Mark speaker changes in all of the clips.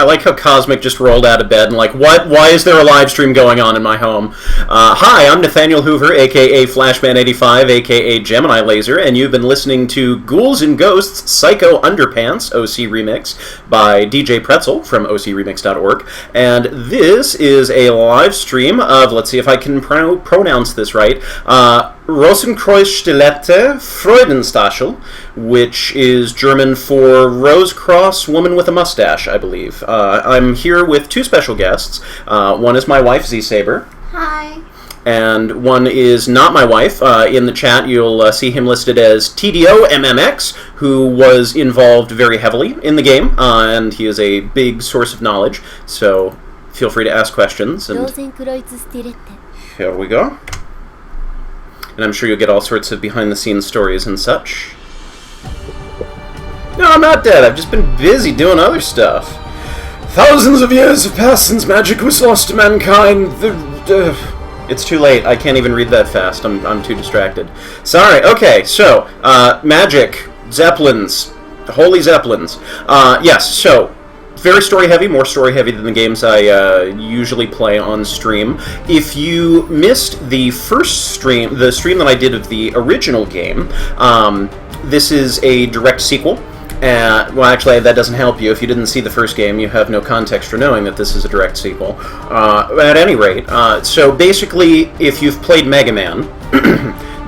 Speaker 1: I like how Cosmic just rolled out of bed and like, what? Why is there a live stream going on in my home? Hi, I'm Nathaniel Hoover, a.k.a. Flashman85, a.k.a. Gemini Laser, and you've been listening to Ghouls N Ghosts Psycho Underpants OC Remix by djpretzel from ocremix.org. And this is a live stream of, let's see if I can pronounce this right, RosenkreuzStillette Freudenstachel, which is German for Rose Cross Woman with a Mustache, I believe. I'm here with two special guests. One is my wife, Z-Saber.
Speaker 2: Hi.
Speaker 1: And one is not my wife. In the chat, you'll see him listed as TDOMMX, who was involved very heavily in the game, and he is a big source of knowledge, so feel free to ask questions. And here we go. And I'm sure you'll get all sorts of behind-the-scenes stories and such. No, I'm not dead. I've just been busy doing other stuff. Thousands of years have passed since magic was lost to mankind. It's too late. I can't even read that fast. I'm too distracted. Sorry. Okay, so, magic, zeppelins, holy zeppelins. Yes, so, very story-heavy, more story-heavy than the games I usually play on stream. If you missed the first stream, the stream that I did of the original game, this is a direct sequel. Well, actually, that doesn't help you. If you didn't see the first game, you have no context for knowing that this is a direct sequel. At any rate, so basically, if you've played Mega Man,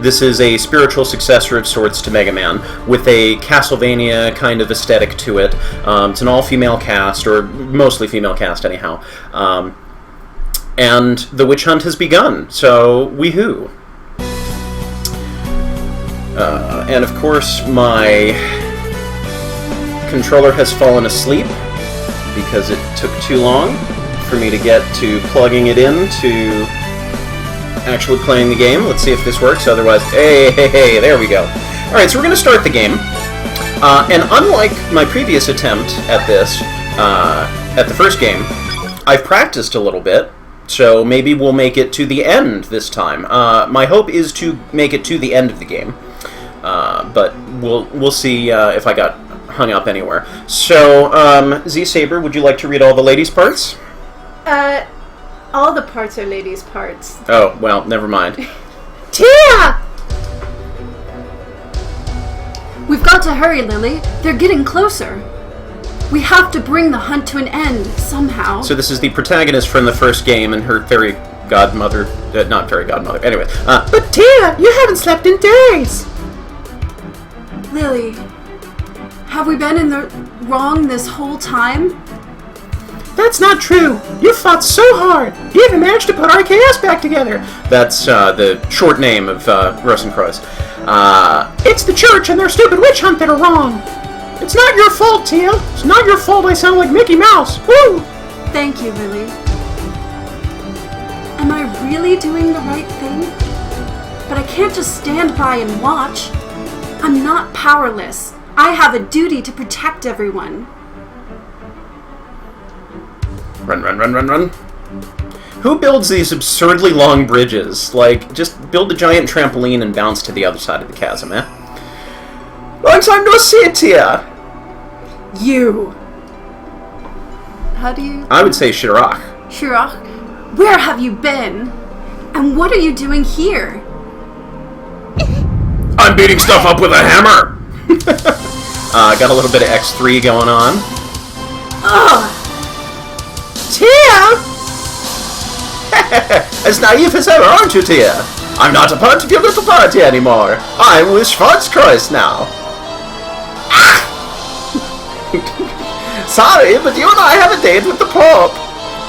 Speaker 1: this is a spiritual successor of sorts to Mega Man, with a Castlevania kind of aesthetic to it. It's an all-female cast, or mostly female cast anyhow. And the witch hunt has begun, so wee-hoo. And of course, my controller has fallen asleep, because it took too long for me to get to plugging it in to actually playing the game. Let's see if this works, otherwise, hey, there we go. Alright, so we're going to start the game. And unlike my previous attempt at this, at the first game, I've practiced a little bit, so maybe we'll make it to the end this time. My hope is to make it to the end of the game, but we'll see if I got hung up anywhere. So, Z-Saber, would you like to read all the ladies' parts?
Speaker 2: All the parts are ladies' parts.
Speaker 1: Oh, well, never mind.
Speaker 2: Tia! We've got to hurry, Lily. They're getting closer. We have to bring the hunt to an end, somehow.
Speaker 1: So this is the protagonist from the first game and her fairy godmother, not fairy godmother, anyway. But Tia, you haven't slept in days!
Speaker 2: Lily, have we been in the wrong this whole time?
Speaker 3: That's not true. You fought so hard. You even managed to put our chaos back together.
Speaker 1: That's the short name of Rosenkreuz.
Speaker 3: It's the church and their stupid witch hunt that are wrong. It's not your fault, Tia. It's not your fault I sound like Mickey Mouse. Woo!
Speaker 2: Thank you, Lily. Am I really doing the right thing? But I can't just stand by and watch. I'm not powerless. I have a duty to protect everyone.
Speaker 1: Run. Who builds these absurdly long bridges? Like, just build a giant trampoline and bounce to the other side of the chasm, eh?
Speaker 3: Long time no see, Tia.
Speaker 2: You. How do you...
Speaker 1: I would say Schirach.
Speaker 2: Schirach? Where have you been? And what are you doing here?
Speaker 1: I'm beating stuff up with a hammer! Got a little bit of X3 going on.
Speaker 2: Ugh!
Speaker 3: Tia!
Speaker 1: As naive as ever, aren't you, Tia? I'm not a part of your little party anymore. I'm with Schwarzkreuz now. Sorry, but you and I have a date with the Pope.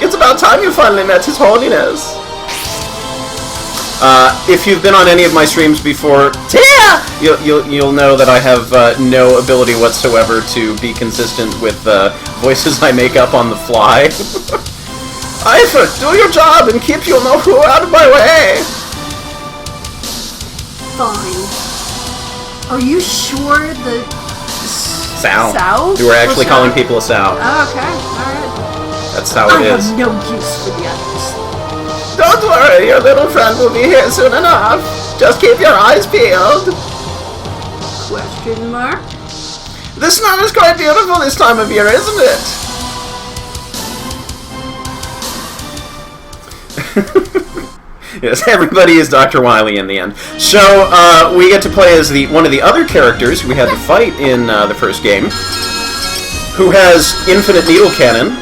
Speaker 1: It's about time you finally met His Holiness. If you've been on any of my streams before,
Speaker 3: Tia!
Speaker 1: You'll know that I have no ability whatsoever to be consistent with voices I make up on the fly.
Speaker 3: Eifer, do your job and keep you know who out of my way.
Speaker 2: Fine. Are you sure the...
Speaker 1: Sow? You were actually calling people a sow.
Speaker 2: Oh, okay. Alright.
Speaker 1: That's how it is.
Speaker 2: I have no use for the others.
Speaker 3: Don't worry, your little friend will be here soon enough. Just keep your eyes peeled.
Speaker 2: Question mark?
Speaker 3: The snow is quite beautiful this time of year, isn't it?
Speaker 1: Yes, everybody is Dr. Wily in the end. So, we get to play as one of the other characters we had to fight in the first game, who has infinite needle cannon.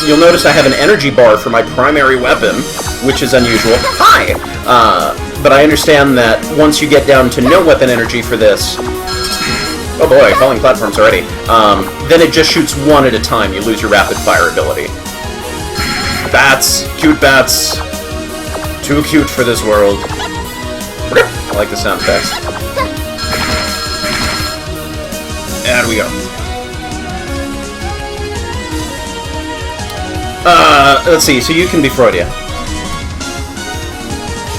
Speaker 1: You'll notice I have an energy bar for my primary weapon, which is unusual. Hi! But I understand that once you get down to no weapon energy for this... Oh boy, falling platforms already. Then it just shoots one at a time. You lose your rapid fire ability. Bats. Cute bats. Too cute for this world. I like the sound effects. There we go. Let's see, so you can be Freudia.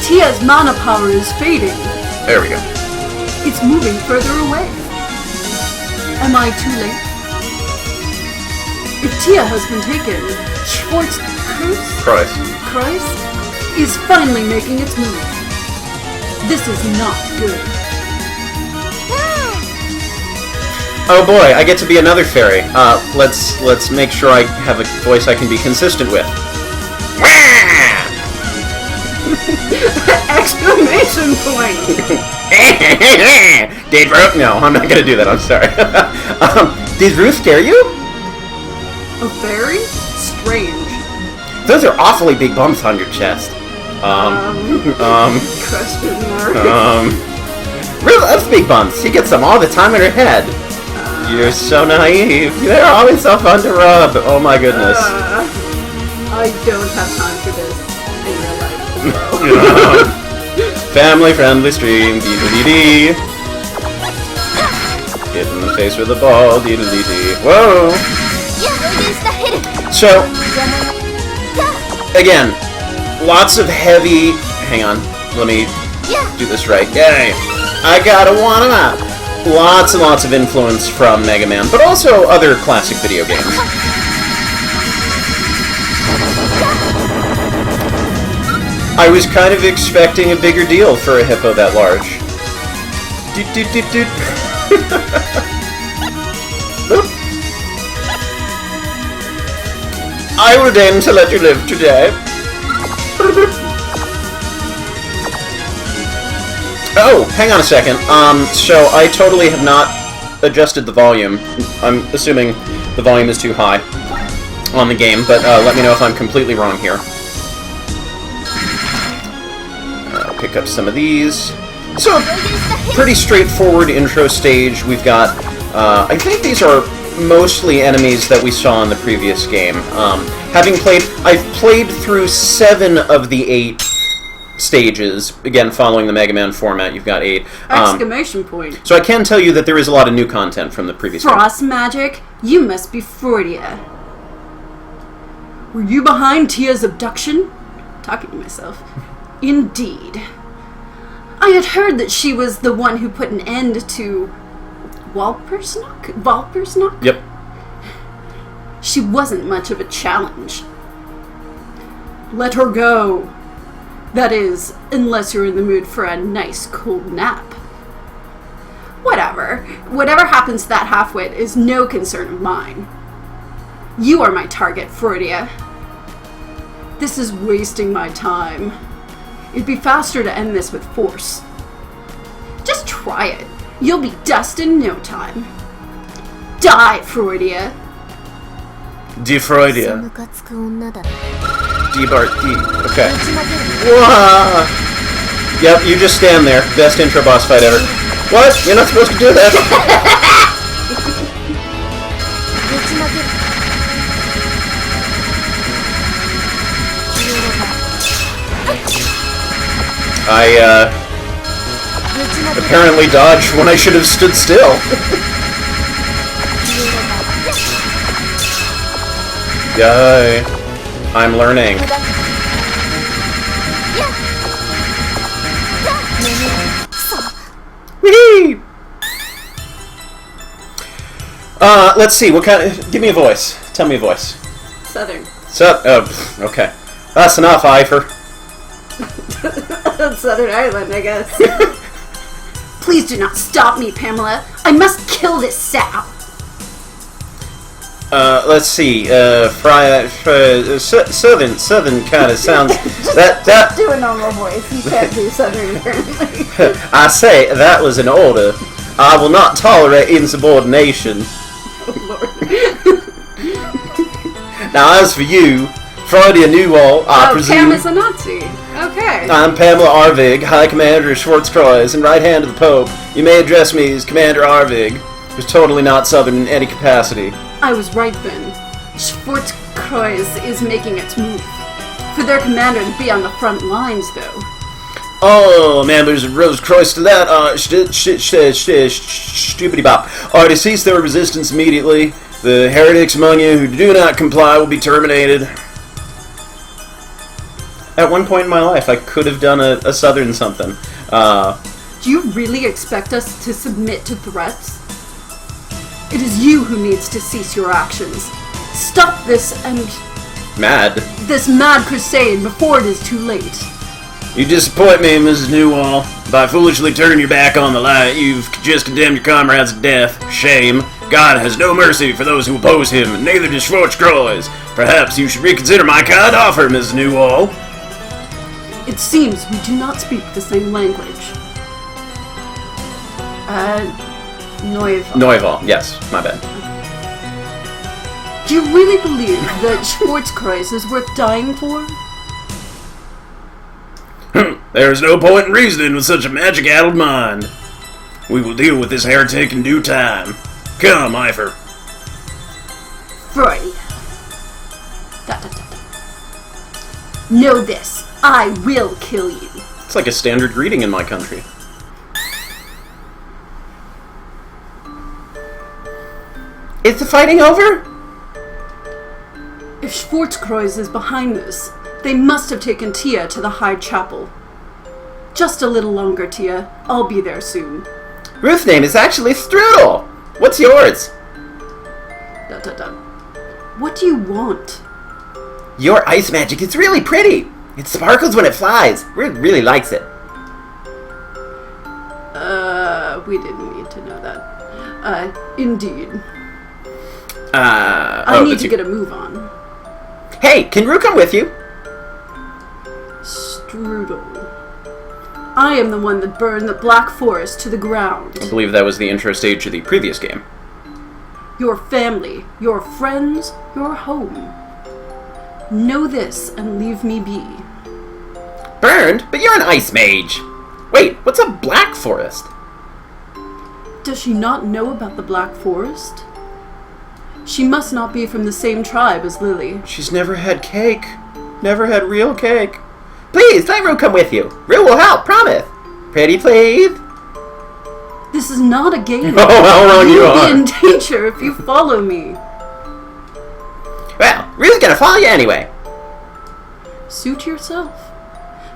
Speaker 2: Tia's mana power is fading.
Speaker 1: There we go.
Speaker 2: It's moving further away. Am I too late? If Tia has been taken,
Speaker 1: Christ
Speaker 2: is finally making its move. This is not good.
Speaker 1: Oh boy, I get to be another fairy. Let's make sure I have a voice I can be consistent with.
Speaker 2: Exclamation point!
Speaker 1: Did Ruth? No, I'm not gonna do that. I'm sorry. Did Ruth scare you?
Speaker 2: A fairy? Strange.
Speaker 1: Those are awfully big bumps on your chest.
Speaker 2: Question mark.
Speaker 1: Ruth loves big bumps. She gets them all the time in her head. You're so naive. They're always so fun to rub. Oh my goodness.
Speaker 2: I don't have time for this in real life.
Speaker 1: Family-friendly stream. Dee-dee-dee-dee. Hit in the face with a ball. Dee-dee-dee-dee. Whoa. So, again, lots of heavy... Hang on. Let me do this right. Yay. I gotta wanna up. Lots and lots of influence from Mega Man, but also other classic video games. I was kind of expecting a bigger deal for a hippo that large. Doot doot doot doot. Boop. I will deign to let you live today. Oh, hang on a second. So I totally have not adjusted the volume. I'm assuming the volume is too high on the game, but let me know if I'm completely wrong here. Pick up some of these. So, pretty straightforward intro stage. We've got, I think these are mostly enemies that we saw in the previous game. I've played through 7 of the 8 stages. Again, following the Mega Man format, you've got 8.
Speaker 2: Exclamation point.
Speaker 1: So I can tell you that there is a lot of new content from the previous game.
Speaker 2: Frost magic? You must be Freudia. Were you behind Tia's abduction? Talking to myself. Indeed. I had heard that she was the one who put an end to Valpersnock?
Speaker 1: Yep.
Speaker 2: She wasn't much of a challenge. Let her go. That is, unless you're in the mood for a nice cold nap. Whatever. Whatever happens to that half-wit is no concern of mine. You are my target, Freudia. This is wasting my time. It'd be faster to end this with force. Just try it. You'll be dust in no time. Die, Freudia.
Speaker 1: De-Freudia. Okay. Whoa. Yep, you just stand there. Best intro boss fight ever. What? You're not supposed to do that. I, apparently dodged when I should have stood still. Yay. I'm learning. Whee! Let's see, what kind of... Give me a voice. Tell me a voice.
Speaker 2: Southern.
Speaker 1: Okay. That's enough, Eifer.
Speaker 2: Southern Ireland, I guess. Please do not stop me, Pamela. I must kill this sow.
Speaker 1: Let's see. Southern kind of sounds. that.
Speaker 2: Do a normal voice. You can't do Southern apparently.
Speaker 1: I say that was an order. I will not tolerate insubordination.
Speaker 2: Oh, Lord.
Speaker 1: Now, as for you, Freudia Newall, I presume.
Speaker 2: Pam is a Nazi. Okay.
Speaker 1: I'm Pamela Arwig, High Commander of Schwer-Muta and right hand of the Pope. You may address me as Commander Arwig, who's totally not Southern in any capacity.
Speaker 2: I was right then. Schwer-Muta is making its move. For their commander to be on the front lines, though.
Speaker 1: Oh, members of RosenkreuzStillette, stupidity bop, are to cease their resistance immediately. The heretics among you who do not comply will be terminated. At one point in my life, I could have done a Southern something.
Speaker 2: Do you really expect us to submit to threats? It is you who needs to cease your actions. Stop this this mad crusade before it is too late.
Speaker 1: You disappoint me, Mrs. Newall. By foolishly turning your back on the light, you've just condemned your comrades to death. Shame. God has no mercy for those who oppose him, and neither does Schwer-Muta. Perhaps you should reconsider my kind offer, Mrs. Newall.
Speaker 2: It seems we do not speak the same language.
Speaker 1: Neuval, yes, my bad.
Speaker 2: Do you really believe that Schwer-Muta is worth dying for?
Speaker 1: There is no point in reasoning with such a magic-addled mind. We will deal with this heretic in due time. Come, Eifer.
Speaker 2: Freudia. Know this. I will kill you.
Speaker 1: It's like a standard greeting in my country. Is the fighting over?
Speaker 2: If Schwer-Muta is behind this, they must have taken Tia to the High Chapel. Just a little longer, Tia. I'll be there soon.
Speaker 1: Ruth's name is actually Strudel. What's yours?
Speaker 2: What do you want?
Speaker 1: Your ice magic is really pretty. It sparkles when it flies. Ruth really likes it.
Speaker 2: We didn't need to know that. Indeed. I need to get a move on.
Speaker 1: Hey, can Ru come with you?
Speaker 2: Strudel. I am the one that burned the Black Forest to the ground.
Speaker 1: I believe that was the intro stage of the previous game.
Speaker 2: Your family, your friends, your home. Know this and leave me be.
Speaker 1: Burned? But you're an ice mage. Wait, what's a Black Forest?
Speaker 2: Does she not know about the Black Forest? She must not be from the same tribe as Lily.
Speaker 1: She's never had cake. Never had real cake. Please, let Ru come with you. Ru will help, promise. Pretty please.
Speaker 2: This is not a game.
Speaker 1: Oh, how wrong you are.
Speaker 2: You'll be in danger if you follow me.
Speaker 1: Well, Ru's gonna follow you anyway.
Speaker 2: Suit yourself.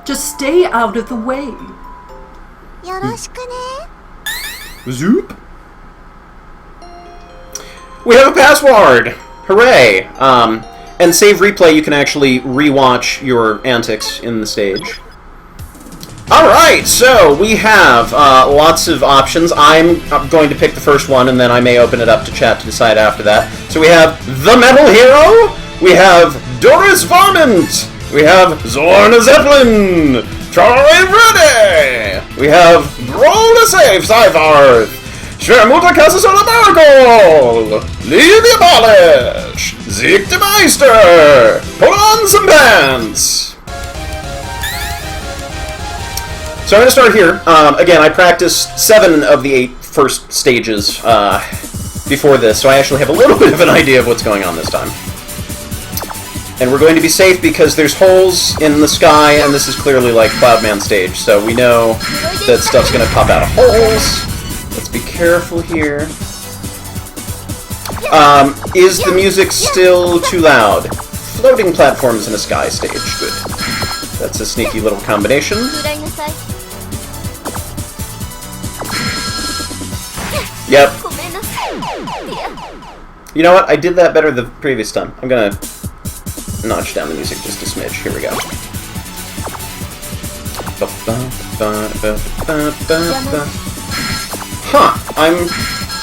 Speaker 2: Just stay out of the way.
Speaker 1: Zoop. We have a password. Hooray. And save replay, you can actually rewatch your antics in the stage. Alright, so we have lots of options. I'm going to pick the first one, and then I may open it up to chat to decide after that. So we have The Metal Hero, we have Doris Varmind, we have Zorne Zeppelin, Trauare Wrede, we have Grolla Seyfarth, Schwer-Muta Casasola Merkle, Libea Palesch, Sichte Meister, put on some pants. So I'm going to start here. Again, I practiced 7 of the 8 first stages before this, so I actually have a little bit of an idea of what's going on this time. And we're going to be safe because there's holes in the sky, and this is clearly like Cloudman stage, so we know that stuff's going to pop out of holes. Let's be careful here. Is the music still too loud? Floating platforms in a sky stage. Good. That's a sneaky little combination. Yep. You know what? I did that better the previous time. I'm gonna notch down the music just a smidge. Here we go. Huh. I'm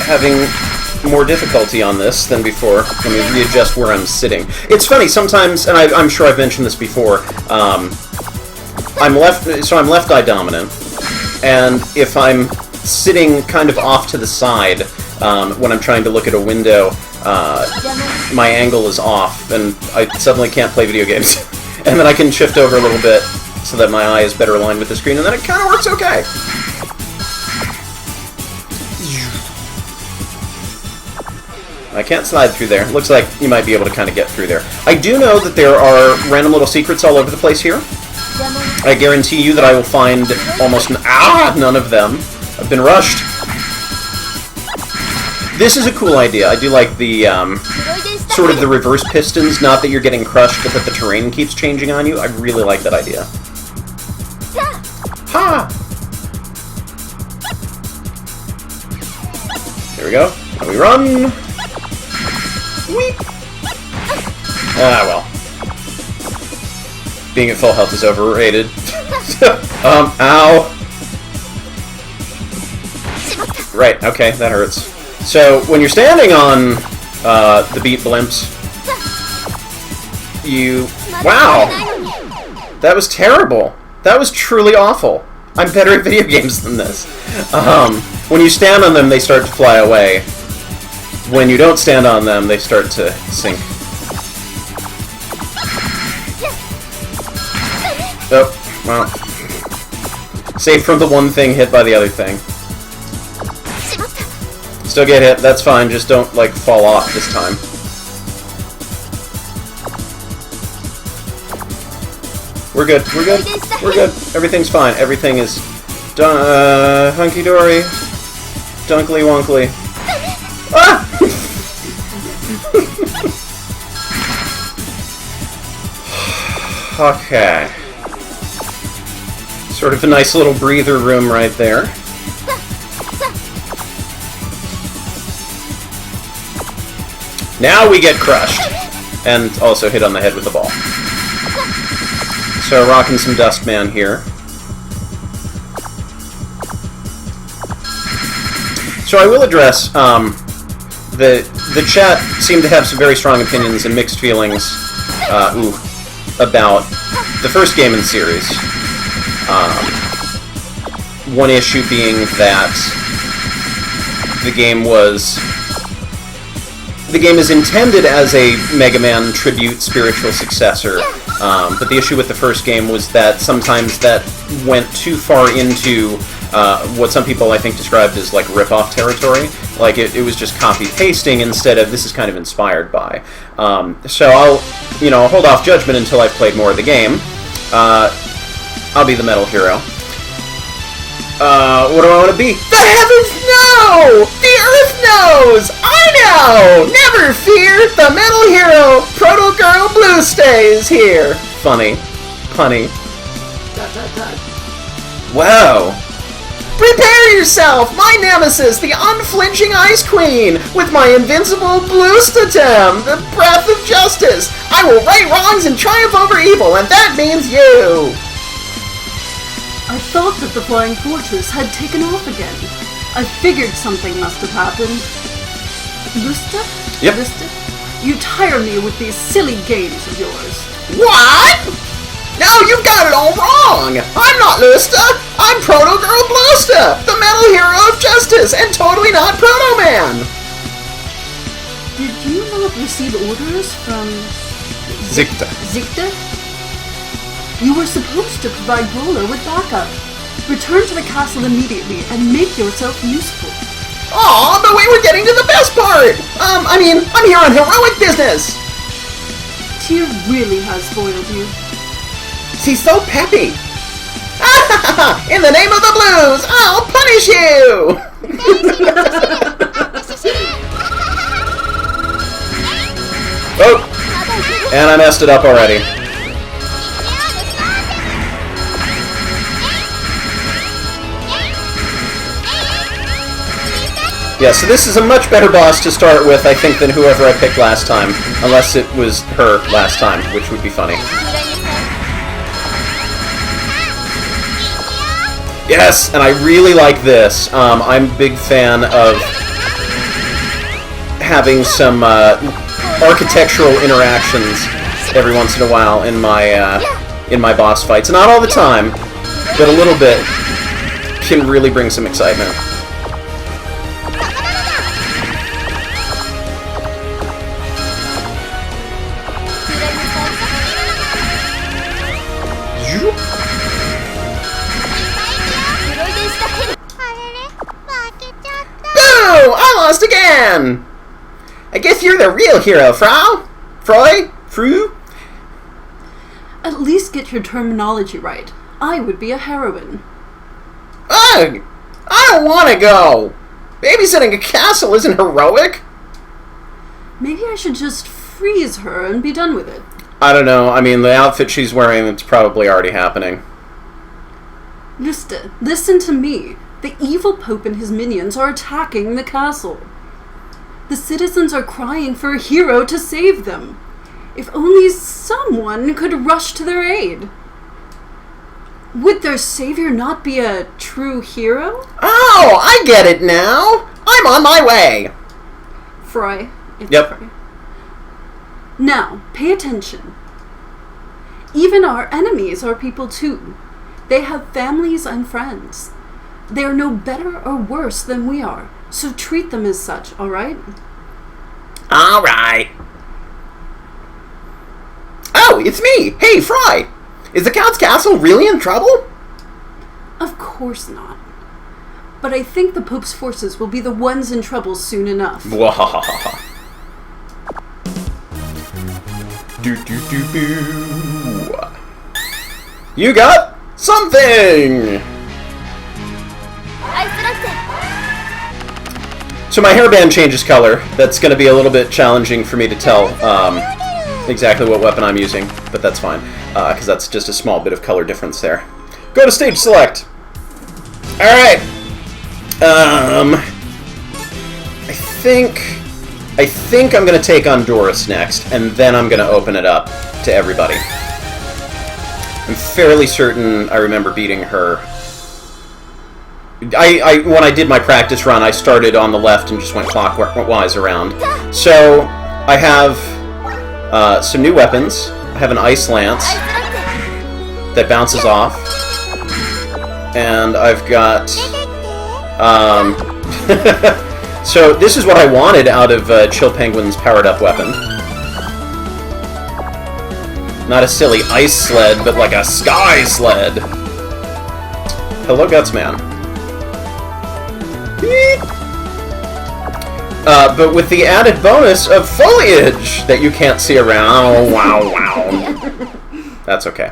Speaker 1: having more difficulty on this than before. Let me readjust where I'm sitting. It's funny, sometimes, and I'm sure I've mentioned this before, I'm left-eye dominant, and if I'm sitting kind of off to the side when I'm trying to look at a window, my angle is off, and I suddenly can't play video games. And then I can shift over a little bit so that my eye is better aligned with the screen, and then it kind of works okay. I can't slide through there. Looks like you might be able to kind of get through there. I do know that there are random little secrets all over the place here. I guarantee you that I will find almost none of them. I've been rushed. This is a cool idea. I do like the sort of the reverse pistons. Not that you're getting crushed, but that the terrain keeps changing on you. I really like that idea. Ha! There we go. Now we run. Whee! Ah, well. Being at full health is overrated. Ow. Right, okay, that hurts. So, when you're standing on the beat blimps, you... Wow! That was terrible. That was truly awful. I'm better at video games than this. When you stand on them, they start to fly away. When you don't stand on them, they start to sink. Oh, well. Safe from the one thing, hit by the other thing. Still get hit, that's fine, just don't, like, fall off this time. We're good, we're good, we're good. Everything's fine, everything is done, hunky-dory, dunkly-wonkly. Ah! Okay. Sort of a nice little breather room right there. Now we get crushed. And also hit on the head with the ball. So rocking some Dustman here. So I will address, the chat seemed to have some very strong opinions and mixed feelings, about the first game in the series. One issue being that the game is intended as a Mega Man tribute spiritual successor, but the issue with the first game was that sometimes that went too far into what some people I think described as like rip-off territory. Like it was just copy-pasting instead of this is kind of inspired by. So I'll hold off judgment until I've played more of the game. I'll be the metal hero. What do I want to be? The heavens know! The earth knows! I know! Never fear! The metal hero, Proto Girl Blue stays here! Funny. Punny. Wow. Prepare yourself! My nemesis, the unflinching Ice Queen! With my invincible Blue Statem, the breath of justice! I will right wrongs and triumph over evil, and that means you!
Speaker 2: I thought that the Flying Fortress had taken off again. I figured something must have happened. Lusta?
Speaker 1: Yep.
Speaker 2: Lusta? You tire me with these silly games of yours.
Speaker 1: What? No, you've got it all wrong! I'm not Lusta! I'm Proto-Girl Blusta, the metal hero of justice, and totally not Proto-Man!
Speaker 2: Did you not receive orders from...
Speaker 1: Sichte.
Speaker 2: Sichte? You were supposed to provide Grolla with backup. Return to the castle immediately and make yourself useful.
Speaker 1: Aw, but we were getting to the best part! I'm here on heroic business!
Speaker 2: Tyr really has spoiled you.
Speaker 1: She's so peppy! In the name of the blues, I'll punish you! Oh! And I messed it up already. Yeah, so this is a much better boss to start with, I think, than whoever I picked last time. Unless it was her last time, which would be funny. Yes, and I really like this. I'm a big fan of having some architectural interactions every once in a while in my boss fights. Not all the time, but a little bit can really bring some excitement. Boo! I lost again! I guess you're the real hero, Fru?
Speaker 2: At least get your terminology right. I would be a heroine.
Speaker 1: Ugh! I don't want to go! Babysitting a castle isn't heroic!
Speaker 2: Maybe I should just freeze her and be done with it.
Speaker 1: I don't know. I mean, the outfit she's wearing, it's probably already happening.
Speaker 2: Listen to me. The evil Pope and his minions are attacking the castle. The citizens are crying for a hero to save them. If only someone could rush to their aid. Would their savior not be a true hero?
Speaker 1: Oh, I get it now! I'm on my way!
Speaker 2: Fry.
Speaker 1: Yep.
Speaker 2: Fry. Now, pay attention. Even our enemies are people too. They have families and friends. They are no better or worse than we are, so treat them as such, alright?
Speaker 1: Alright. Oh, it's me! Hey, Fry! Is the Count's castle really in trouble?
Speaker 2: Of course not. But I think the Pope's forces will be the ones in trouble soon enough.
Speaker 1: Wahahaha. Do-do-do-boo. You got something! So my hairband changes color. That's going to be a little bit challenging for me to tell exactly what weapon I'm using, but that's fine, because that's just a small bit of color difference there. Go to stage select. Alright. I think I'm going to take on Doris next, and then I'm going to open it up to everybody. I'm fairly certain I remember beating her. When I did my practice run, I started on the left and just went clockwise around. So, I have some new weapons. I have an Ice Lance that bounces off. And I've got... so, this is what I wanted out of Chill Penguin's powered-up weapon. Not a silly ice sled, but like a sky sled. Hello, Gutsman. But with the added bonus of foliage that you can't see around. Oh, wow. That's okay.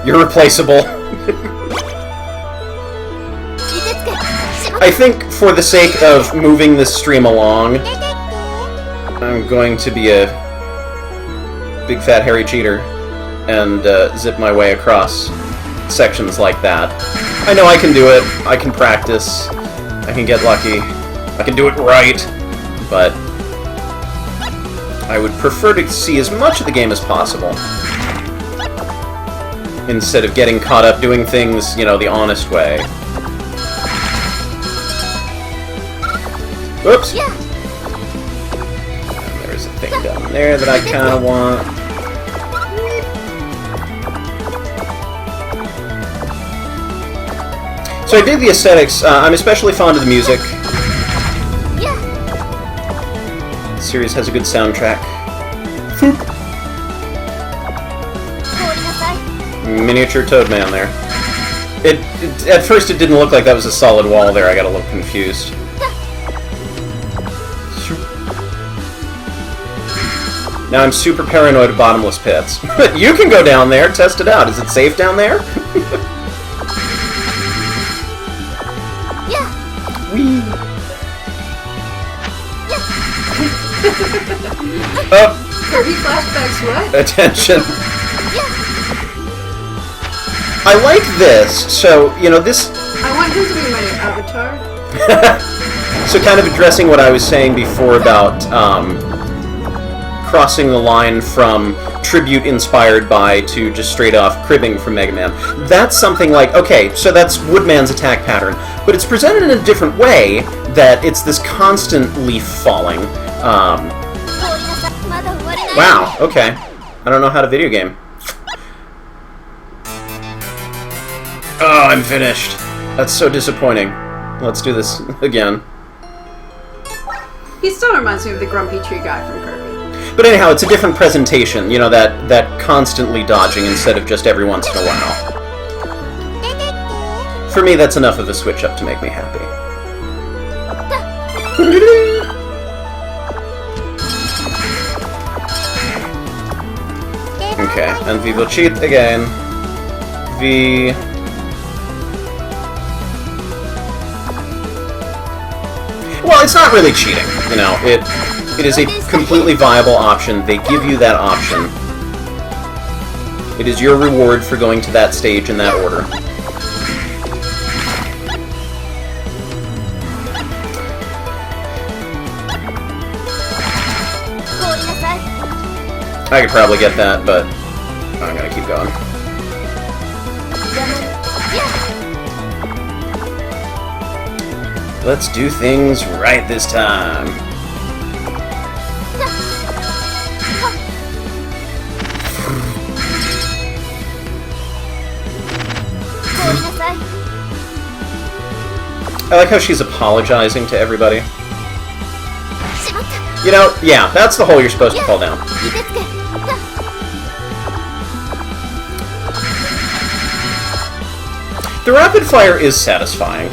Speaker 1: You're replaceable. I think for the sake of moving this stream along, I'm going to be a big fat hairy cheater and zip my way across sections like that. I know I can do it. I can practice. I can get lucky. I can do it right. But I would prefer to see as much of the game as possible instead of getting caught up doing things, you know, the honest way. Whoops! And there's a thing down there that I kind of want. So I dig the aesthetics. I'm especially fond of the music. The series has a good soundtrack. Miniature Toadman there. At first it didn't look like that was a solid wall there. I got a little confused. Now I'm super paranoid of bottomless pits. But you can go down there, test it out. Is it safe down there? Whee!
Speaker 2: Kirby flashbacks what?
Speaker 1: Attention. I like this. So, you know, this...
Speaker 2: I want him to be my avatar.
Speaker 1: So kind of addressing what I was saying before about crossing the line from tribute inspired by to just straight off cribbing from Mega Man. That's something like, okay, so that's Woodman's attack pattern, but it's presented in a different way, that it's this constant leaf falling. Wow, okay. I don't know how to video game. Oh, I'm finished. That's so disappointing. Let's do this again.
Speaker 2: He still reminds me of the grumpy tree guy from Kirby.
Speaker 1: But anyhow, it's a different presentation, you know, that constantly dodging instead of just every once in a while. For me, that's enough of a switch up to make me happy. Okay, and we will cheat again. Well, it's not really cheating, you know. It is a completely viable option. They give you that option. It is your reward for going to that stage in that order. I could probably get that, but I'm gonna keep going. Let's do things right this time. I like how she's apologizing to everybody. You know, yeah, that's the hole you're supposed to fall down. The rapid fire is satisfying.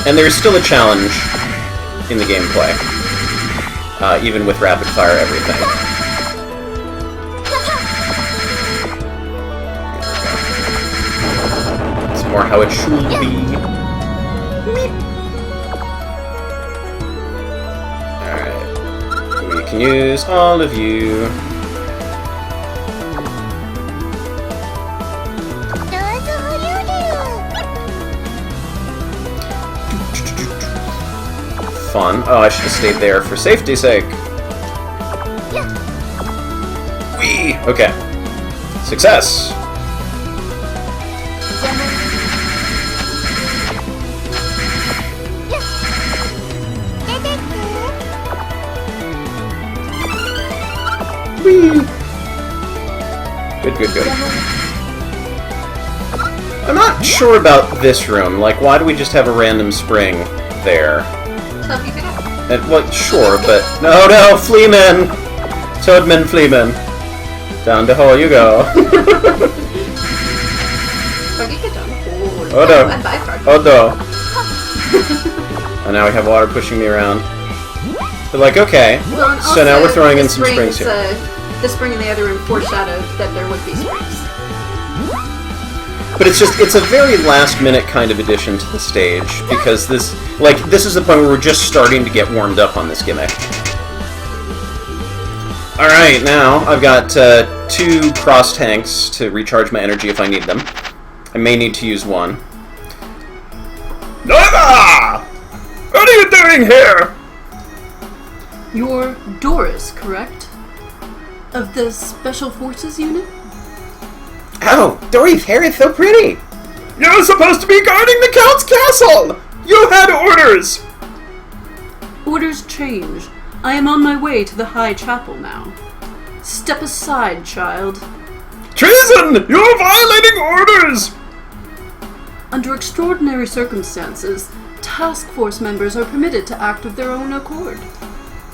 Speaker 1: And there's still a challenge in the gameplay. Even with rapid fire everything. It's more how it should be. Alright. We can use all of you. Fun. Oh, I should have stayed there for safety's sake. Whee! Okay. Success! Whee! Good, good, good. I'm not sure about this room. Like, why do we just have a random spring there? And, well, sure, but... No, Fleaman! Toadman, Fleaman. Down the hole you go. Oh no. Oh no. And now we have water pushing me around. But like, okay.
Speaker 2: Well,
Speaker 1: so now we're throwing in some springs here.
Speaker 2: The spring in the other room foreshadowed that there would be springs.
Speaker 1: But it's a very last-minute kind of addition to the stage, because this is the point where we're just starting to get warmed up on this gimmick. Alright, now I've got 2 cross tanks to recharge my energy if I need them. I may need to use one. Nova! What are you doing here?
Speaker 2: You're Doris, correct? Of the Special Forces unit?
Speaker 1: Oh, Dory's hair is so pretty! You're supposed to be guarding the Count's castle! You had orders!
Speaker 2: Orders change. I am on my way to the High Chapel now. Step aside, child.
Speaker 1: Treason! You're violating orders!
Speaker 2: Under extraordinary circumstances, task force members are permitted to act of their own accord.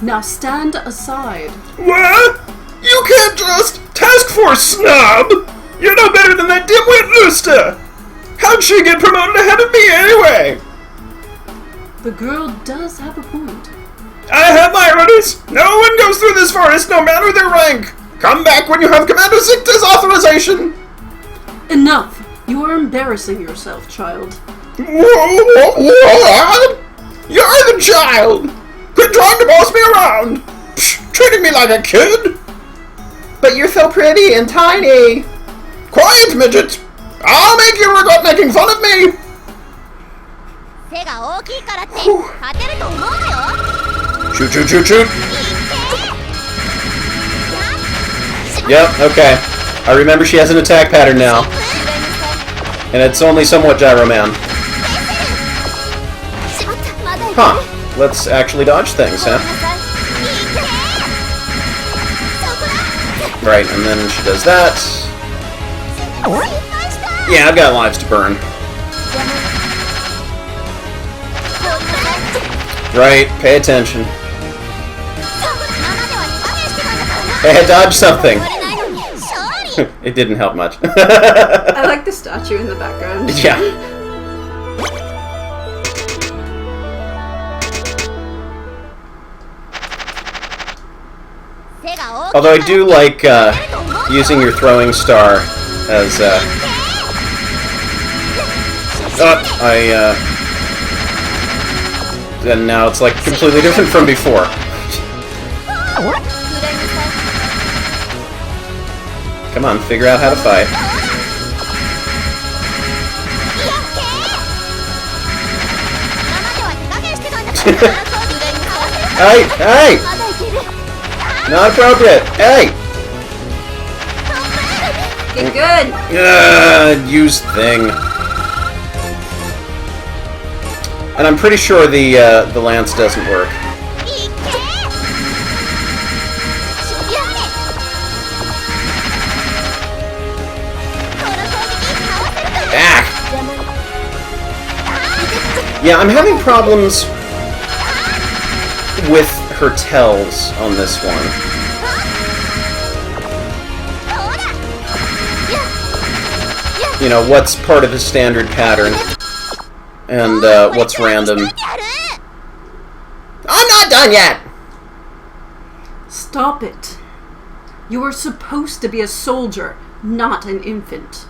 Speaker 2: Now stand aside.
Speaker 1: What? You can't just... Task force snob! You're no better than that dimwit Luster! How'd she get promoted ahead of me anyway?
Speaker 2: The girl does have a point.
Speaker 1: I have my orders! No one goes through this forest, no matter their rank! Come back when you have Commander Sichte's authorization!
Speaker 2: Enough! You are embarrassing yourself, child.
Speaker 1: What? You're the child! Quit trying to boss me around! Psh, treating me like a kid! But you're so pretty and tiny! Quiet, midget! I'll make you regret making fun of me! Shoot, shoot, shoot, shoot! Yep, okay. I remember she has an attack pattern now. And it's only somewhat Gyro Man. Huh. Let's actually dodge things, huh? Right, and then she does that. Yeah, I've got lives to burn. Right, pay attention. Hey, dodge something. It didn't help much.
Speaker 2: I like the statue in the background.
Speaker 1: Yeah. Although I do like using your throwing star as and now it's like completely different from before. Come on, figure out how to fight. Hey! Hey! Not appropriate! Hey!
Speaker 2: Get good!
Speaker 1: Use thing. And I'm pretty sure the lance doesn't work. Yeah, I'm having problems with her tells on this one. You know, what's part of the standard pattern, and what's random. I'm not done yet!
Speaker 2: Stop it. You are supposed to be a soldier, not an infant.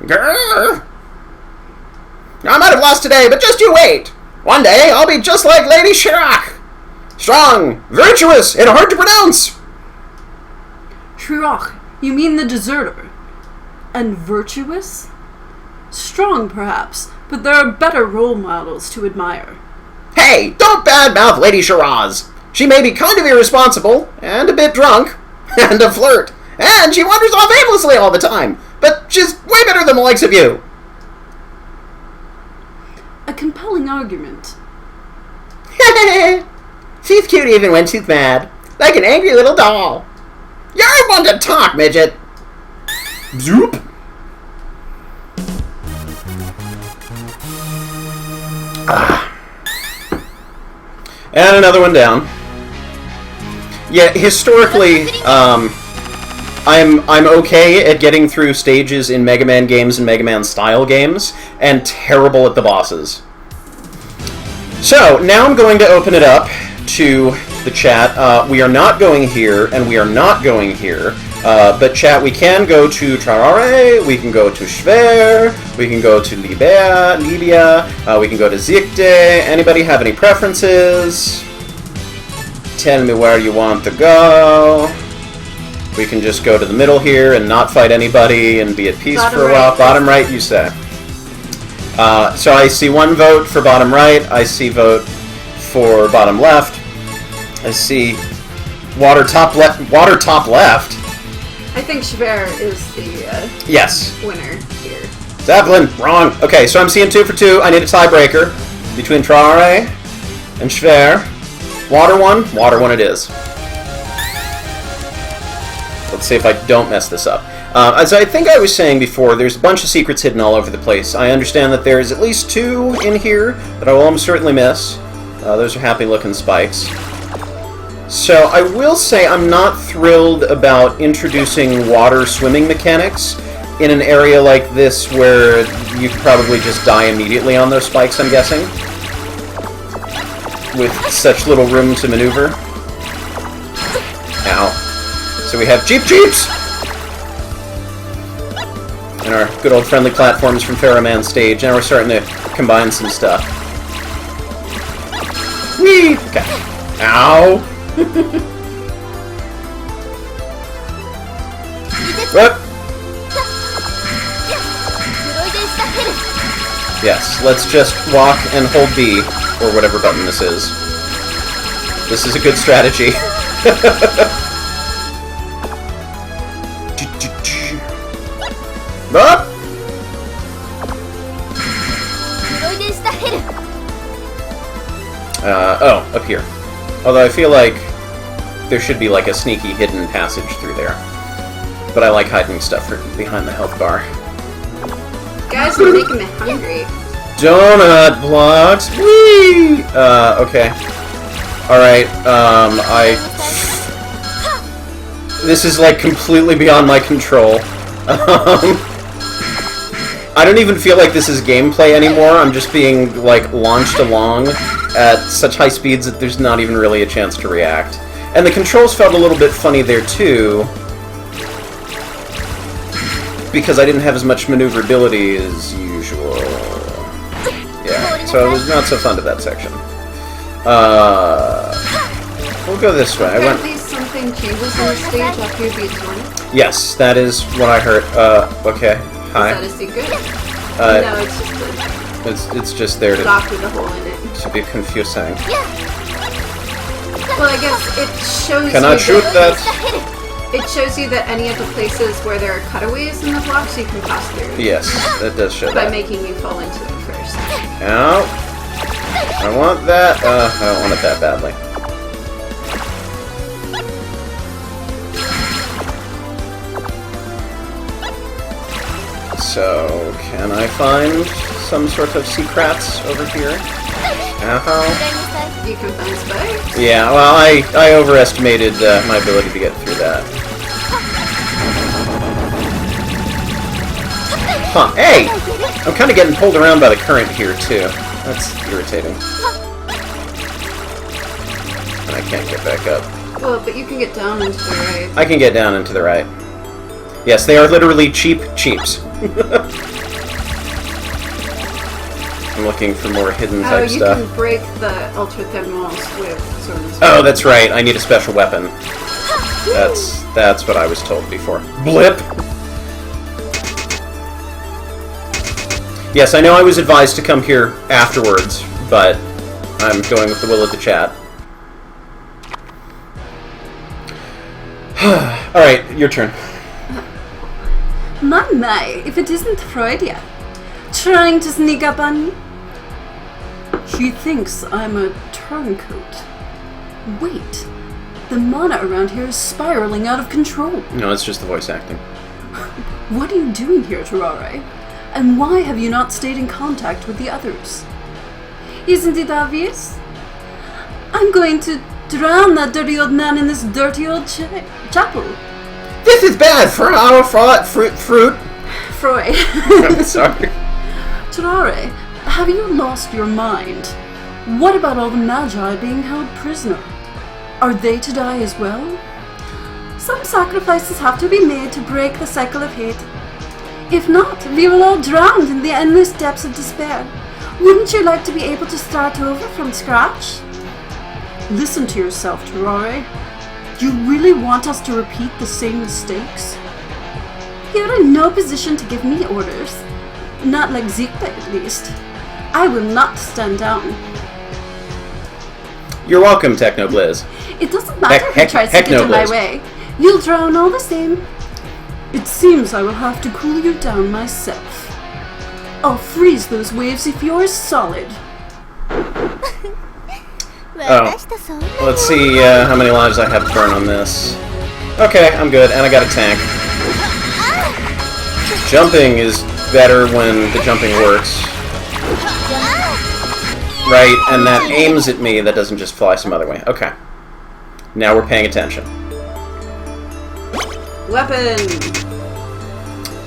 Speaker 1: Grrr. I might have lost today, but just you wait! One day, I'll be just like Lady Schirach! Strong, virtuous, and hard to pronounce!
Speaker 2: Schirach, you mean the deserter? And virtuous? Strong, perhaps, but there are better role models to admire.
Speaker 1: Hey, don't badmouth Lady Shiraz! She may be kind of irresponsible, and a bit drunk, and a flirt, and she wanders off aimlessly all the time, but she's way better than the likes of you!
Speaker 2: A compelling argument.
Speaker 1: She's cute even when she's mad, like an angry little doll. You're one to talk, midget! Zoop! And another one down. Yeah, historically, I'm okay at getting through stages in Mega Man games and Mega Man style games, and terrible at the bosses. So, now I'm going to open it up to the chat. We are not going here, and we are not going here. But chat, we can go to Trauare, we can go to Schwer, we can go to Libea, we can go to Sichte. Anybody have any preferences? Tell me where you want to go. We can just go to the middle here and not fight anybody and be at peace for a while. Bottom right, you say. So I see one vote for bottom right. I see vote for bottom left. I see water top left.
Speaker 2: I think Schwer is the
Speaker 1: Yes.
Speaker 2: winner here.
Speaker 1: Zeppelin, wrong. Okay, so I'm seeing 2 for 2. I need a tiebreaker between Trauare and Schwer. Water one it is. Let's see if I don't mess this up. As I think I was saying before, there's a bunch of secrets hidden all over the place. I understand that there's at least 2 in here that I will almost certainly miss. Those are happy-looking spikes. So I will say I'm not thrilled about introducing water swimming mechanics in an area like this where you could probably just die immediately on those spikes, I'm guessing. With such little room to maneuver. Ow. So we have Jeeps! And our good old friendly platforms from Pharaoh Man stage. Now we're starting to combine some stuff. Whee! Okay. Ow! What? Yes, let's just walk and hold B, or whatever button this is. This is a good strategy. Oh, up here. Although I feel like there should be like a sneaky hidden passage through there. But I like hiding stuff behind the health bar.
Speaker 2: Guys are making me hungry.
Speaker 1: Donut blocks! Whee! Okay. Alright, This is like completely beyond my control. I don't even feel like this is gameplay anymore. I'm just being, like, launched along at such high speeds that there's not even really a chance to react. And the controls felt a little bit funny there, too. Because I didn't have as much maneuverability as usual. Yeah, so it was not so fun to that section. We'll go this way.
Speaker 2: Apparently something changes on the stage after you beat Zorne.
Speaker 1: Yes, that is what I heard. Okay. Hi.
Speaker 2: Is that a secret? No, it's just
Speaker 1: it's just there to
Speaker 2: block with a hole in it.
Speaker 1: be confusing.
Speaker 2: Well, I guess it shows
Speaker 1: Cannot shoot that.
Speaker 2: It shows you that any of the places where there are cutaways in the blocks you can pass through.
Speaker 1: Yes, that does show
Speaker 2: By
Speaker 1: that.
Speaker 2: making you fall into them first.
Speaker 1: Ow. I want that. I don't want it that badly. So, can I find some sort of secrets over here? Ow.
Speaker 2: You can find spikes.
Speaker 1: Yeah, well, I overestimated my ability to get through that. Huh, hey! I'm kind of getting pulled around by the current here, too. That's irritating. And I can't get back up.
Speaker 2: Well, but you can get down into the right.
Speaker 1: I can get down into the right. Yes, they are literally cheap cheaps. I'm looking for more hidden type stuff.
Speaker 2: You can break the ultra thin walls with swords.
Speaker 1: Oh, that's right. I need a special weapon. That's what I was told before. Blip! Yes, I know I was advised to come here afterwards, but I'm going with the will of the chat. Alright, your turn.
Speaker 2: My, if it isn't Freudia. Trying to sneak up on me? She thinks I'm a turncoat. Wait, the mana around here is spiraling out of control.
Speaker 1: No, it's just the voice acting.
Speaker 2: What are you doing here, Trauare? And why have you not stayed in contact with the others? Isn't it obvious? I'm going to drown that dirty old man in this dirty old chapel.
Speaker 1: This is bad for our fruit.
Speaker 2: Freud.
Speaker 1: I'm sorry.
Speaker 2: Trauare, have you lost your mind? What about all the magi being held prisoner? Are they to die as well? Some sacrifices have to be made to break the cycle of hate. If not, we will all drown in the endless depths of despair. Wouldn't you like to be able to start over from scratch? Listen to yourself, Trauare. Do you really want us to repeat the same mistakes? You're in no position to give me orders. Not like Sichte, at least. I will not stand down.
Speaker 1: You're welcome, Technoblizz.
Speaker 2: It doesn't matter who tries to get in my way. You'll drown all the same. It seems I will have to cool you down myself. I'll freeze those waves if you're solid.
Speaker 1: Oh. Let's see how many lives I have to burn on this. Okay, I'm good, and I got a tank. Jumping is better when the jumping works. Right, and that aims at me, that doesn't just fly some other way. Okay. Now we're paying attention.
Speaker 2: Weapon!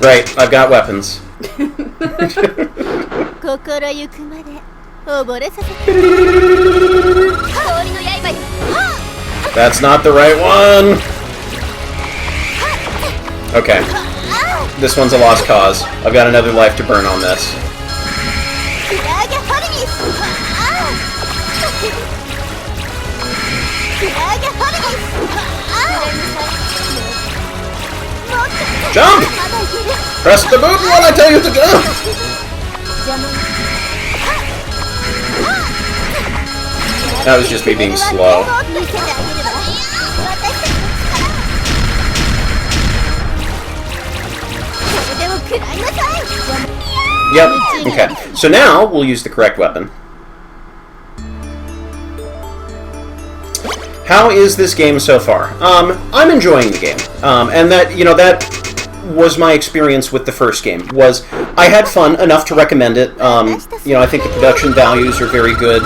Speaker 1: Right, I've got weapons. That's not the right one! Okay. This one's a lost cause. I've got another life to burn on this. Jump! Press the button when I tell you to jump! That was just me being slow. Yep. Okay. So now we'll use the correct weapon. How is this game so far? I'm enjoying the game, and that that was my experience with the first game. I had fun enough to recommend it. I think the production values are very good.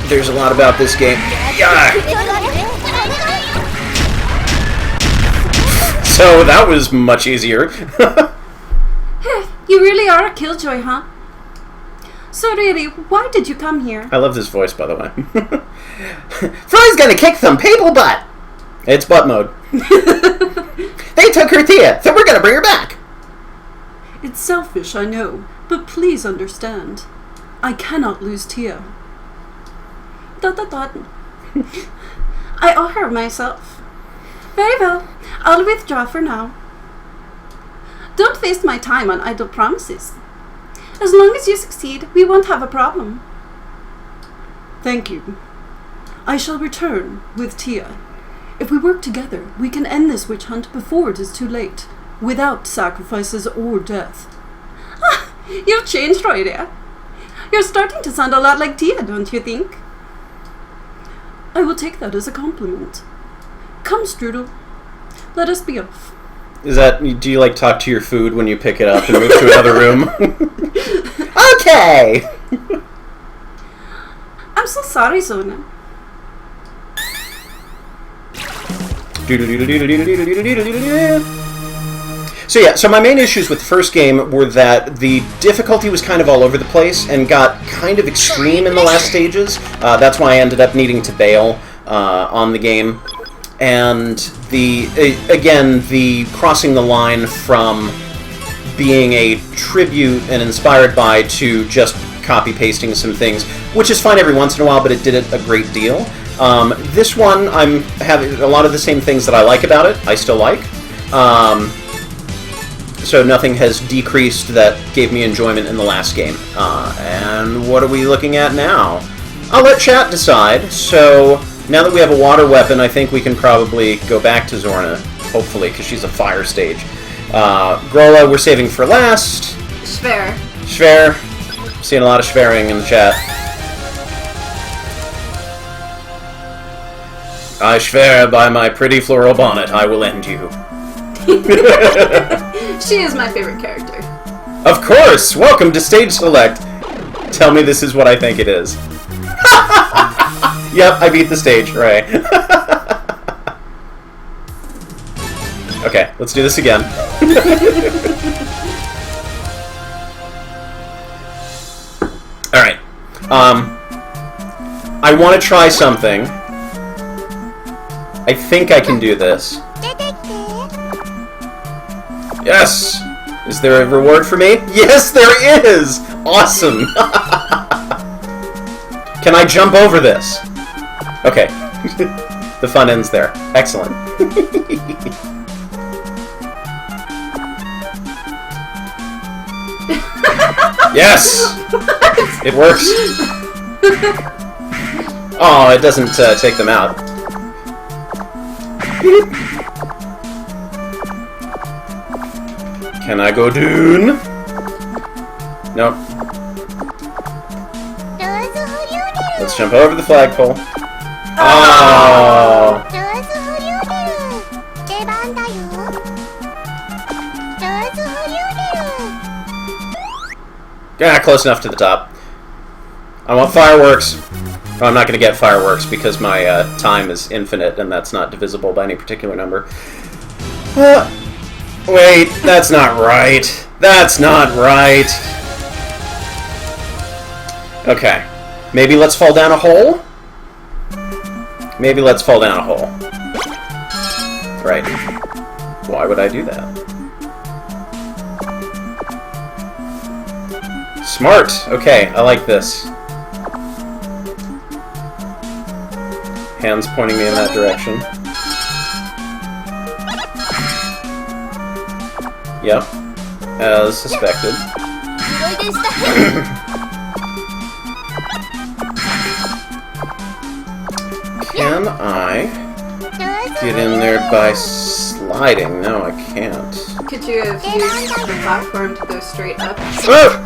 Speaker 1: There's a lot about this game. Yeah. So that was much easier.
Speaker 2: You really are a killjoy, huh? So really, why did you come here?
Speaker 1: I love this voice, by the way. Froy's gonna kick some people butt! It's butt mode. They took her Tia, so we're gonna bring her back!
Speaker 2: It's selfish, I know, but please understand. I cannot lose Tia. ... I owe her myself. Very well, I'll withdraw for now. Don't waste my time on idle promises. As long as you succeed, we won't have a problem. Thank you. I shall return with Tia. If we work together, we can end this witch hunt before it is too late, without sacrifices or death. Ah, you've changed, Roiria. You're starting to sound a lot like Tia, don't you think? I will take that as a compliment. Come, Strudel. Let us be off.
Speaker 1: Do you talk to your food when you pick it up and move to another room? Okay!
Speaker 2: I'm so sorry, Zorne.
Speaker 1: So my main issues with the first game were that the difficulty was kind of all over the place and got kind of extreme in the last stages. That's why I ended up needing to bail on the game. And the crossing the line from being a tribute and inspired by to just copy-pasting some things, which is fine every once in a while, but it did it a great deal. This one, I'm having a lot of the same things that I like about it, I still like. So nothing has decreased that gave me enjoyment in the last game. And what are we looking at now? I'll let chat decide. So now that we have a water weapon, I think we can probably go back to Zorne, hopefully, because she's a fire stage. Grolla, we're saving for last. Schwer. Seeing a lot of schwering in the chat. I swear by my pretty floral bonnet, I will end you.
Speaker 2: She is my favorite character.
Speaker 1: Of course! Welcome to Stage Select. Tell me this is what I think it is. Yep, I beat the stage, right. Okay, let's do this again. Alright. I want to try something. I think I can do this. Yes! Is there a reward for me? Yes, there is! Awesome! Can I jump over this? Okay. The fun ends there. Excellent. Yes! It works. Oh, it doesn't take them out. Can I go Dune? Nope. Let's jump over the flagpole. Oh! Yeah, close enough to the top. I want fireworks. Oh, I'm not going to get fireworks because my time is infinite and that's not divisible by any particular number. Wait, that's not right. That's not right. Okay. Maybe let's fall down a hole? Maybe let's fall down a hole. Right. Why would I do that? Smart! Okay, I like this. Hands pointing me in that direction. Yep. As suspected. Can I get in there by sliding. No, I can't.
Speaker 2: Could you have used the platform to go straight up before?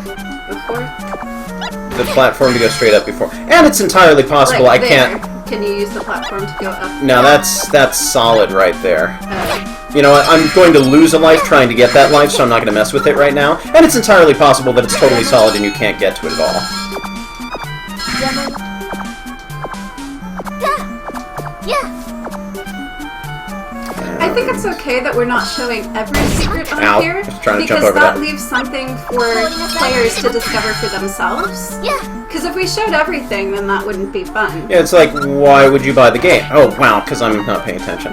Speaker 1: The platform to go straight up before. And it's entirely possible
Speaker 2: Like
Speaker 1: I
Speaker 2: there.
Speaker 1: can't...
Speaker 2: Can you use the platform to go up?
Speaker 1: No, that's solid right there. You know what, I'm going to lose a life trying to get that life, so I'm not going to mess with it right now. And it's entirely possible that it's totally solid and you can't get to it at all.
Speaker 2: I think it's okay that we're not showing every secret on
Speaker 1: Ow,
Speaker 2: here,
Speaker 1: just trying to
Speaker 2: because
Speaker 1: jump over
Speaker 2: that
Speaker 1: that.
Speaker 2: leaves something for players to discover for themselves. Because if we showed everything, then that wouldn't be fun.
Speaker 1: Yeah, it's like, why would you buy the game? Oh, wow, because I'm not paying attention.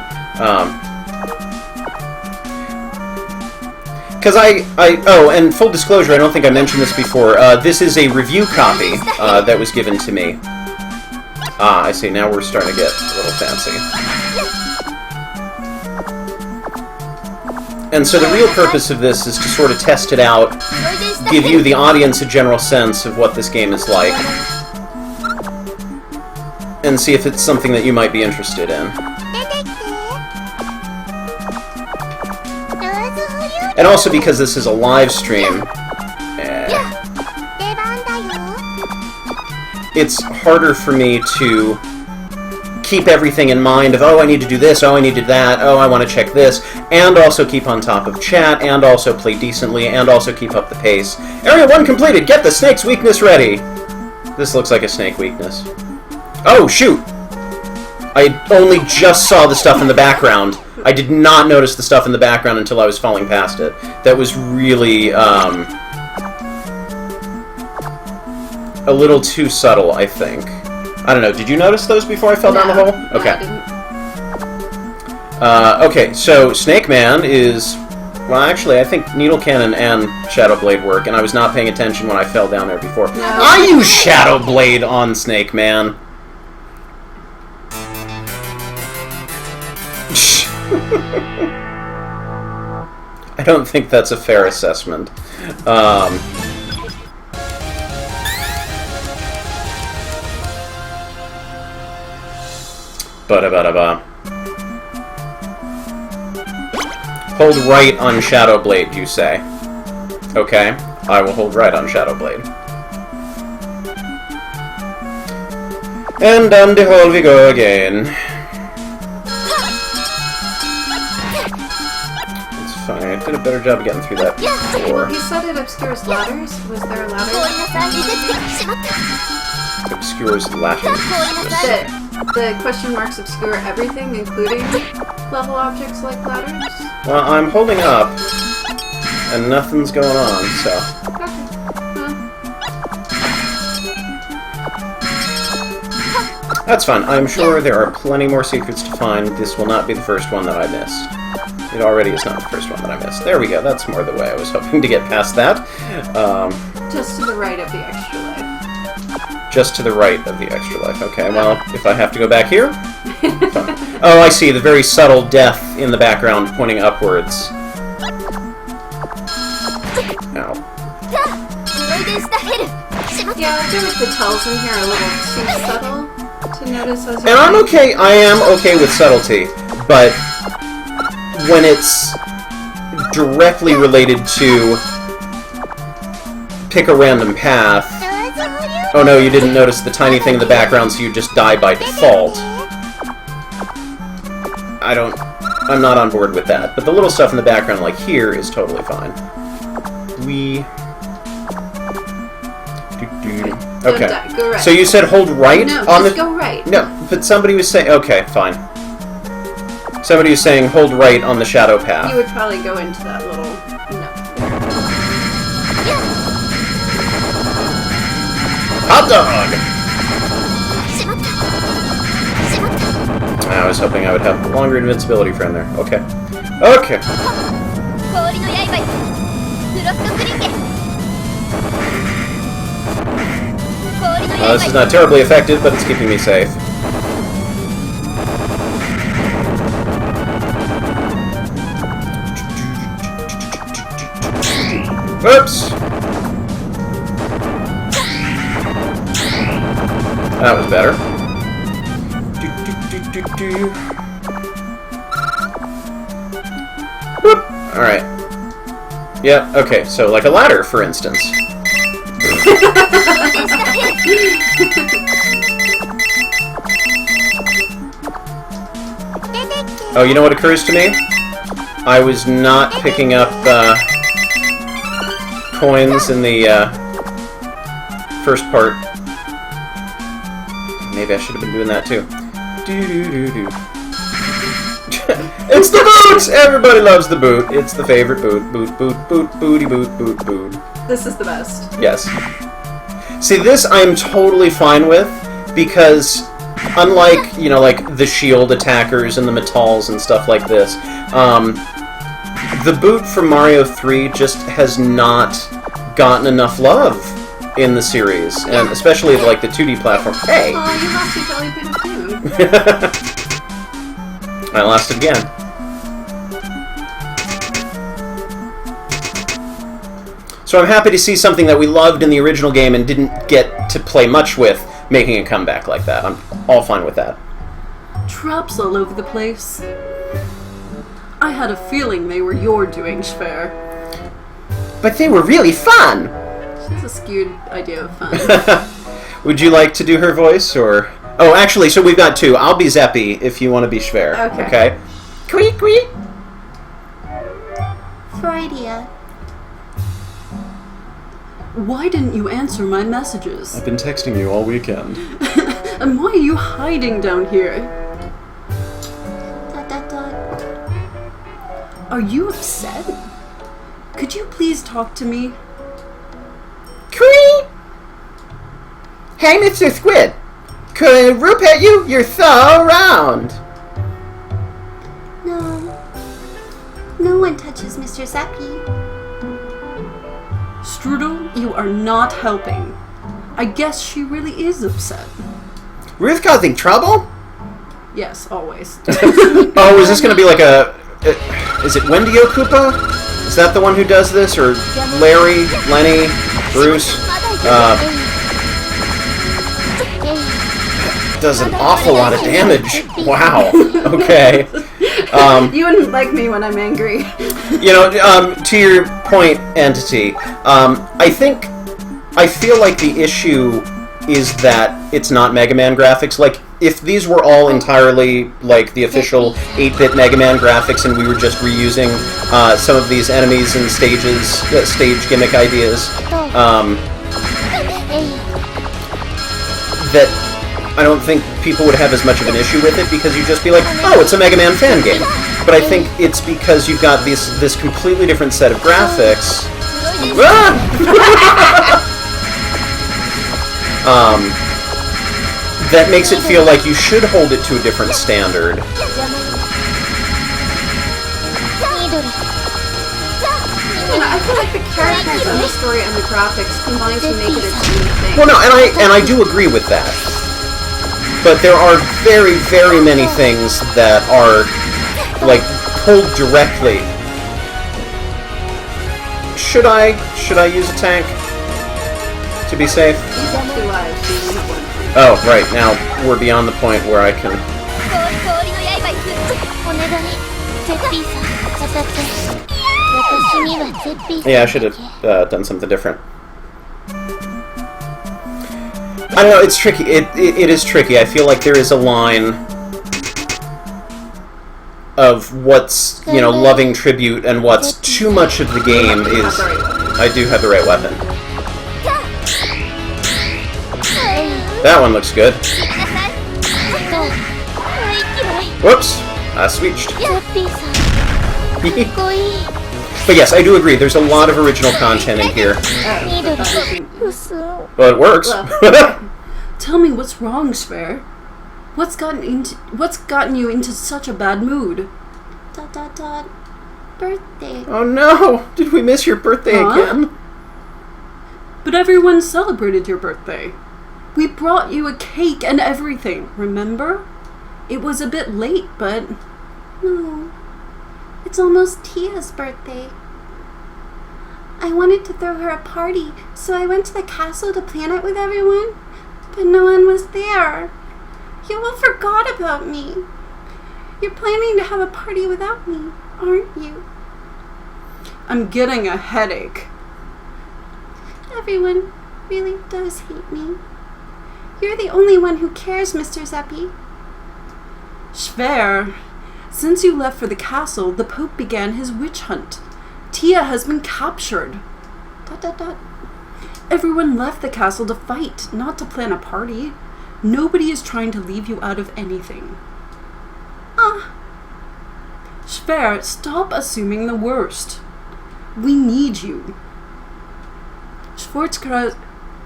Speaker 1: Because oh, and full disclosure, I don't think I mentioned this before, this is a review copy that was given to me. Ah, I see, now we're starting to get a little fancy. And so the real purpose of this is to sort of test it out, give you, the audience, a general sense of what this game is like, and see if it's something that you might be interested in. And also because this is a live stream, it's harder for me to keep everyththing in mind of, oh, I need to do this, oh, I need to do that, oh, I want to check this, and also keep on top of chat, and also play decently, and also keep up the pace. Area 1 completed! Get the snake's weakness ready! This looks like a snake weakness. Oh, shoot! I only just saw the stuff in the background. I did not notice the stuff in the background until I was falling past it. That was really, a little too subtle, I think. I don't know, did you notice those before I fell down the hole? Okay.
Speaker 2: No, I didn't.
Speaker 1: Okay, so Snake Man is... Well, actually, I think Needle Cannon and Shadow Blade work, and I was not paying attention when I fell down there before.
Speaker 2: No.
Speaker 1: I use Shadow Blade on Snake Man. I don't think that's a fair assessment. Ba-da-ba-da-ba. Hold right on Shadow Blade, you say. Okay, I will hold right on Shadow Blade. And down the hole we go again. It's fine, I did a better job of getting through that before.
Speaker 2: You said it obscures ladders. Was there a ladder?
Speaker 1: Obscures ladders.
Speaker 2: The question marks obscure everything, including level objects like ladders?
Speaker 1: Well, I'm holding up, and nothing's going on, so...
Speaker 2: Okay.
Speaker 1: That's fine. I'm sure there are plenty more secrets to find. This will not be the first one that I missed. It already is not the first one that I missed. There we go. That's more the way I was hoping to get past that.
Speaker 2: Just to the right of the extra life.
Speaker 1: Just to the right of the extra life. Okay, well, if I have to go back here... Fine. Oh, I see. The very subtle death in the background pointing upwards. Ow.
Speaker 2: Yeah, I feel like the tells in here are a little too subtle to notice as
Speaker 1: And I'm okay, I am okay with subtlety, but when it's directly related to pick a random path, oh no, you didn't notice the tiny thing in the background, so you just die by default. I'm not on board with that, but the little stuff in the background, like here, is totally fine. Okay.
Speaker 2: Go right.
Speaker 1: So you said hold right
Speaker 2: No,
Speaker 1: on
Speaker 2: just
Speaker 1: the...
Speaker 2: go right.
Speaker 1: No, but somebody was saying... Okay, fine. Somebody was saying hold right on the shadow path.
Speaker 2: You would probably go into that little... No.
Speaker 1: Hot dog! I was hoping I would have longer invincibility from there. Okay. Okay. This is not terribly effective, but it's keeping me safe. Oops! That was better. Alright. Yeah, okay, so like a ladder, for instance. Oh, you know what occurs to me? I was not picking up coins in the first part. Maybe I should have been doing that too. Do-do-do-do. It's the boot! Everybody loves the boot. It's the favorite boot. Boot, boot, boot, booty, boot, boot, boot.
Speaker 2: This is the best.
Speaker 1: Yes. See, this I'm totally fine with, because unlike, you know, like the shield attackers and the metals and stuff like this, the boot from Mario 3 just has not gotten enough love in the series, and especially like the 2D platform. Hey!
Speaker 2: Oh, you lost your belly bit of food.
Speaker 1: I lost it again. So I'm happy to see something that we loved in the original game and didn't get to play much with making a comeback like that. I'm all fine with that.
Speaker 2: Traps all over the place. I had a feeling they were your doing, Schwer.
Speaker 1: But they were really fun!
Speaker 2: She has a skewed idea of fun.
Speaker 1: Would you like to do her voice, or... Oh, actually, so we've got two. I'll be Zeppy if you want to be Schwer. Okay? Queek, queek!
Speaker 4: Freudia.
Speaker 2: Why didn't you answer my messages?
Speaker 1: I've been texting you all weekend.
Speaker 2: And why are you hiding down here?
Speaker 4: Dot, dot, dot.
Speaker 2: Are you upset? Could you please talk to me?
Speaker 1: Queek! Hey, Mr. Squid! Could Roop at you? You're so round!
Speaker 4: No. No one touches Mr. Zeppy.
Speaker 2: Strudel, you are not helping. I guess she really is upset.
Speaker 1: Ruth causing trouble?
Speaker 2: Yes, always.
Speaker 1: Oh, is this going to be like a... Is it Wendy Koopa? Is that the one who does this? Or Larry, Lenny, Bruce? Does an awful lot of damage. Wow. Okay.
Speaker 2: You wouldn't like me when I'm angry.
Speaker 1: You know, to your point, Entity, I feel like the issue is that it's not Mega Man graphics. Like, if these were all entirely, like, the official 8-bit Mega Man graphics and we were just reusing some of these enemies and stages, stage gimmick ideas, that I don't think people would have as much of an issue with it, because you'd just be like, oh, it's a Mega Man fan game. But I think it's because you've got this completely different set of graphics. That makes it feel like you should hold it to a different standard.
Speaker 2: I feel like the characters and the story and the graphics combine to make it its own thing.
Speaker 1: Well, no, and I do agree with that. But there are very, very many things that are, like, pulled directly. Should I use a tank to be safe?
Speaker 2: You have 2 lives, so you have 1.
Speaker 1: Oh, right, now we're beyond the point where I can... Yeah, I should have done something different. I don't know, it's tricky. It is tricky. I feel like there is a line of what's, you know, loving tribute and what's too much of the game is... I do have the right weapon. That one looks good. Whoops! I switched. But yes, I do agree. There's a lot of original content in here. Well, it works.
Speaker 2: Tell me what's wrong, Schwer. What's gotten you into such a bad mood?
Speaker 4: Dot, dot, dot. Birthday.
Speaker 1: Oh no! Did we miss your birthday again?
Speaker 2: But everyone celebrated your birthday. We brought you a cake and everything, remember? It was a bit late, but...
Speaker 4: No. It's almost Tia's birthday. I wanted to throw her a party, so I went to the castle to plan it with everyone, but no one was there. You all forgot about me. You're planning to have a party without me, aren't you?
Speaker 2: I'm getting a headache.
Speaker 4: Everyone really does hate me. You're the only one who cares, Mr. Zeppi.
Speaker 2: Schwer, since you left for the castle, the Pope began his witch hunt. Tia has been captured. ... Everyone left the castle to fight, not to plan a party. Nobody is trying to leave you out of anything. Schwer, stop assuming the worst. We need you. Schwarzkreuz...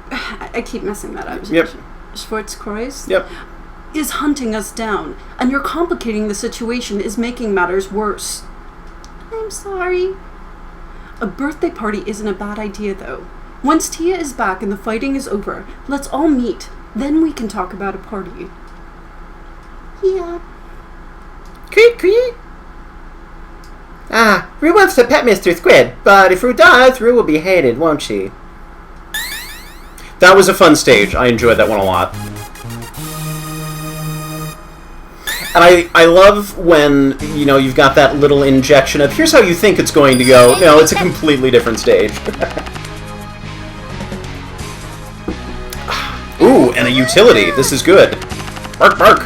Speaker 2: I keep messing that up.
Speaker 1: Yep.
Speaker 2: Schwarzkreuz?
Speaker 1: Yep.
Speaker 2: Is hunting us down, and you're complicating the situation is making matters worse.
Speaker 4: I'm sorry.
Speaker 2: A birthday party isn't a bad idea, though. Once Tia is back and the fighting is over, let's all meet. Then we can talk about a party.
Speaker 4: Yeah.
Speaker 3: Creak, creak. Rue wants to pet Mr. Squid, but if Rue does, Rue will be hated, won't she?
Speaker 1: That was a fun stage. I enjoyed that one a lot. And I love when, you know, you've got that little injection of, here's how you think it's going to go. No, it's a completely different stage. Ooh, and a utility. This is good. Bark, bark.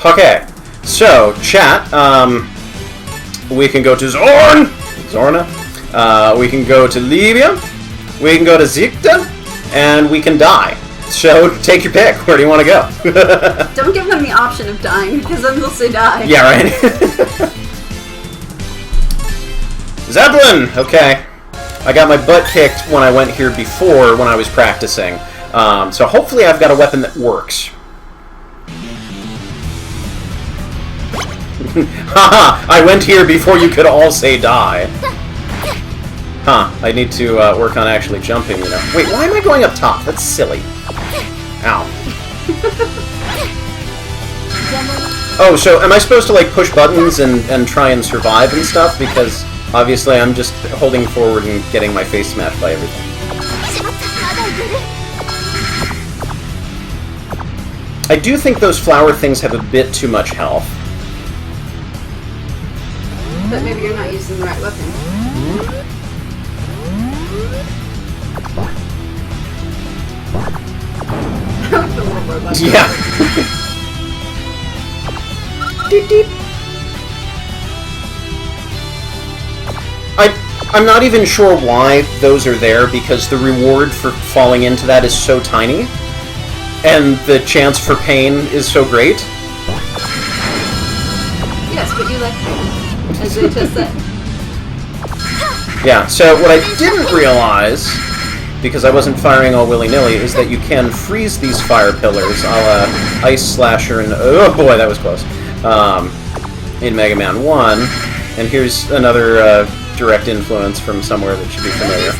Speaker 1: Okay. So, chat, we can go to Zorne. We can go to Libea. We can go to Sichte. And we can die. So, take your pick. Where do you want to go?
Speaker 2: Don't give them the option of dying, because then they'll say die.
Speaker 1: Yeah, right? Zeppelin! Okay. I got my butt kicked when I went here before when I was practicing. So hopefully I've got a weapon that works. Haha! I went here before you could all say die. Huh. I need to work on actually jumping, you know. Wait, why am I going up top? That's silly. Ow. Oh, so am I supposed to, like, push buttons and try and survive and stuff? Because obviously I'm just holding forward and getting my face smashed by everything. I do think those flower things have a bit too much health.
Speaker 2: But maybe you're not using the right weapon.
Speaker 1: Yeah. Deep, deep. I'm not even sure why those are there, because the reward for falling into that is so tiny, and the chance for pain is so great.
Speaker 2: Yes, but you like pain, as they just said.
Speaker 1: Yeah, so what I didn't realize, because I wasn't firing all willy-nilly, is that you can freeze these fire pillars, a la Ice Slasher and... Oh boy, that was close. In Mega Man 1. And here's another direct influence from somewhere that should be familiar.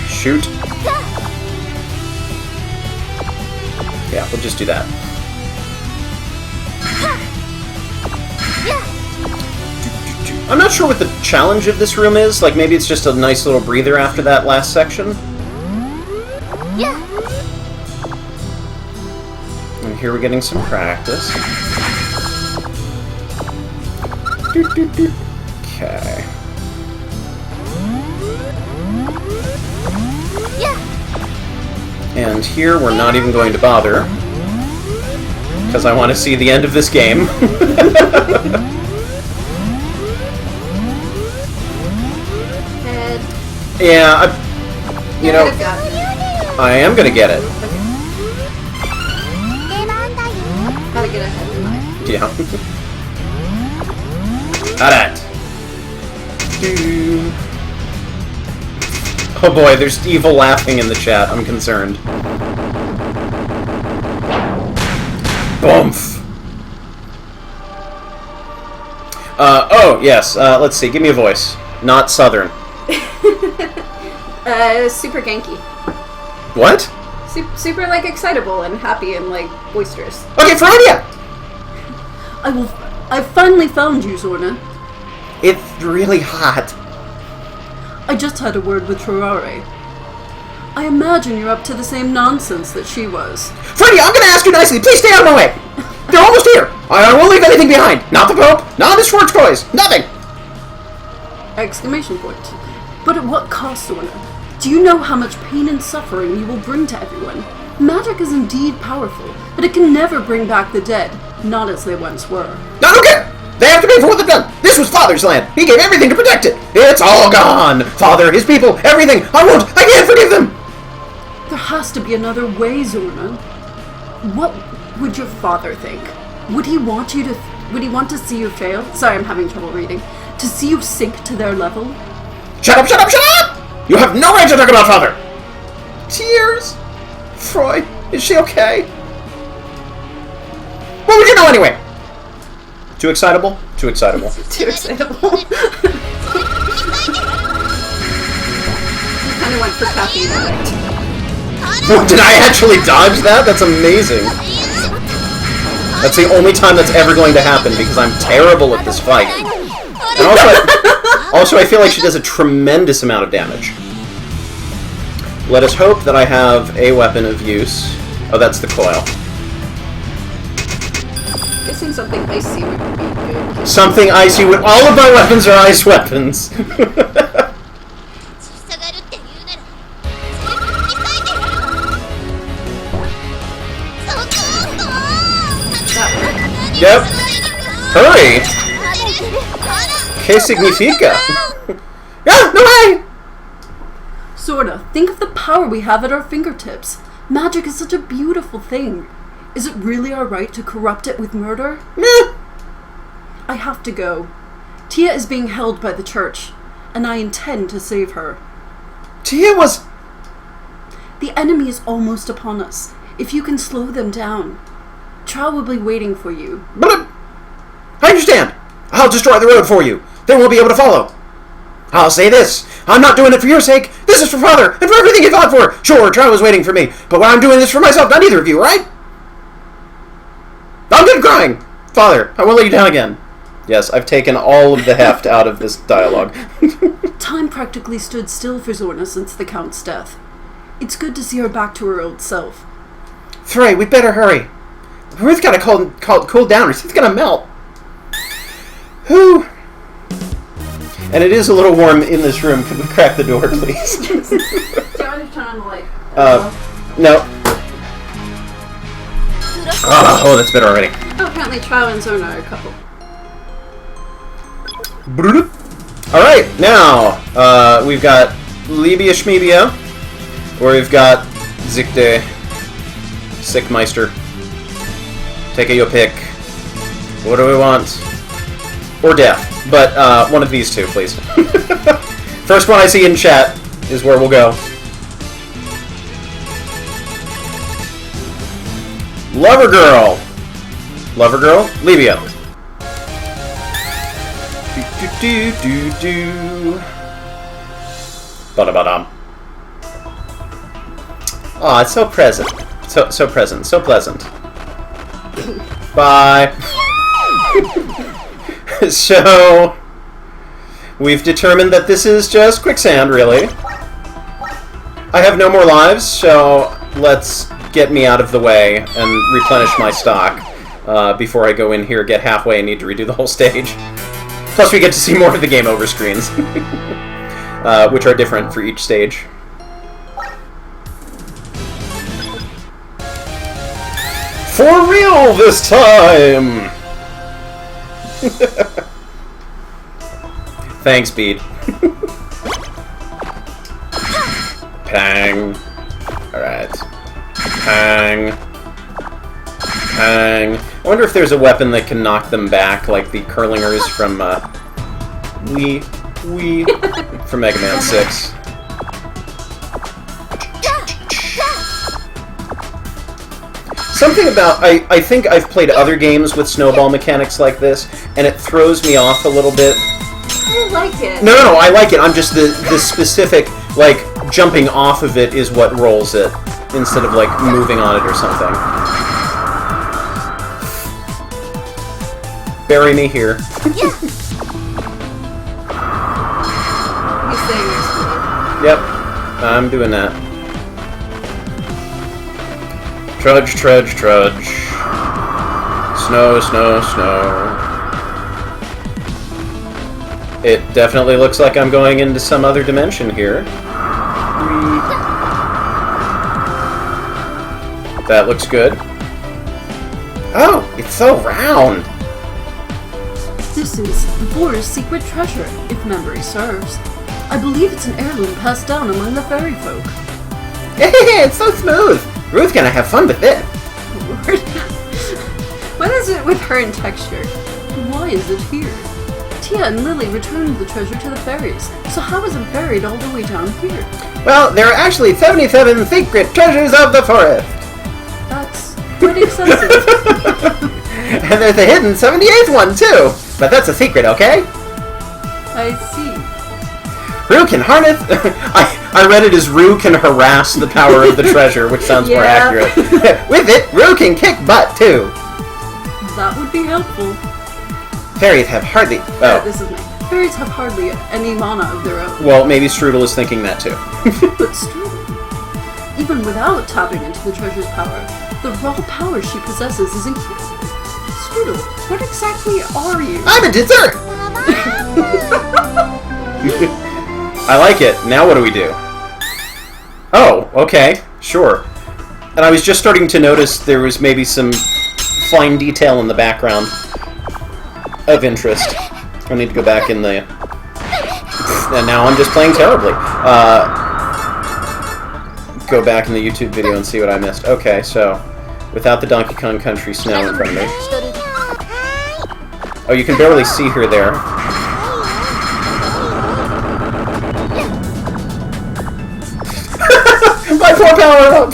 Speaker 1: Shoot. Yeah, we'll just do that. I'm not sure what the challenge of this room is. Like, maybe it's just a nice little breather after that last section. And here we're getting some practice. Okay. And here we're not even going to bother, because I want to see the end of this game. Yeah, you know, I am gonna get it.
Speaker 2: Gotta get ahead in life.
Speaker 1: Yeah. Got it. Oh boy, there's evil laughing in the chat. I'm concerned. Boomf. Oh, yes. Let's see. Give me a voice. Not Southern.
Speaker 2: Super Genki.
Speaker 1: What?
Speaker 2: Super, like, excitable and happy and, like, boisterous.
Speaker 1: Okay, Freudia!
Speaker 2: I finally found you, Zorne.
Speaker 1: It's really hot.
Speaker 2: I just had a word with Trauare. I imagine you're up to the same nonsense that she was.
Speaker 1: Freudia, I'm gonna ask you nicely. Please stay out of my way. They're almost here. I won't leave anything behind. Not the Pope, not the Schwarzkreuz, nothing.
Speaker 2: Exclamation point. But at what cost, Zorne? Do you know how much pain and suffering you will bring to everyone? Magic is indeed powerful, but it can never bring back the dead, not as they once were.
Speaker 3: I don't care! They have to pay for what they've done! This was Father's land! He gave everything to protect it! It's all gone! Father, his people, everything! I can't forgive them!
Speaker 2: There has to be another way, Zorne. What would your father think? Would he want to see you fail? Sorry, I'm having trouble reading. To see you sink to their level?
Speaker 3: Shut up, shut up, shut up! You have no right to talk about Father! Tears? Freud, is she okay? What would you know anyway? Too excitable? Too excitable.
Speaker 2: Too excitable. You kind of went for caffeine addict.
Speaker 3: Oh, did I actually dodge that? That's amazing. That's the only time that's ever going to happen because I'm terrible at this fight. And also I feel like she does a tremendous amount of damage. Let us hope that I have a weapon of use. Oh, that's the coil.
Speaker 2: Guessing something icy would be good.
Speaker 3: Something icy would... All of my weapons are ice weapons. Yep. Hurry! ¿Qué significa? Ah, no way!
Speaker 2: Zorne, think of the power we have at our fingertips. Magic is such a beautiful thing. Is it really our right to corrupt it with murder?
Speaker 3: Meh.
Speaker 2: I have to go. Tia is being held by the church, and I intend to save her.
Speaker 3: Tia was...
Speaker 2: The enemy is almost upon us. If you can slow them down. Trauare will be waiting for you.
Speaker 3: But I understand. I'll destroy the road for you. They won't be able to follow. I'll say this. I'm not doing it for your sake. This is for Father, and for everything he fought for. Sure, Trauare was waiting for me, but I'm doing this for myself, not either of you, right? I'm done crying. Father, I won't let you down again. Yes, I've taken all of the heft out of this dialogue.
Speaker 2: Time practically stood still for Zorne since the Count's death. It's good to see her back to her old self.
Speaker 3: Three, we better hurry. Ruth gotta cool down, or she's gonna melt. Whew. And it is a little warm in this room. Could we crack the door, please?
Speaker 2: Do you want to turn on the light?
Speaker 3: No. Oh, that's better already.
Speaker 2: Oh, apparently Trauare and Zorne are a couple.
Speaker 3: Alright, now, we've got Libea Schmebia, or we've got Sichte Meister. Take your pick. What do we want? Or death. But, one of these two, please. First one I see in chat is where we'll go. Lover Girl! Lover Girl? Libea. Do. Ba-da-ba-dum. Aw, it's so present. So present. So pleasant. Bye. So, we've determined that this is just quicksand, really. I have no more lives, so let's get me out of the way and replenish my stock before I go in here, get halfway, and need to redo the whole stage. Plus, we get to see more of the game over screens, which are different for each stage. For real this time! Thanks, Bede. Pang. Alright. Pang. Pang. I wonder if there's a weapon that can knock them back, like the curlingers from, from Mega Man 6. Something about, I think I've played other games with snowball mechanics like this, and it throws me off a little bit.
Speaker 2: I like it.
Speaker 3: No, I like it. I'm just the specific, like, jumping off of it is what rolls it, instead of, like, moving on it or something. Bury me here. Yep, I'm doing that. Trudge, trudge, trudge. Snow, snow, snow. It definitely looks like I'm going into some other dimension here. That looks good. Oh, it's so round!
Speaker 2: This is Boar's secret treasure, if memory serves. I believe it's an heirloom passed down among the fairy folk.
Speaker 3: It's so smooth! Ruth's gonna have fun with it.
Speaker 2: Lord. What is it with her and texture? Why is it here? Tia and Lily returned the treasure to the fairies, so how is it buried all the way down here?
Speaker 3: Well, there are actually 77 secret treasures of the forest!
Speaker 2: That's quite excessive.
Speaker 3: And there's a hidden 78th one, too! But that's a secret, okay?
Speaker 2: I see.
Speaker 3: Rue can harness... I read it as Rue can harass the power of the treasure, which sounds more accurate. With it, Rue can kick butt, too!
Speaker 2: That would be helpful.
Speaker 3: Fairies have hardly... Oh.
Speaker 2: This is me. Fairies have hardly any mana of their own.
Speaker 3: Well, maybe Strudel is thinking that, too.
Speaker 2: But Strudel, even without tapping into the treasure's power, the raw power she possesses is incredible. Strudel, what exactly are you?
Speaker 3: I'm a dessert! I like it. Now what do we do? Oh, okay. Sure. And I was just starting to notice there was maybe some fine detail in the background of interest. I need to go back in the... And now I'm just playing terribly. Go back in the YouTube video and see what I missed. Okay, so... Without the Donkey Kong Country snow in front of me. Oh, you can barely see her there. My poor power up!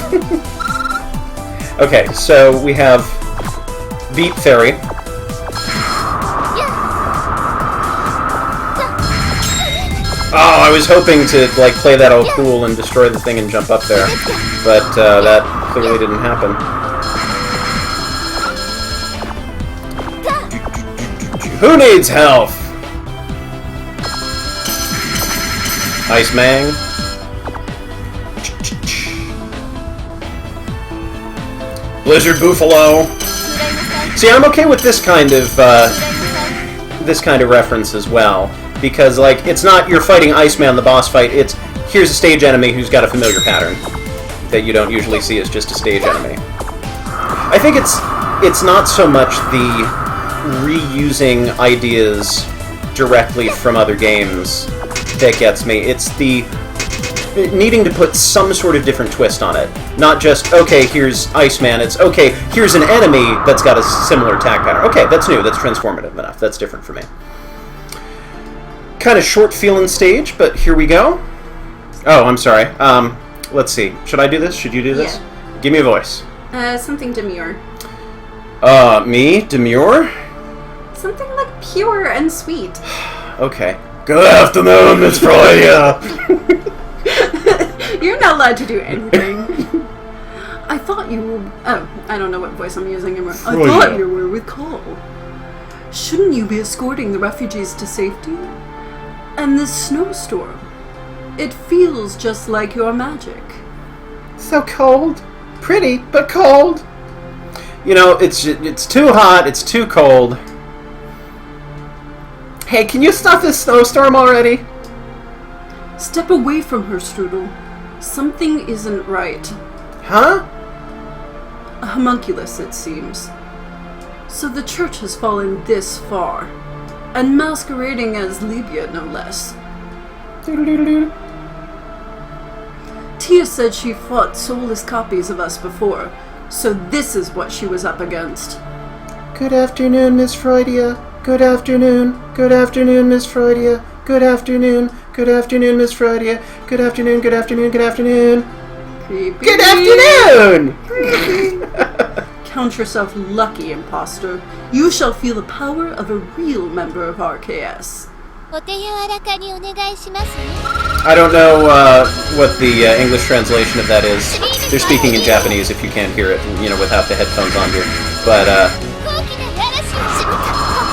Speaker 3: Okay, so we have Beat Fairy. Oh, I was hoping to like play that all cool and destroy the thing and jump up there, but that clearly didn't happen. Who needs health? Ice Mang. Blizzard Buffalo. See, I'm okay with this kind of reference as well, because like it's not you're fighting Iceman the boss fight. It's here's a stage enemy who's got a familiar pattern that you don't usually see as just a stage enemy. I think it's not so much the reusing ideas directly from other games that gets me. It's the needing to put some sort of different twist on it. Not just, okay, here's Iceman, it's, okay, here's an enemy that's got a similar attack pattern. Okay, that's new, that's transformative enough, that's different for me. Kind of short feeling stage, but here we go. Oh, I'm sorry. Let's see. Should I do this? Should you do this?
Speaker 2: Yeah.
Speaker 3: Give me a voice.
Speaker 2: Something demure.
Speaker 3: Me? Demure?
Speaker 2: Something like pure and sweet.
Speaker 3: Okay. Good afternoon, Miss Freudia!
Speaker 2: You're not allowed to do anything. I thought you were... Oh, I don't know what voice I'm using anymore. I thought you were with Cole. Shouldn't you be escorting the refugees to safety? And this snowstorm, it feels just like your magic.
Speaker 3: So cold. Pretty, but cold. You know, it's too hot, it's too cold. Hey, can you stop this snowstorm already?
Speaker 2: Step away from her, Strudel. Something isn't right.
Speaker 3: Huh?
Speaker 2: A homunculus, it seems. So the church has fallen this far. And masquerading as Libea, no less. Tia said she fought soulless copies of us before, so this is what she was up against.
Speaker 3: Good afternoon, Miss Freudia. Good afternoon. Good afternoon, Miss Freudia. Good afternoon. Good afternoon, Miss Freudia. Good afternoon, good afternoon, good afternoon.
Speaker 2: Creepy.
Speaker 3: Good afternoon!
Speaker 2: Count yourself lucky, imposter. You shall feel the power of a real member of RKS.
Speaker 3: I don't know what the English translation of that is. They're speaking in Japanese if you can't hear it, you know, without the headphones on here. But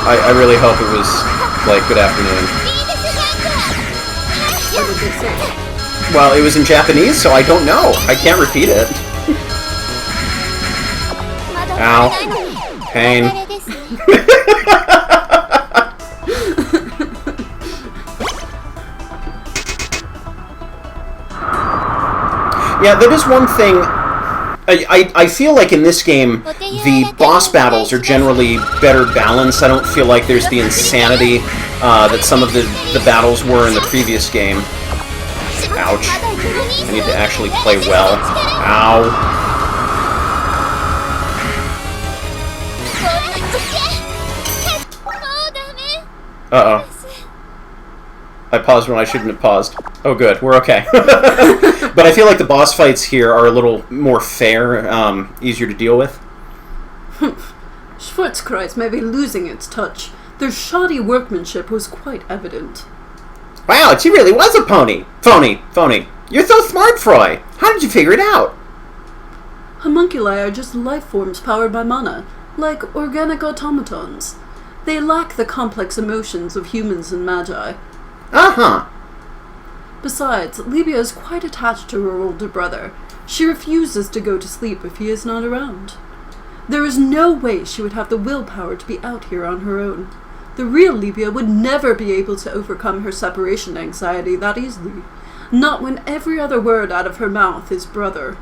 Speaker 3: I really hope it was like good afternoon.
Speaker 2: What did they say?
Speaker 3: Well, it was in Japanese, so I don't know. I can't repeat it. Ow. Pain. Yeah, that is one thing. I feel like in this game, the boss battles are generally better balanced. I don't feel like there's the insanity that some of the battles were in the previous game. Ouch. I need to actually play well. Ow. Uh-oh. I paused when I shouldn't have paused. Oh, good. We're okay. But I feel like the boss fights here are a little more fair, easier to deal with.
Speaker 2: Schwarzkreuz may be losing its touch. Their shoddy workmanship was quite evident.
Speaker 3: Wow, she really was a pony. Phony. You're so smart, Froy. How did you figure it out?
Speaker 2: Homunculi are just life forms powered by mana, like organic automatons. They lack the complex emotions of humans and magi.
Speaker 3: Uh-huh.
Speaker 2: Besides, Libea is quite attached to her older brother. She refuses to go to sleep if he is not around. There is no way she would have the willpower to be out here on her own. The real Libea would never be able to overcome her separation anxiety that easily. Not when every other word out of her mouth is brother.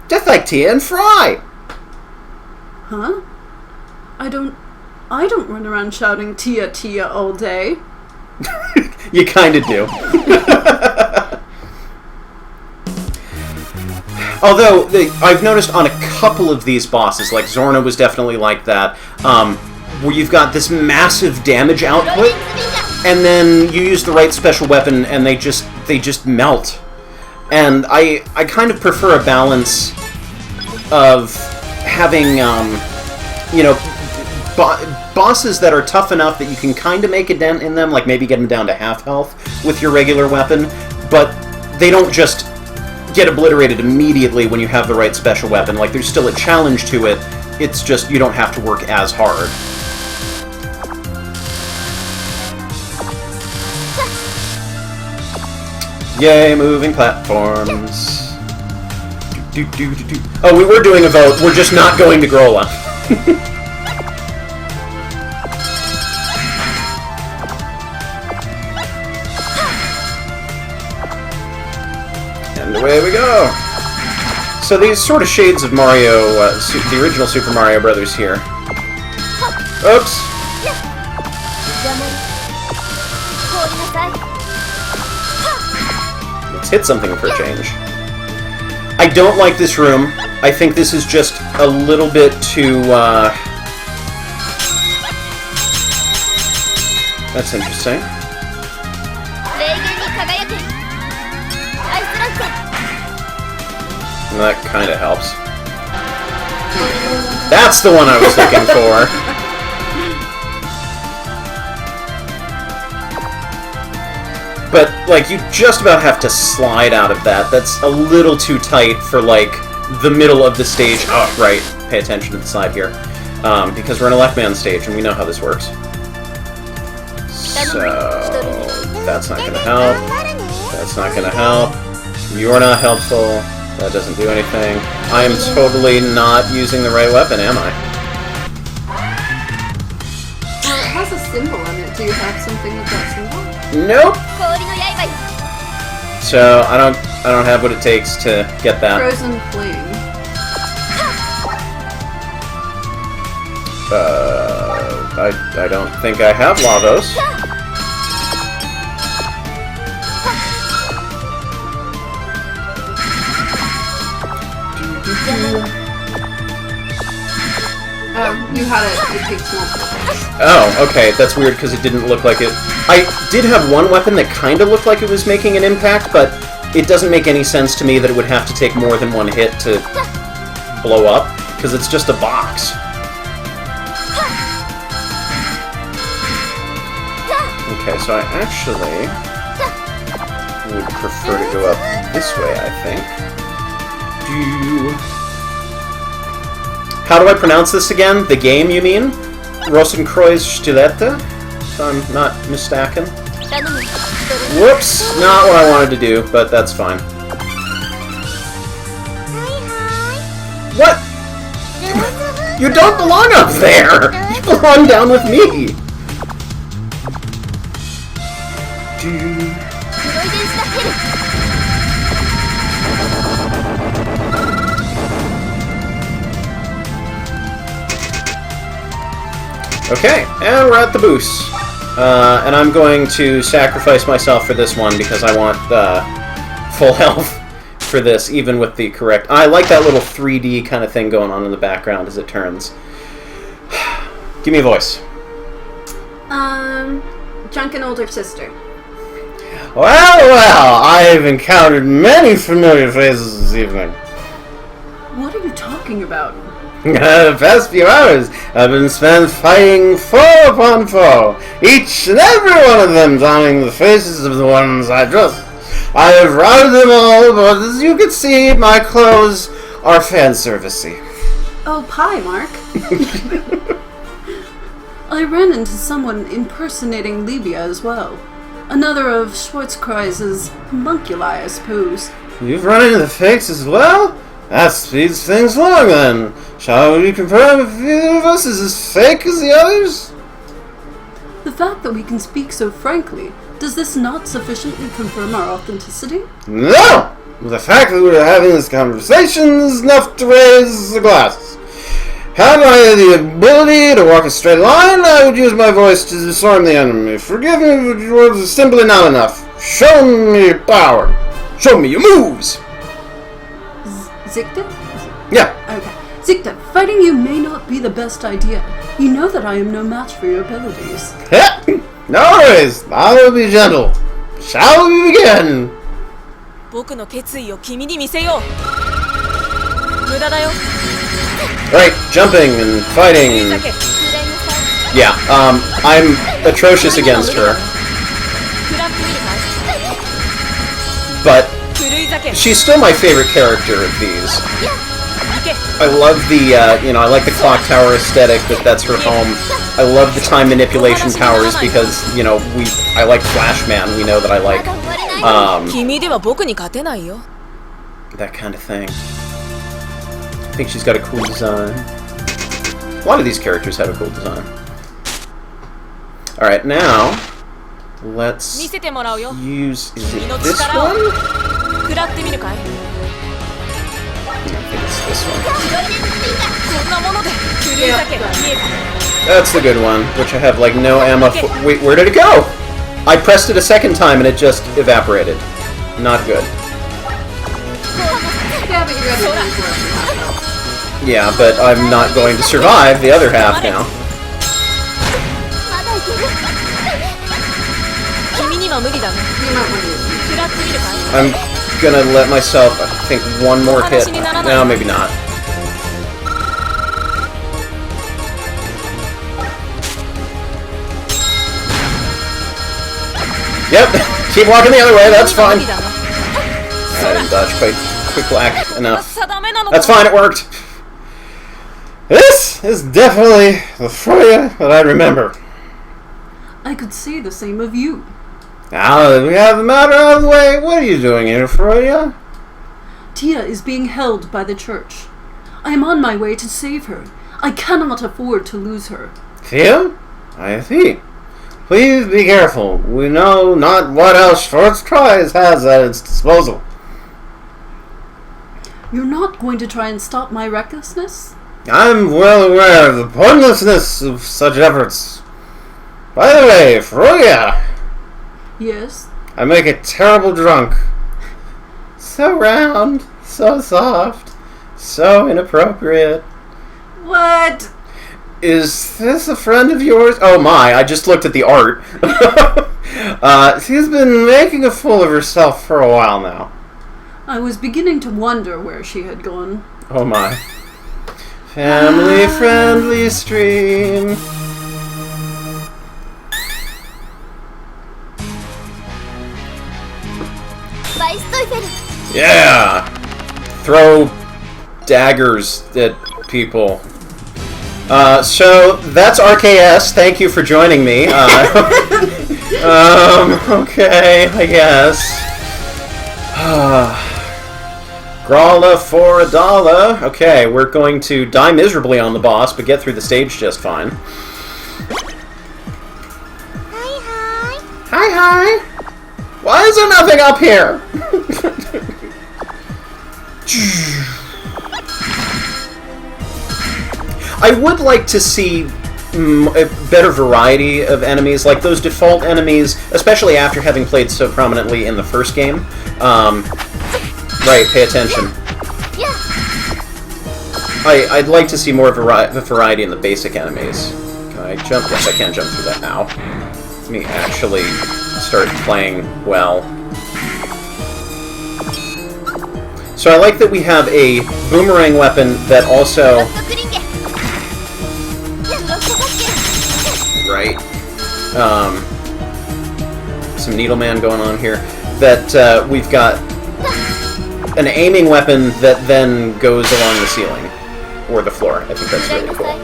Speaker 3: Just like Tia and Fry.
Speaker 2: Huh? I don't run around shouting Tia Tia all day.
Speaker 3: You kind of do. Although, I've noticed on a couple of these bosses, like Zorne was definitely like that, where you've got this massive damage output, and then you use the right special weapon, and they just melt. And I kind of prefer a balance of having, bosses that are tough enough that you can kind of make a dent in them, like maybe get them down to half health with your regular weapon, but they don't just get obliterated immediately when you have the right special weapon. Like, there's still a challenge to it, it's just you don't have to work as hard. Yay, moving platforms. Oh, we were doing a vote, we're just not going to Grolla. And away we go! So these sort of shades of Mario, the original Super Mario Brothers here. Oops! Let's hit something for a change. I don't like this room. I think this is just a little bit too, That's interesting. That kind of helps. That's the one I was looking for. But, like, you just about have to slide out of that. That's a little too tight for, like, the middle of the stage. Oh, right. Pay attention to the side here. Because we're in a left man stage, and we know how this works. So, that's not going to help. That's not going to help. You're not helpful. That doesn't do anything. I am totally not using the right weapon, am I?
Speaker 2: Well, it has a symbol on it. Do you have something with that symbol?
Speaker 3: Nope. So I don't have what it takes to get that.
Speaker 2: Frozen flame.
Speaker 3: I don't think I have Lavos.
Speaker 2: You had it takes multiple hits.
Speaker 3: Oh, okay, that's weird because it didn't look like it. I did have one weapon that kind of looked like it was making an impact, but it doesn't make any sense to me that it would have to take more than one hit to blow up, because it's just a box. Okay, so I actually would prefer to go up this way, I think. How do I pronounce this again? The game, you mean? RosenkreuzStillette? If I'm not mistaken. Whoops! Not what I wanted to do, but that's fine. What? You don't belong up there! You belong down with me! Okay, and we're at the boost. And I'm going to sacrifice myself for this one because I want full health for this, even with the correct... I like that little 3D kind of thing going on in the background as it turns. Give me a voice.
Speaker 2: Drunken older sister.
Speaker 3: Well, I've encountered many familiar faces this evening.
Speaker 2: What are you talking about?
Speaker 3: The past few hours have been spent fighting foe upon foe, each and every one of them donning the faces of the ones I trust. I have routed them all, but as you can see, my clothes are fan-servicey.
Speaker 2: Oh, pie, Mark. I ran into someone impersonating Libea as well. Another of Schwarzkreuz's homunculi, I suppose.
Speaker 3: You've run into the fakes as well? That speeds things along, then. Shall we confirm if either of us is as fake as the others?
Speaker 2: The fact that we can speak so frankly, does this not sufficiently confirm our authenticity?
Speaker 3: No! The fact that we're having this conversation is enough to raise the glass. Had I the ability to walk a straight line, I would use my voice to disarm the enemy. Forgive me, but your words are simply not enough. Show me your power. Show me your moves.
Speaker 2: Sichte?
Speaker 3: Yeah.
Speaker 2: Okay. Sichte, fighting you may not be the best idea. You know that I am no match for your abilities.
Speaker 3: No worries. I will be gentle. Shall we begin?
Speaker 5: 僕の決意を君に見せよう。無駄だよ。
Speaker 3: Right, jumping and fighting. Yeah, I'm atrocious against her. But she's still my favorite character of these. I love the, I like the clock tower aesthetic, that's her home. I love the time manipulation powers because, I like Flash Man, we know that I like, that kind of thing. I think she's got a cool design. A lot of these characters have a cool design. Alright, now, let's use, is it this one? I think it's this one. That's the good one, which I have like no ammo for. Wait, where did it go? I pressed it a second time and it just evaporated. Not good.
Speaker 2: Yeah, but you're ready for it.
Speaker 3: Yeah, but I'm not going to survive the other half now. I'm gonna let myself, I think, one more hit. No, maybe not. Yep, keep walking the other way, that's fine. I didn't dodge quite quick enough. That's fine, it worked. This is definitely the Freya that I remember.
Speaker 2: I could say the same of you.
Speaker 3: Now that we have the matter out of the way, what are you doing here, Freya?
Speaker 2: Tia is being held by the church. I am on my way to save her. I cannot afford to lose her.
Speaker 3: Tia? I see. Please be careful. We know not what else Schwarzkreuz has at its disposal.
Speaker 2: You're not going to try and stop my recklessness?
Speaker 3: I'm well aware of the pointlessness of such efforts. By the way, Freya,
Speaker 2: Yes?
Speaker 3: I make a terrible drunk. So round, so soft, so inappropriate.
Speaker 2: What?
Speaker 3: Is this a friend of yours? Oh my, I just looked at the art. She's been making a fool of herself for a while now.
Speaker 2: I was beginning to wonder where she had gone.
Speaker 3: Oh my. Family-friendly stream. Yeah! Throw daggers at people. So, that's RKS. Thank you for joining me. Okay, I guess. Grolla for $1. Okay, we're going to die miserably on the boss, but get through the stage just fine.
Speaker 4: Hi.
Speaker 3: Hi. Why is there nothing up here? I would like to see a better variety of enemies, like those default enemies, especially after having played so prominently in the first game. Right, pay attention. I'd like to see more of a variety in the basic enemies. Can I jump? Yes, I can jump through that now. Let me actually start playing well. So I like that we have a boomerang weapon that also... Right. Some Needleman going on here. That we've got an aiming weapon that then goes along the ceiling. Or the floor. I think that's really cool.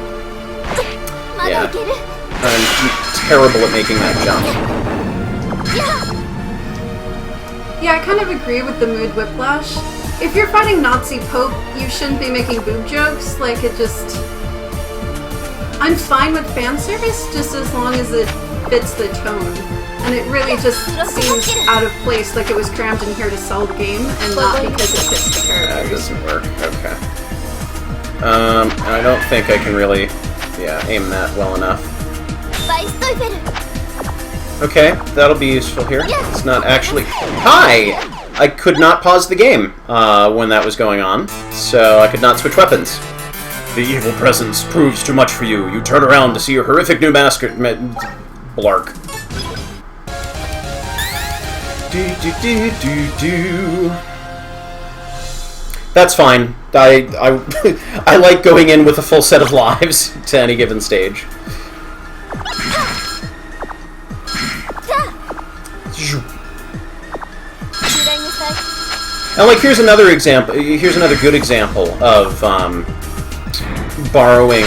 Speaker 3: Yeah. I'm terrible at making that jump.
Speaker 2: Yeah, I kind of agree with the mood whiplash. If you're fighting Nazi Pope, you shouldn't be making boob jokes. Like, it just... I'm fine with fan service, just as long as it fits the tone. And it really just seems out of place, like it was crammed in here to sell the game, and not because it fits the characters.
Speaker 3: That doesn't work. Okay. I don't think I can really, aim that well enough. Okay, that'll be useful here. It's not actually... Hi! I could not pause the game when that was going on, so I could not switch weapons. The evil presence proves too much for you. You turn around to see your horrific new master... Blark. That's fine. I like going in with a full set of lives to any given stage. And like, here's another example. Here's another good example of borrowing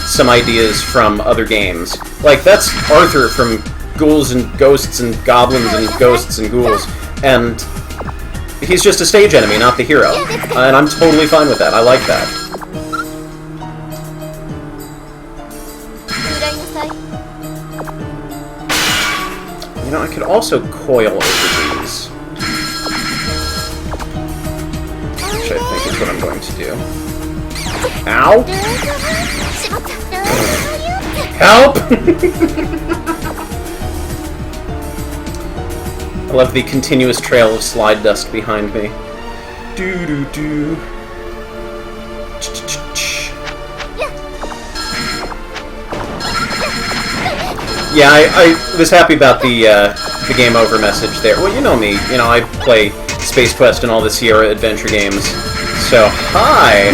Speaker 3: some ideas from other games. Like, that's Arthur from Ghouls and Ghosts and Goblins and Ghosts and Ghouls, and he's just a stage enemy, not the hero. And I'm totally fine with that. I like that. You know, I could also coil over these, which I think is what I'm going to do. Ow! Help! I love the continuous trail of slide dust behind me. Doo-doo-doo. Yeah, I was happy about the game over message there. Well, you know me. You know, I play Space Quest and all the Sierra adventure games. So, hi!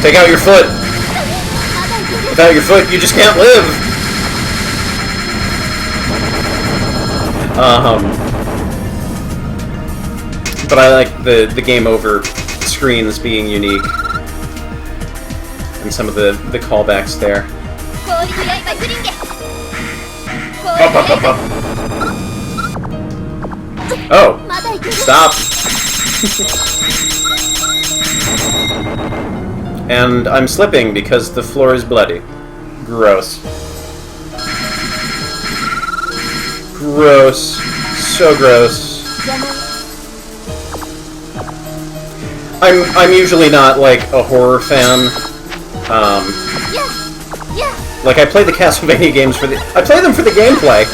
Speaker 3: Take out your foot! Without your foot, you just can't live! But I like the game over screens being unique. And some of the callbacks there. Up, up, up, up. Oh! Stop! And I'm slipping because the floor is bloody. Gross. Gross. So gross. I'm usually not, like, a horror fan. Like, I play the Castlevania games for the... I play them for the gameplay!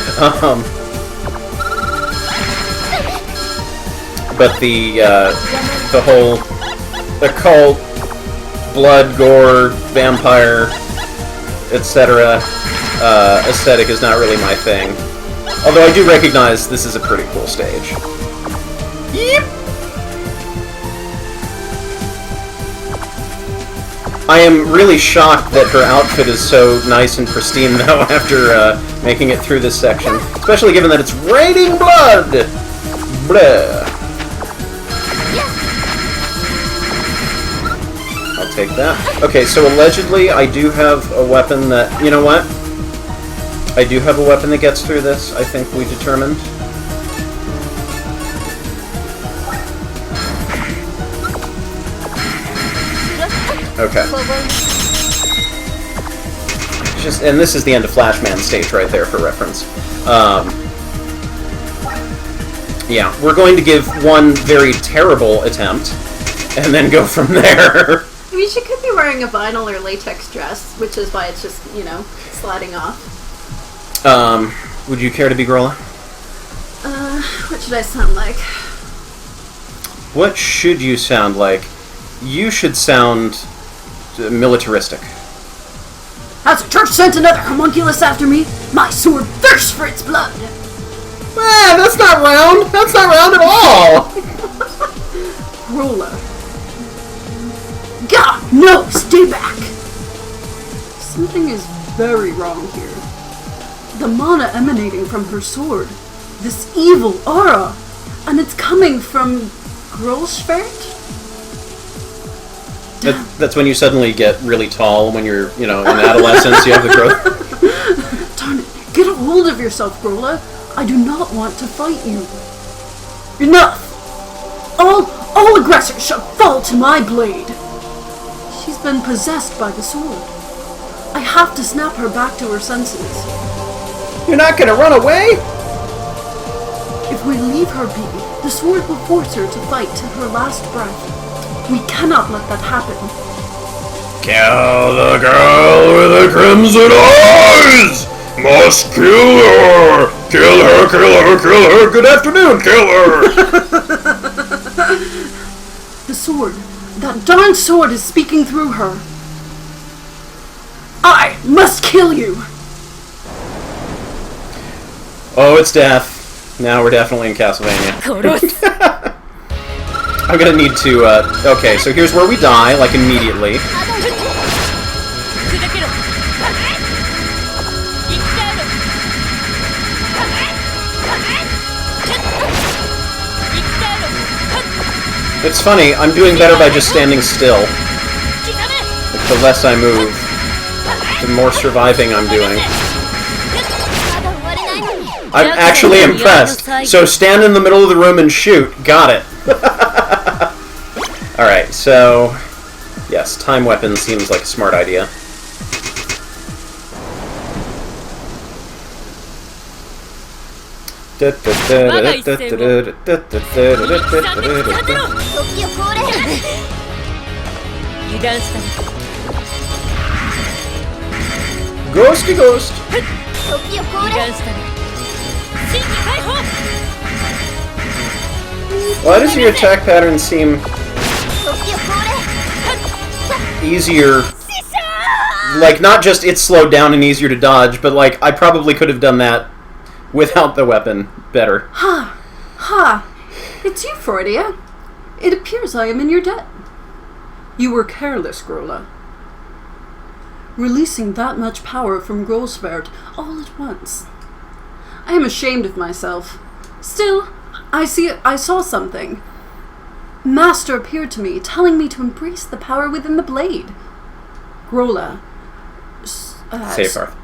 Speaker 3: But the whole occult, blood, gore, vampire, etc. Aesthetic is not really my thing. Although I do recognize this is a pretty cool stage. Yep. I am really shocked that her outfit is so nice and pristine, though, after making it through this section. Especially given that it's raining blood! Blah. I'll take that. Okay, so allegedly I do have a weapon that... You know what? I do have a weapon that gets through this, I think we determined. Okay. And this is the end of Flashman stage right there for reference. Yeah, we're going to give one very terrible attempt, and then go from there.
Speaker 2: I mean, she could be wearing a vinyl or latex dress, which is why it's just, sliding off.
Speaker 3: Would you care to be Grolla?
Speaker 2: What should I sound like?
Speaker 3: What should you sound like? You should sound militaristic.
Speaker 2: Has the church sent another homunculus after me? My sword thirsts for its blood!
Speaker 3: Man, that's not round! That's not round at all!
Speaker 2: Grolla. Gah! No! Stay back! Something is very wrong here. The mana emanating from her sword. This evil aura. And it's coming from Schwer-Muta?
Speaker 3: That's when you suddenly get really tall when you're, in adolescence, you have the growth.
Speaker 2: Darn it. Get a hold of yourself, Grolla. I do not want to fight you. Enough! All aggressors shall fall to my blade. She's been possessed by the sword. I have to snap her back to her senses.
Speaker 3: You're not gonna run away?
Speaker 2: If we leave her be, the sword will force her to fight to her last breath. We cannot let that happen.
Speaker 3: Kill the girl with the crimson eyes! Must kill her! Kill her, kill her, kill her! Good afternoon, kill her!
Speaker 2: The sword, that darn sword is speaking through her. I must kill you!
Speaker 3: Oh, it's death. Now we're definitely in Castlevania. I'm gonna need to, okay, so here's where we die, like, immediately. It's funny, I'm doing better by just standing still. Like, the less I move, the more surviving I'm doing. I'm actually impressed. So stand in the middle of the room and shoot. Got it. Alright, so... yes, time weapon seems like a smart idea. Ghosty ghost! Why does your attack pattern seem easier? Like, not just it's slowed down and easier to dodge, but like, I probably could have done that without the weapon better.
Speaker 2: Ha! It's you, Freudia. It appears I am in your debt. You were careless, Grolla. Releasing that much power from Grolla Seyfarth all at once. I am ashamed of myself. Still, I saw something. Master appeared to me, telling me to embrace the power within the blade. Grolla.
Speaker 3: Seyfarth.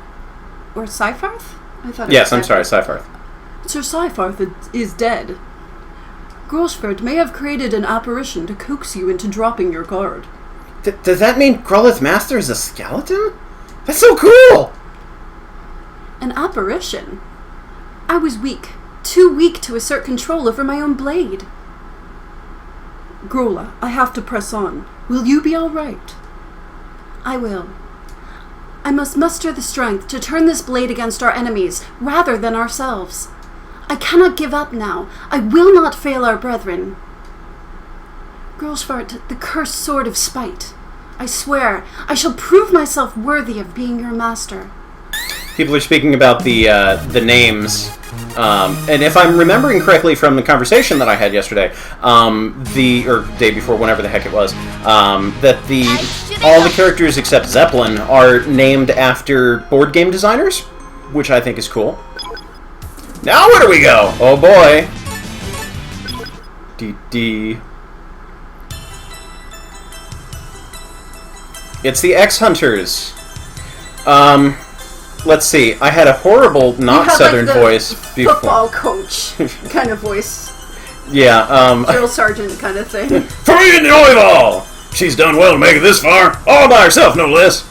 Speaker 2: Or Seyfarth? I thought.
Speaker 3: Yes, I'm sorry, Seyfarth.
Speaker 2: Sir Seyfarth is dead. Grolla Seyfarth may have created an apparition to coax you into dropping your guard.
Speaker 3: Does that mean Grolla's master is a skeleton? That's so cool!
Speaker 2: An apparition? I was weak. Too weak to assert control over my own blade. Grolla, I have to press on. Will you be all right? I will. I must muster the strength to turn this blade against our enemies, rather than ourselves. I cannot give up now. I will not fail our brethren. Grolla Seyfarth, the cursed sword of spite. I swear, I shall prove myself worthy of being your master.
Speaker 3: People are speaking about the names, and if I'm remembering correctly from the conversation that I had yesterday, or day before, whenever the heck it was, that all the characters except Zeppelin are named after board game designers, which I think is cool. Now where do we go? Oh boy. It's the X-Hunters. Let's see. I had a horrible, not Southern voice before.
Speaker 2: Football coach kind of voice.
Speaker 3: Yeah,
Speaker 2: Drill sergeant kind of thing.
Speaker 3: Free in the volleyball! She's done well to make it this far. All by herself, no less.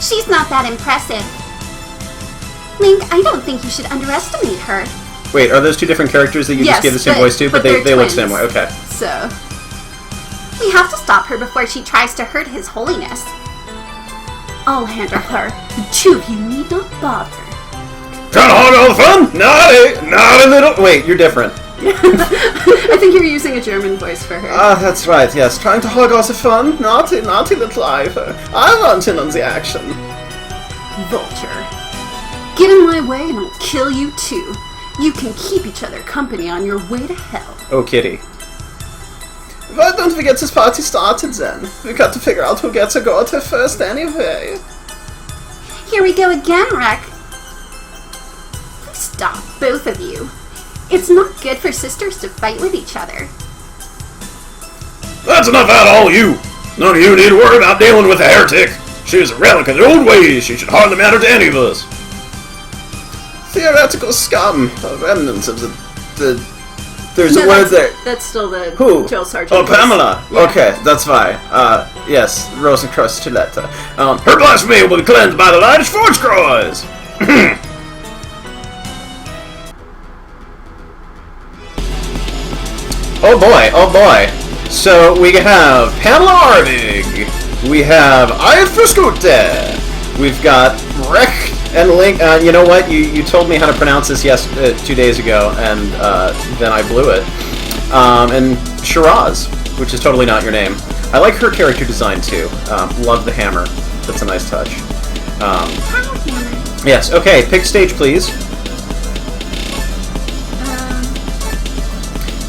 Speaker 4: She's not that impressive. Link, I don't think you should underestimate her.
Speaker 3: Wait, are those two different characters that you just gave the same voice to? But they look the same way. Okay.
Speaker 2: So.
Speaker 4: We have to stop her before she tries to hurt His Holiness. I'll handle her. The two of you need not bother.
Speaker 3: Trying to hog all the fun? Not a little. Wait, you're different.
Speaker 2: I think you're using a German voice for her.
Speaker 3: Ah, that's right, yes. Trying to hog all the fun? Naughty little Eifer. I want in on the action.
Speaker 2: Vulture. Get in my way and I'll kill you too. You can keep each other company on your way to hell.
Speaker 3: Oh, kitty. Why don't we get this party started then? We got to figure out who gets a go at her first anyway.
Speaker 4: Here we go again, Rek. Please stop, both of you. It's not good for sisters to fight with each other.
Speaker 3: That's enough out of all you. None of you need to worry about dealing with a heretic. She is a relic of the old ways. She should hardly matter to any of us. Theoretical scum. Remnants of the There's a word there.
Speaker 2: That's still the
Speaker 3: Who?
Speaker 2: Jill Sargent.
Speaker 3: Oh, Pamela.
Speaker 2: Yeah.
Speaker 3: Okay, that's fine. Yes, RosenkreuzStillette. Her blasphemy will be cleansed by the light of Schwarzkreuz. Oh boy. So we have Pamela Arwig. We have Eifer Skute. We've got Recht Link. You know what? You told me how to pronounce this 2 days ago, and then I blew it. And Shiraz, which is totally not your name. I like her character design too. Love the hammer. That's a nice touch. Yes. Okay. Pick stage, please.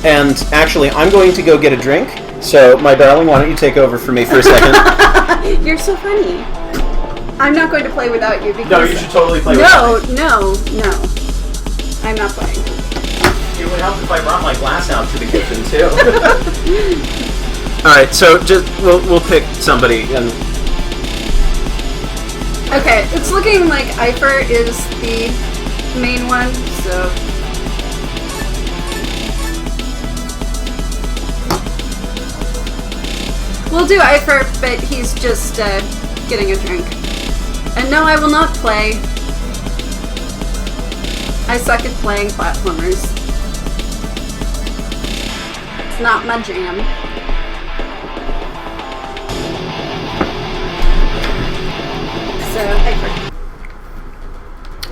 Speaker 3: And actually, I'm going to go get a drink. So, my darling, why don't you take over for me for a second?
Speaker 2: You're so funny. I'm not going to play without you because...
Speaker 3: No, you should totally play
Speaker 2: No.
Speaker 3: with me.
Speaker 2: No. I'm not playing.
Speaker 3: It would help if I brought my glass out to the kitchen, too. Alright, so just we'll pick somebody and...
Speaker 2: Okay, it's looking like Eifer is the main one, so... We'll do Eifer, but he's just getting a drink. And no, I will not play. I suck at playing platformers. It's not my jam. So, Eifer.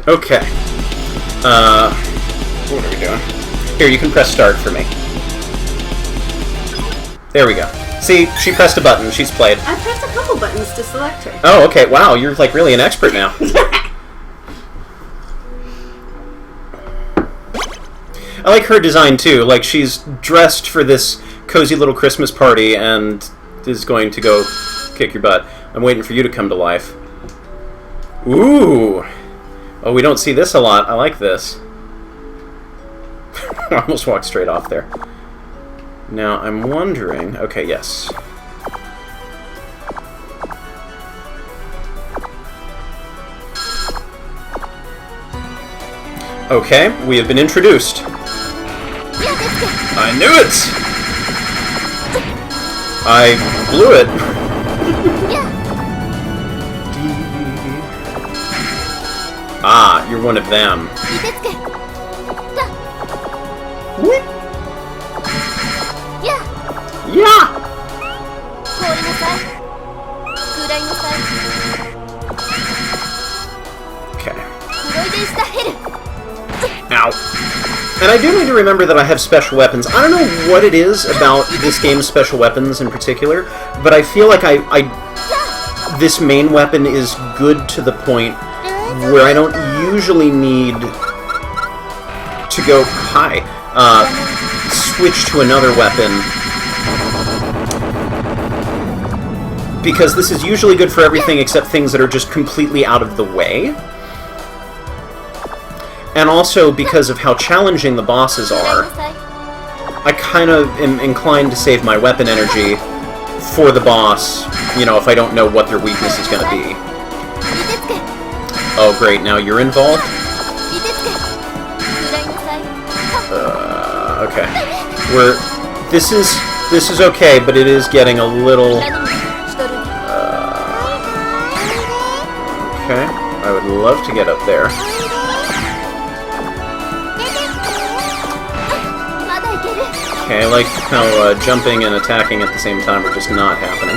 Speaker 3: Okay. What are we doing? Here, you can press start for me. There we go. See, she pressed a button. She's played.
Speaker 2: I pressed a couple buttons to select her.
Speaker 3: Oh, okay. Wow, you're like really an expert now. I like her design too. Like she's dressed for this cozy little Christmas party and is going to go kick your butt. I'm waiting for you to come to life. Ooh. Oh, we don't see this a lot. I like this. I almost walked straight off there. Now, I'm wondering... Okay, yes. Okay, we have been introduced. I knew it! I blew it. Ah, you're one of them. Yeah! Okay. Ow. And I do need to remember that I have special weapons. I don't know what it is about this game's special weapons in particular, but I feel like this main weapon is good to the point where I don't usually need to go switch to another weapon, because this is usually good for everything except things that are just completely out of the way. And also because of how challenging the bosses are, I kind of am inclined to save my weapon energy for the boss, you know, if I don't know what their weakness is going to be. Oh great, now you're involved? Okay. This is okay, but it is getting a little... Okay, I would love to get up there. Okay, I like how jumping and attacking at the same time are just not happening.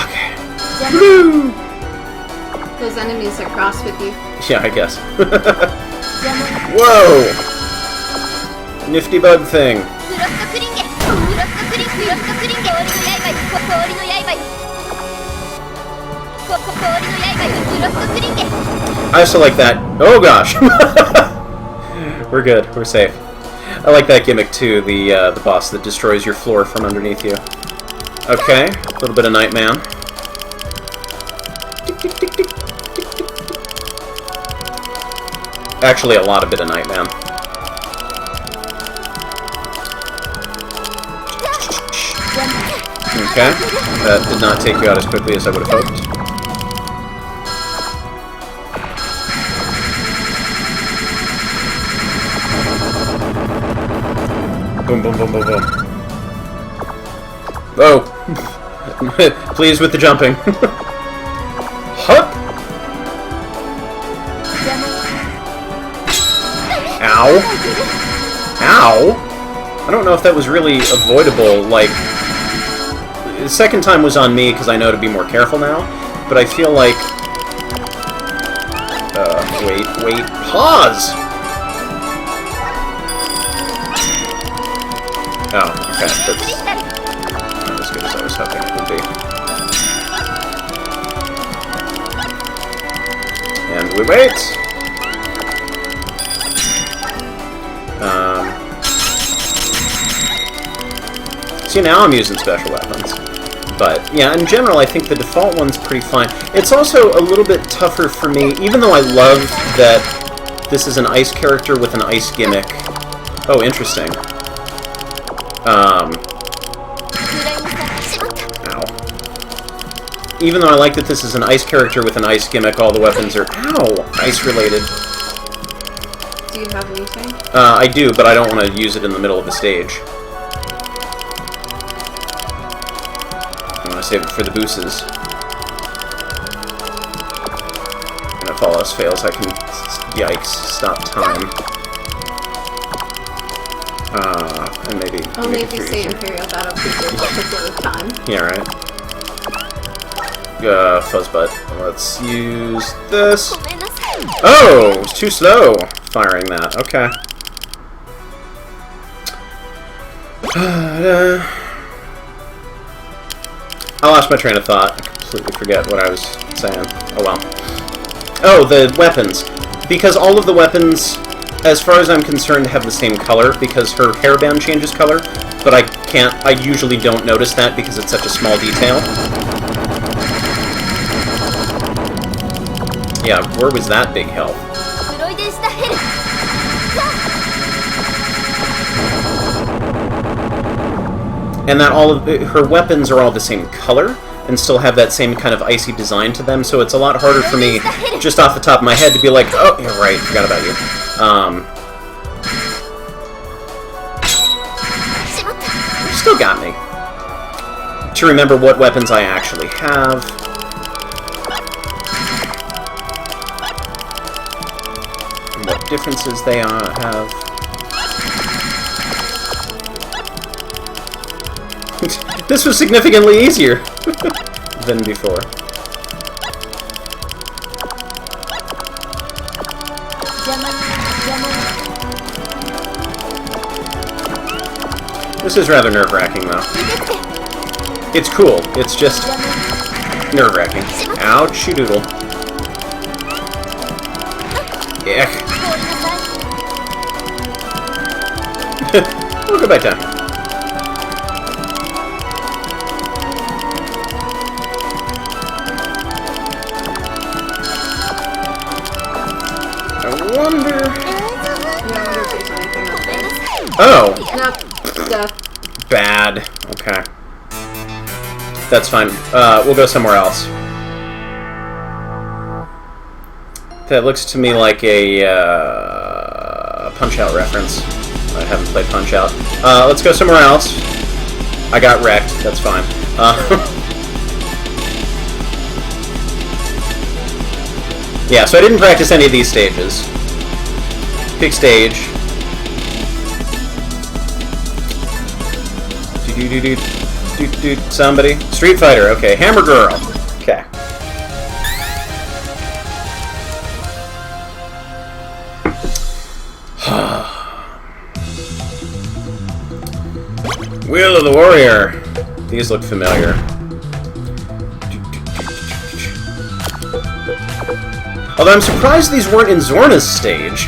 Speaker 3: Okay.
Speaker 2: Those enemies are cross with you.
Speaker 3: Yeah, I guess. Whoa! Nifty bug thing. I also like that. Oh gosh! We're good. We're safe. I like that gimmick too, the boss that destroys your floor from underneath you. Okay, a little bit of Nightman. Actually, a lot of bit of Nightman. Okay, that did not take you out as quickly as I would have hoped. Boom, boom, boom, boom, boom. Oh! Pleased with the jumping. Hup! Ow! Ow! I don't know if that was really avoidable, like... The second time was on me, because I know to be more careful now, but I feel like... wait, pause! Oh, okay, that's not as good as I was hoping it would be. And we wait! See, now I'm using special weapons. But, yeah, in general, I think the default one's pretty fine. It's also a little bit tougher for me, even though I love that this is an ice character with an ice gimmick. Oh, interesting. Ow. Even though I like that this is an ice character with an ice gimmick, all the weapons are, ow, ice-related.
Speaker 2: Do you have anything?
Speaker 3: I do, but I don't want to use it in the middle of the stage. I want to save it for the boosses. And if all else fails, I can, yikes, stop time. And maybe...
Speaker 2: Only if you say Imperial Battle Cruiser particular time.
Speaker 3: Yeah, right. Fuzzbutt. Let's use this. Oh! It was too slow firing that. Okay. I lost my train of thought. I completely forget what I was saying. Oh well. Oh, the weapons. Because all of the weapons, as far as I'm concerned, have the same color, because her hairband changes color, but I usually don't notice that because it's such a small detail. Yeah, where was that big help? And that all of her weapons are all the same color, and still have that same kind of icy design to them, so it's a lot harder for me, just off the top of my head, to be like, oh, yeah, right, forgot about you. Still got me. To remember what weapons I actually have. And what differences they have. This was significantly easier than before. This is rather nerve-wracking, though. It's cool. It's just nerve-wracking. Ouchie doodle. Yuck. We'll go back down. Oh!
Speaker 2: Nope. Death.
Speaker 3: Bad. Okay. That's fine. We'll go somewhere else. That looks to me like a Punch-Out reference. I haven't played Punch-Out. Let's go somewhere else. I got wrecked. That's fine. Yeah, so I didn't practice any of these stages. Pick stage. Somebody. Street Fighter. Okay. Hammer Girl. Okay. Wheel of the Warrior. These look familiar. Although I'm surprised these weren't in Zorne's stage.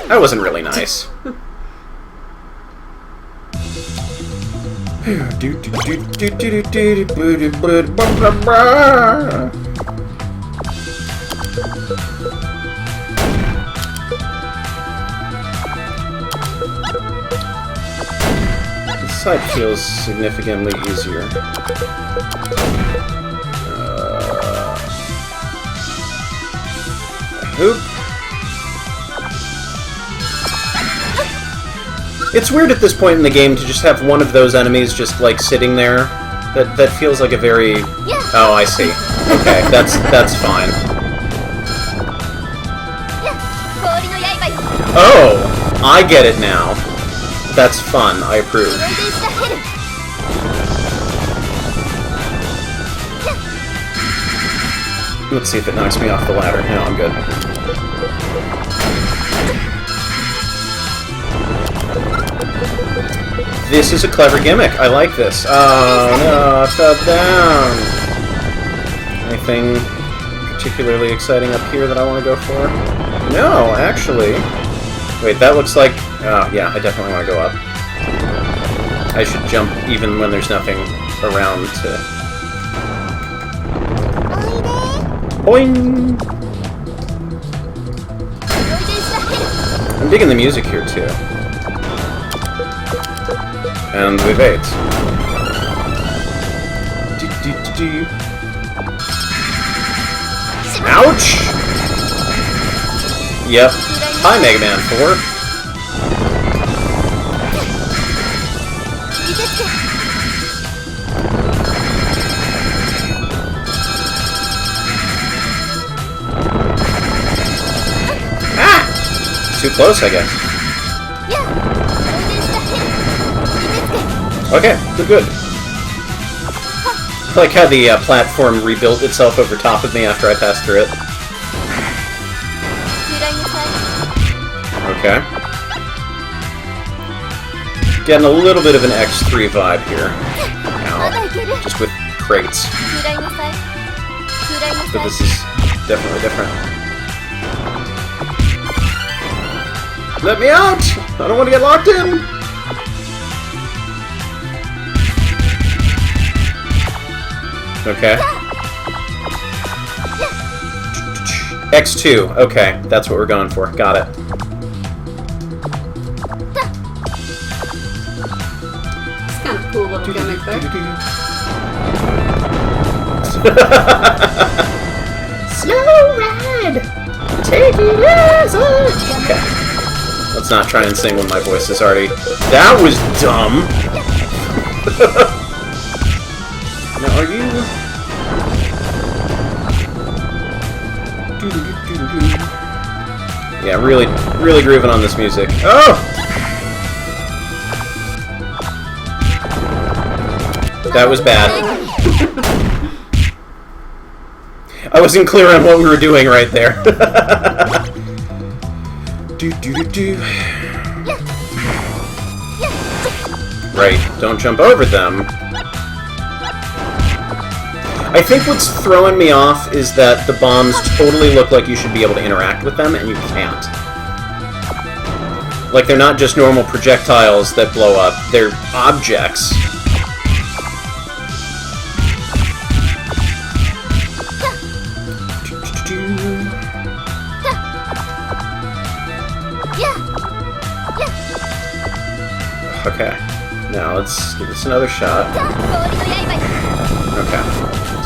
Speaker 3: That wasn't really nice. This side feels significantly easier. Hoop. It's weird at this point in the game to just have one of those enemies just like sitting there. That feels like a very... Oh, I see. Okay, that's fine. Oh, I get it now. That's fun. I approve. Let's see if it knocks me off the ladder. No, I'm good. This is a clever gimmick. I like this. Oh, no, I fell down. Anything particularly exciting up here that I want to go for? No, actually. Wait, that looks like... Oh, yeah, I definitely want to go up. I should jump even when there's nothing around to... Boing! I'm digging the music here, too. And we've ate. Ouch! Yep. Hi, Mega Man 4. Ah! Too close, I guess. Okay, we're good. I like how the platform rebuilt itself over top of me after I passed through it. Okay. Getting a little bit of an X3 vibe here. Ow. Just with crates. But this is definitely different. Let me out! I don't want to get locked in! Okay. X2. Okay, that's what we're going for. Got it.
Speaker 2: It's kind of cool little gimmick there.
Speaker 3: Slow ride! Take it easy! Okay. Let's not try and sing when my voice is already... That was dumb! Now, are you... Yeah, really grooving on this music. Oh! That was bad. I wasn't clear on what we were doing right there. Right, don't jump over them. I think what's throwing me off is that the bombs totally look like you should be able to interact with them, and you can't. Like, they're not just normal projectiles that blow up, they're objects. Okay, now let's give this another shot. Okay.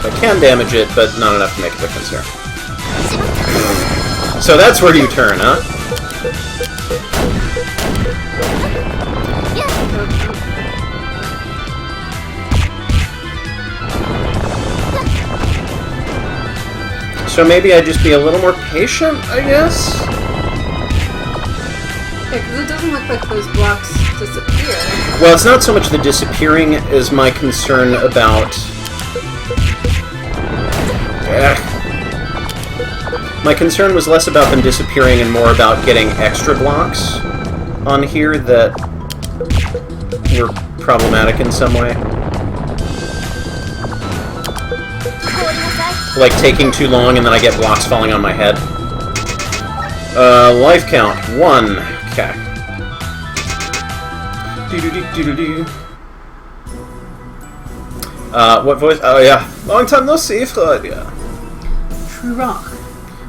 Speaker 3: So I can damage it, but not enough to make a difference here. So that's where you turn, huh? So maybe I'd just be a little more patient, I guess?
Speaker 2: because it doesn't look like those blocks disappear.
Speaker 3: Well, it's not so much the disappearing as my concern about... My concern was less about them disappearing and more about getting extra blocks on here that were problematic in some way. Like taking too long and then I get blocks falling on my head. Life count, 1. Okay. What voice? Oh yeah. Long time no see, Freudia.
Speaker 2: Schirach.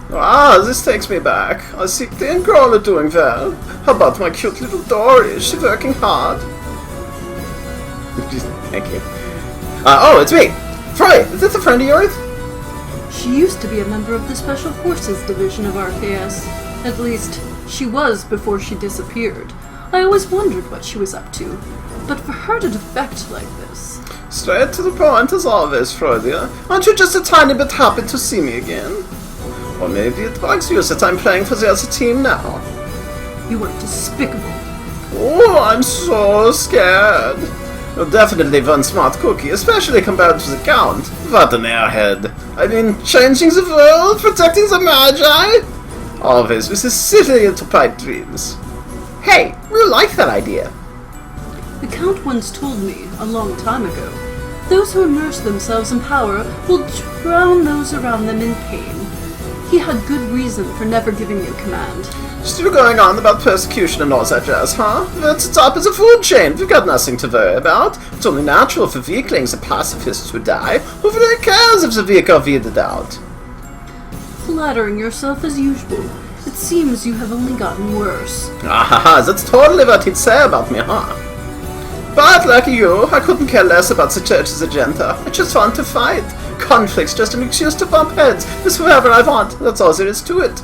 Speaker 3: Ah, this takes me back. I see the and Grolla doing well. How about my cute little Dory? Is she working hard? Thank you. Oh, it's me! Frey, is this a friend of yours?
Speaker 2: She used to be a member of the Special Forces Division of RKS. At least, she was before she disappeared. I always wondered what she was up to. But for her to defect like this...
Speaker 3: Straight to the point as always, Freudia. Aren't you just a tiny bit happy to see me again? Or maybe it bugs you that I'm playing for the other team now.
Speaker 2: You are despicable.
Speaker 3: Oh, I'm so scared. You're definitely one smart cookie, especially compared to the Count. What an airhead. I mean, changing the world, protecting the Magi? Always with his silly little pipe dreams. Hey, we like that idea.
Speaker 2: The Count once told me, a long time ago, those who immerse themselves in power will drown those around them in pain. He had good reason for never giving you command.
Speaker 3: Still going on about persecution and all that jazz, huh? At the top of the food chain, we've got nothing to worry about. It's only natural for weaklings and pacifists to die. Who really cares if the weak are weeded out?
Speaker 2: Flattering yourself as usual. It seems you have only gotten worse.
Speaker 3: Ah, that's totally what he'd say about me, huh? But like you, I couldn't care less about the church's agenda. I just want to fight. Conflict's just an excuse to bump heads with whoever I want. That's all there is to it.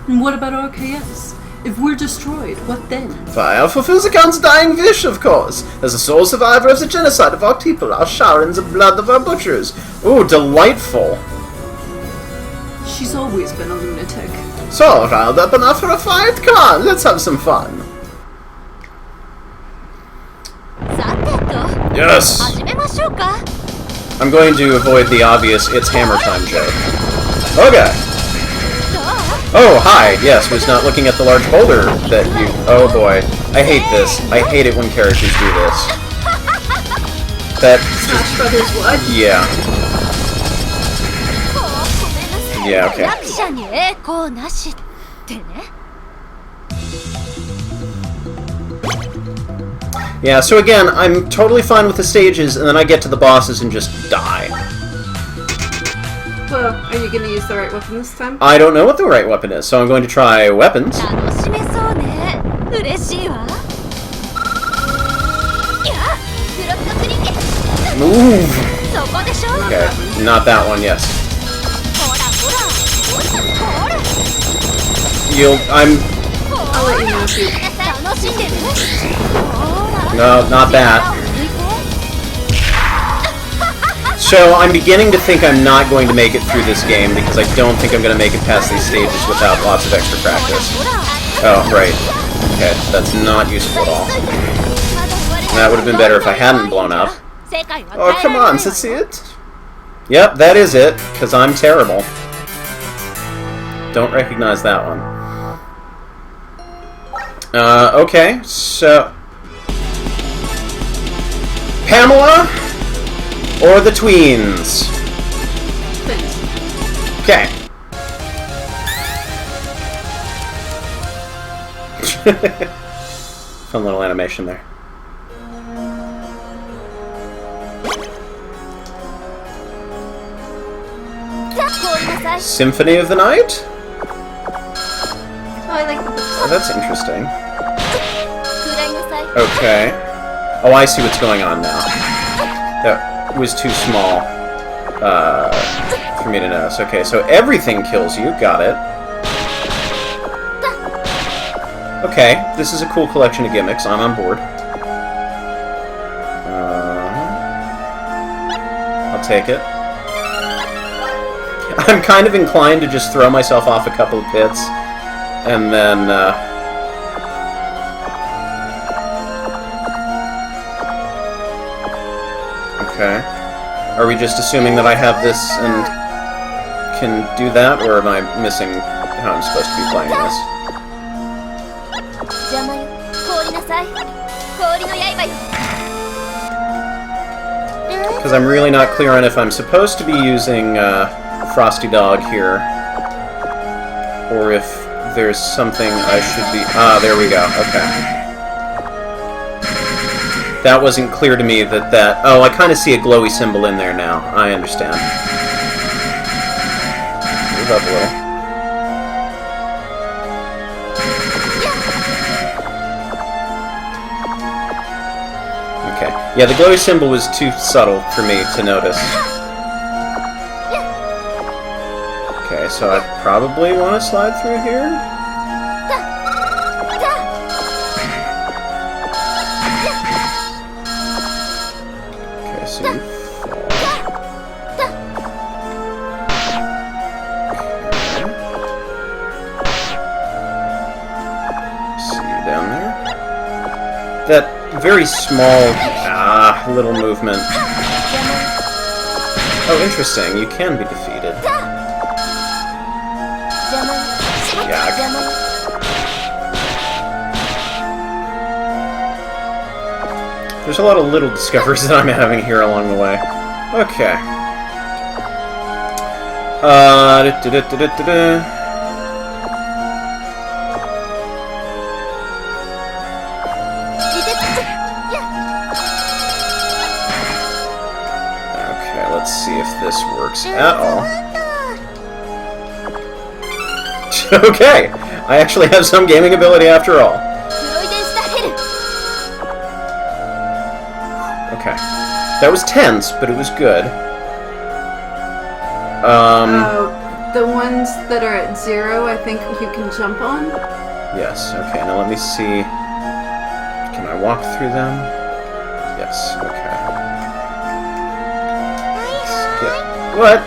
Speaker 2: And what about RKS? If we're destroyed, what then?
Speaker 3: Fire fulfills the Count's dying wish, of course. As a sole survivor of the genocide of our people, I'll shower in the blood of our butchers. Ooh, delightful.
Speaker 2: She's always been a lunatic.
Speaker 3: So, riled up enough for a fight? Come on, let's have some fun. Yes! I'm going to avoid the obvious it's hammer time joke. Okay. Oh, hi. Yes, was not looking at the large boulder that you... Oh boy. I hate this. I hate it when characters do this. That...
Speaker 2: Smash Brothers what?
Speaker 3: Yeah. Yeah, okay. Yeah, so again, I'm totally fine with the stages, and then I get to the bosses and just die.
Speaker 2: Well, are you going to use the right weapon this time?
Speaker 3: I don't know what the right weapon is, so I'm going to try weapons. Move! Okay, not that one, yes.
Speaker 2: I'll let you know if you...
Speaker 3: No, not that. So, I'm beginning to think I'm not going to make it through this game, because I don't think I'm going to make it past these stages without lots of extra practice. Oh, right. Okay, that's not useful at all. That would have been better if I hadn't blown up. Oh, come on, is this it? Yep, that is it, because I'm terrible. Don't recognize that one. Okay, so... Pamela or the tweens? Okay. Fun little animation there. Symphony of the Night?
Speaker 2: Oh, I like the...
Speaker 3: Oh, that's interesting. Okay. Oh, I see what's going on now. That was too small for me to notice. Okay, so everything kills you. Got it. Okay, this is a cool collection of gimmicks. I'm on board. I'll take it. I'm kind of inclined to just throw myself off a couple of pits and then Okay. Are we just assuming that I have this and can do that, or am I missing how I'm supposed to be playing this?
Speaker 4: 邪魔よ。凍りなさい。氷の刃よ。
Speaker 3: Because I'm really not clear on if I'm supposed to be using Frosty Dog here, or if there's something I should be... Ah, there we go. Okay. That wasn't clear to me that... Oh, I kind of see a glowy symbol in there now. I understand. Move up a little. Okay. Yeah, the glowy symbol was too subtle for me to notice. Okay, so I probably want to slide through here? Okay, so you fall. Okay. See you down there. That very small, little movement. Oh, interesting. You can be defeated. Yeah. There's a lot of little discoveries that I'm having here along the way. Okay. Okay, let's see if this works at all. Okay, I actually have some gaming ability after all. Okay, that was tense, but it was good.
Speaker 2: The ones that are at 0, I think you can jump on.
Speaker 3: Yes. Okay. Now let me see. Can I walk through them? Yes. Okay. What?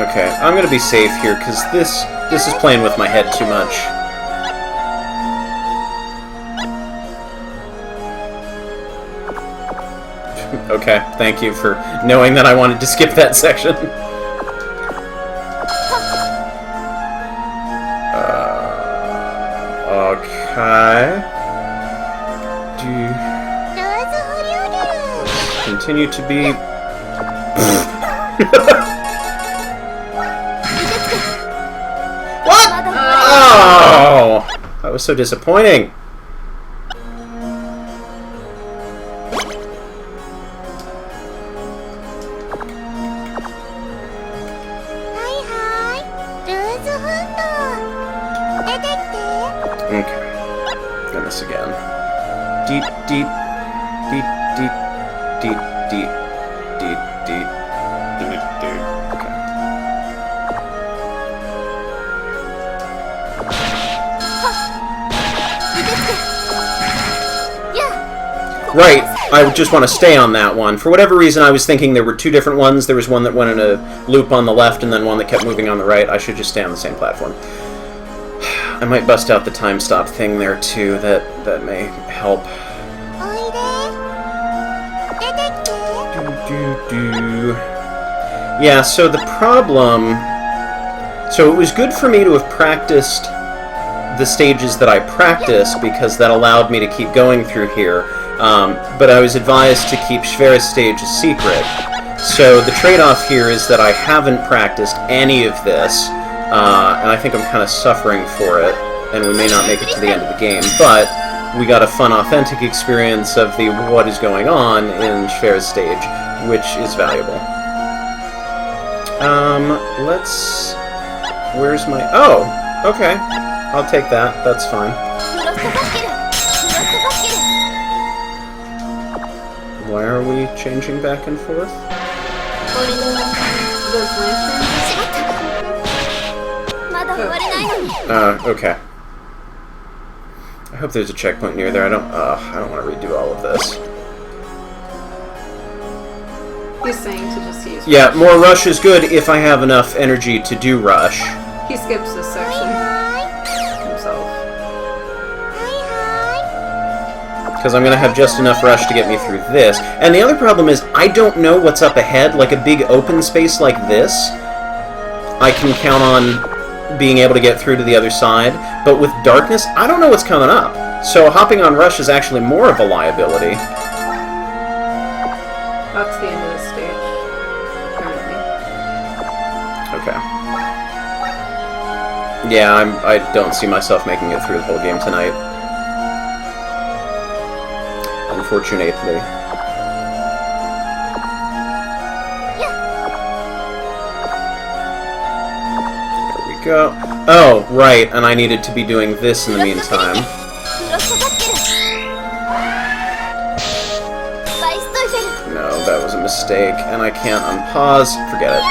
Speaker 3: Okay, I'm gonna be safe here, because this is playing with my head too much. Okay, thank you for knowing that I wanted to skip that section. Okay. Continue to be... What? Oh! That was so disappointing. Okay. Done this again. Deet, deet, deet, deet, deet, deet, deet, deet, deet, deet. Okay. Right, I just want to stay on that one. For whatever reason, I was thinking there were two different ones. There was one that went in a loop on the left, and then one that kept moving on the right. I should just stay on the same platform. I might bust out the time stop thing there too, that may help. Yeah, so the problem... So it was good for me to have practiced the stages that I practiced, because that allowed me to keep going through here. But I was advised to keep Schwer's stage a secret. So the trade-off here is that I haven't practiced any of this, and I think I'm kind of suffering for it, and we may not make it to the end of the game, but we got a fun, authentic experience of the what is going on in Schwer's stage, which is valuable. Let's... Where's my... Oh! Okay. I'll take that. That's fine. Why are we changing back and forth? Okay. I hope there's a checkpoint near there. I don't want to redo all of this.
Speaker 2: He's saying to just use
Speaker 3: Yeah,
Speaker 2: rush.
Speaker 3: more rush is good if I have enough energy to do rush.
Speaker 2: He skips this section himself.
Speaker 3: Because I'm going to have just enough rush to get me through this. And the other problem is, I don't know what's up ahead. Like a big open space like this, I can count on being able to get through to the other side. But with darkness, I don't know what's coming up. So hopping on rush is actually more of a liability.
Speaker 2: That's the end of the stage. Apparently.
Speaker 3: Okay. Yeah, I don't see myself making it through the whole game tonight. Unfortunately. There we go. Oh, right, and I needed to be doing this in the meantime. No, that was a mistake, and I can't unpause. Forget it.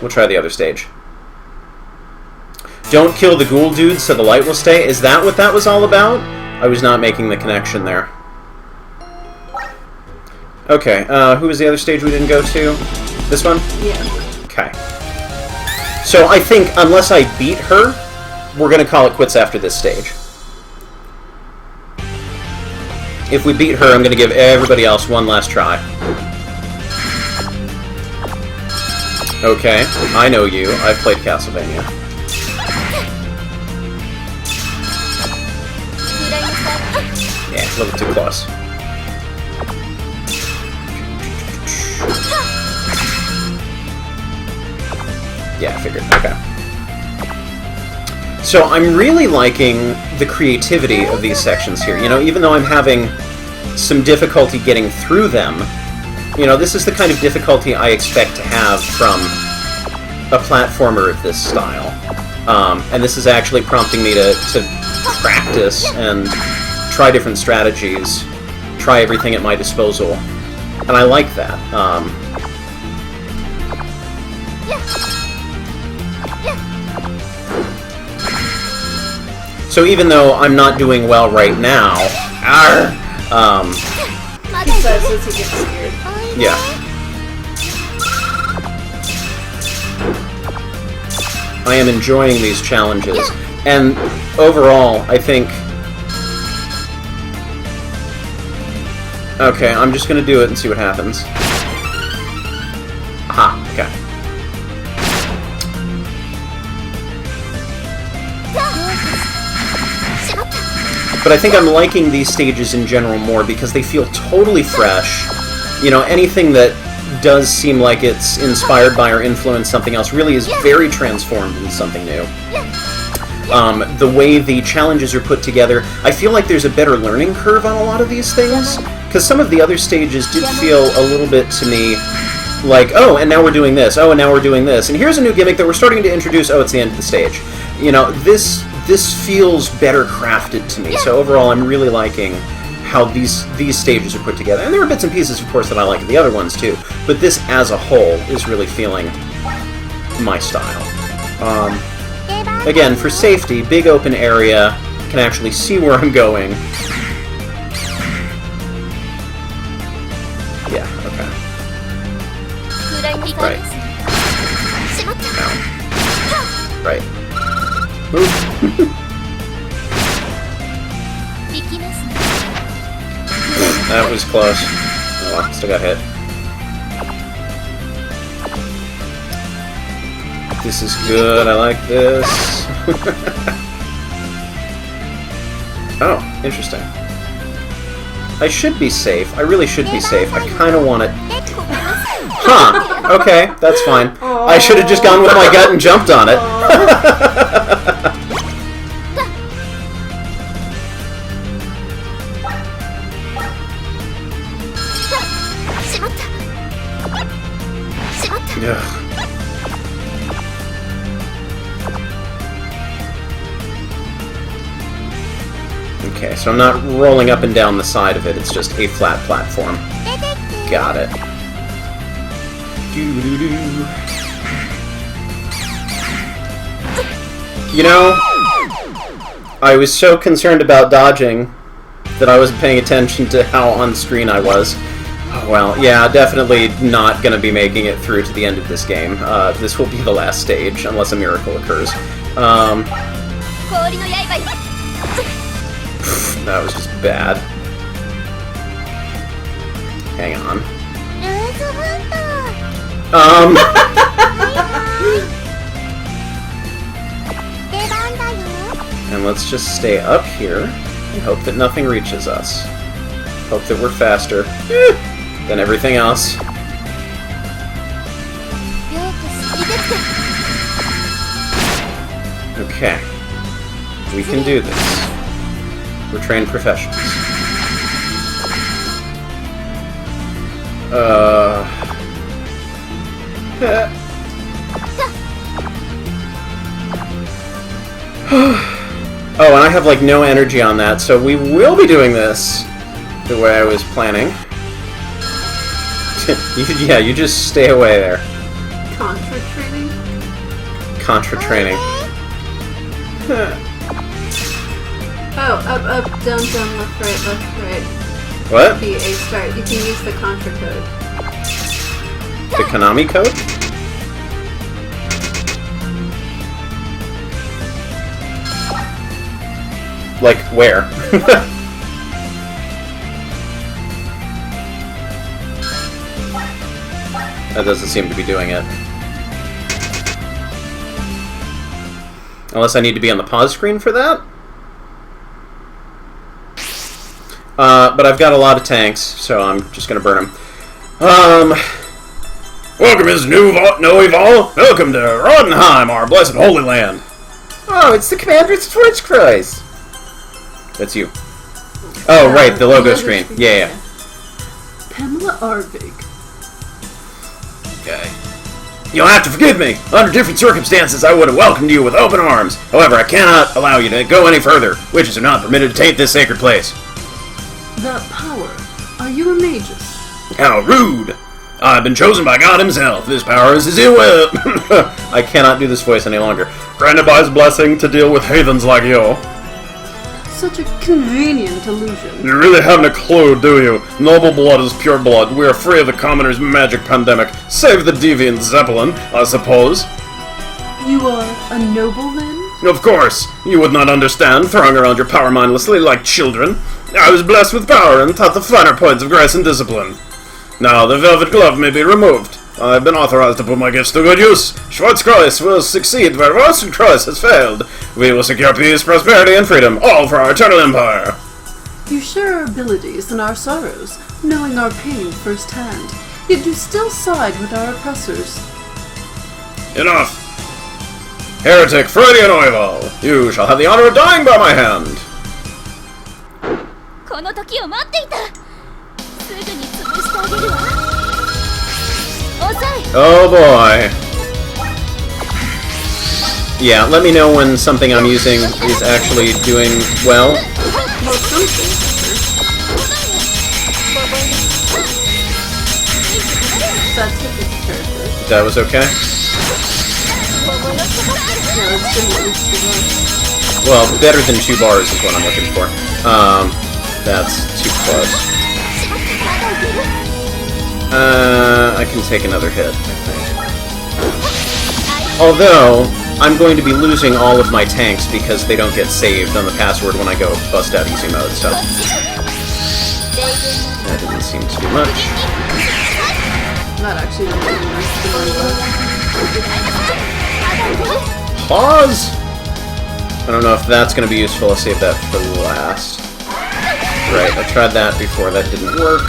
Speaker 3: We'll try the other stage. Don't kill the ghoul dude so the light will stay. Is that what that was all about? I was not making the connection there. Okay, who was the other stage we didn't go to? This one?
Speaker 2: Yeah.
Speaker 3: Okay. So I think, unless I beat her, we're going to call it quits after this stage. If we beat her, I'm going to give everybody else one last try. Okay, I know you. I've played Castlevania. Yeah, a little too close. Yeah, I figured. Okay. So I'm really liking the creativity of these sections here. You know, even though I'm having some difficulty getting through them, you know, this is the kind of difficulty I expect to have from a platformer of this style. And this is actually prompting me to practice and try different strategies, try everything at my disposal. And I like that. So even though I'm not doing well right now,
Speaker 2: He says as he gets scared.
Speaker 3: yeah. I am enjoying these challenges. And overall, I think... Okay, I'm just gonna do it and see what happens. Aha, okay. But I think I'm liking these stages in general more because they feel totally fresh. You know, anything that does seem like it's inspired by or influenced something else really is very transformed into something new. The way the challenges are put together, I feel like there's a better learning curve on a lot of these things. Because some of the other stages did feel a little bit to me like, oh, and now we're doing this, oh, and now we're doing this, and here's a new gimmick that we're starting to introduce, oh, it's the end of the stage. You know, this feels better crafted to me, so overall I'm really liking how these stages are put together. And there are bits and pieces, of course, that I like in the other ones, too, but this as a whole is really feeling my style. Again, for safety, big open area, can actually see where I'm going. Yeah, okay. Right. No. Right. Move. That was close. Oh, well, still got hit. This is good, I like this. Oh, interesting. I should be safe. I really should be safe. I kind of want it... Huh, okay, that's fine. I should have just gone with my gut and jumped on it. Ugh. Okay, so I'm not rolling up and down the side of it, it's just a flat platform. Got it. Doo-doo-doo. You know, I was so concerned about dodging that I wasn't paying attention to how on screen I was. Well, yeah, definitely not going to be making it through to the end of this game. This will be the last stage, unless a miracle occurs. That was just bad. Hang on. And let's just stay up here and hope that nothing reaches us. Hope that we're faster than everything else. Okay. We can do this. We're trained professionals. Oh, and I have, like, no energy on that, so we will be doing this the way I was planning. Yeah, you just stay away there.
Speaker 2: Contra training?
Speaker 3: Contra training.
Speaker 2: Oh, up, down, left, right.
Speaker 3: What?
Speaker 2: The A start. You can use the Contra code.
Speaker 3: The Konami code? Like, where? That doesn't seem to be doing it. Unless I need to be on the pause screen for that? But I've got a lot of tanks, so I'm just gonna burn them. Welcome, Miss Noeval. Welcome to Rodenheim, our blessed holy land. Oh, it's the Commander's Torch Kreuz. That's you. Oh, right, the logo screen. Yeah.
Speaker 2: Pamela Arwig.
Speaker 3: Okay. You'll have to forgive me. Under different circumstances, I would have welcomed you with open arms. However, I cannot allow you to go any further. Witches are not permitted to taint this sacred place.
Speaker 2: That power. Are you a magus?
Speaker 3: How rude! I've been chosen by God himself. This power is his will. I cannot do this voice any longer. Granted by his blessing to deal with heathens like you.
Speaker 2: Such a convenient illusion.
Speaker 3: You really haven't a clue, do you? Noble blood is pure blood. We are free of the commoner's magic pandemic. Save the deviant Zeppelin, I suppose.
Speaker 2: You are a noble, then?
Speaker 3: Of course. You would not understand, throwing around your power mindlessly like children. I was blessed with power and taught the finer points of grace and discipline. Now the velvet glove may be removed. I have been authorized to put my gifts to good use. Schwarzkreuz will succeed where Rosenkreuz has failed. We will secure peace, prosperity, and freedom, all for our eternal empire.
Speaker 2: You share our abilities and our sorrows, knowing our pain firsthand. Yet you still side with our oppressors.
Speaker 3: Enough! Heretic Freudian Oival, you shall have the honor of dying by my hand. Oh boy. Yeah, let me know when something I'm using is actually doing well.
Speaker 2: Well, something. That's a good character.
Speaker 3: That was okay?
Speaker 2: Yeah, let's do it.
Speaker 3: Well, better than 2 bars is what I'm looking for. That's too close. I can take another hit, I think. Although, I'm going to be losing all of my tanks because they don't get saved on the password when I go bust out easy mode, so... That didn't seem to do much.
Speaker 2: That actually didn't do much.
Speaker 3: Pause? I don't know if that's going to be useful. I'll save that for last. Right, I tried that before. That didn't work.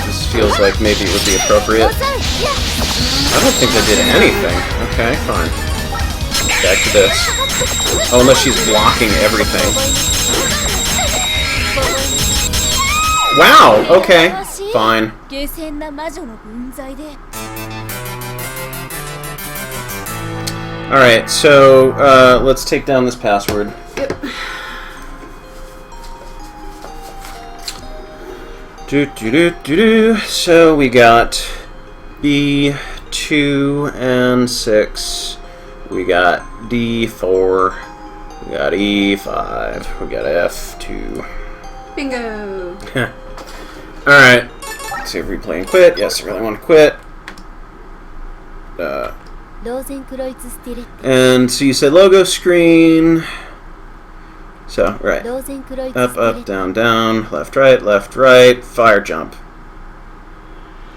Speaker 3: This feels like maybe it would be appropriate. I don't think that did anything. Okay, fine. Back to this. Oh, unless she's blocking everything. Wow, okay. Fine. Alright, so, let's take down this password.
Speaker 2: Yep.
Speaker 3: So we got B2 and 6. We got D4. We got E5. We got F2.
Speaker 2: Bingo.
Speaker 3: Alright. Save, replay, and quit. Yes, I really want to quit. And so you said logo screen. So, right. Up, up, down, down. Left, right. Fire jump.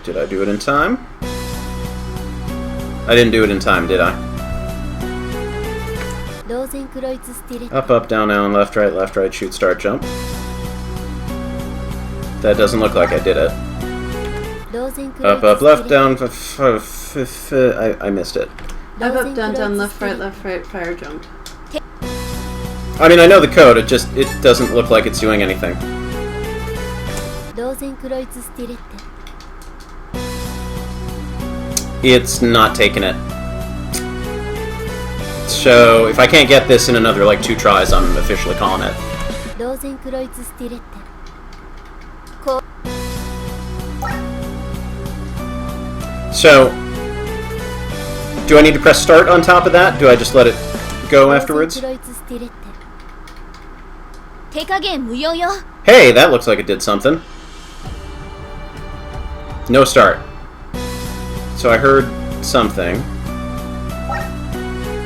Speaker 3: Did I do it in time? I didn't do it in time, did I? Up, up, down, down. Left, right. Shoot, start, jump. That doesn't look like I did it. Up, up, left, down. I missed it.
Speaker 2: Up, down, down, left, right, fire jump.
Speaker 3: I mean, I know the code, it doesn't look like it's doing anything. It's not taking it. So, if I can't get this in another, like, 2 tries, I'm officially calling it. So, do I need to press start on top of that? Do I just let it go afterwards? Hey, that looks like it did something. No start. So I heard something.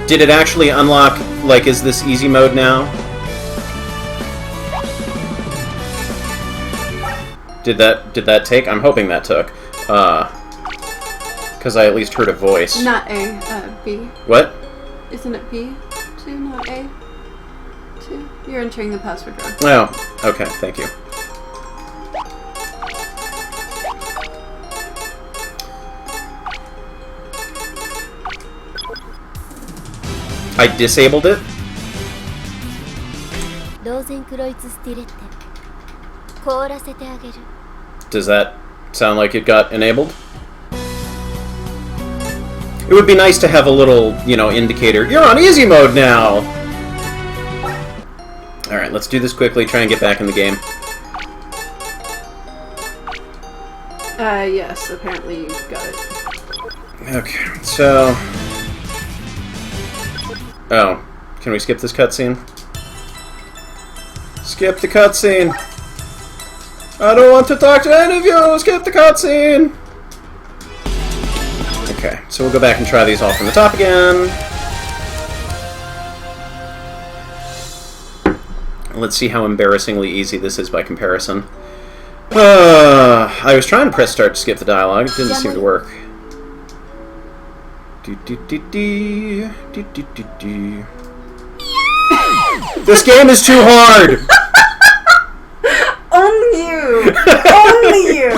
Speaker 3: Did it actually unlock, like, is this easy mode now? Did that take? I'm hoping that took. Because I at least heard a voice.
Speaker 2: Not A, B.
Speaker 3: What?
Speaker 2: Isn't it B? 2, not A? 2? You're entering the password wrong.
Speaker 3: Oh, okay, thank you. I disabled it? Does that sound like it got enabled? It would be nice to have a little, indicator. You're on easy mode now! Alright, let's do this quickly, try and get back in the game.
Speaker 2: Yes, apparently you got it.
Speaker 3: Okay, so... Oh, can we skip this cutscene? Skip the cutscene! I don't want to talk to any of you! Skip the cutscene! Okay, so we'll go back and try these all from the top again. Let's see how embarrassingly easy this is by comparison. I was trying to press start to skip the dialogue. It didn't seem to work. This game is too hard!
Speaker 2: Only you! Only you!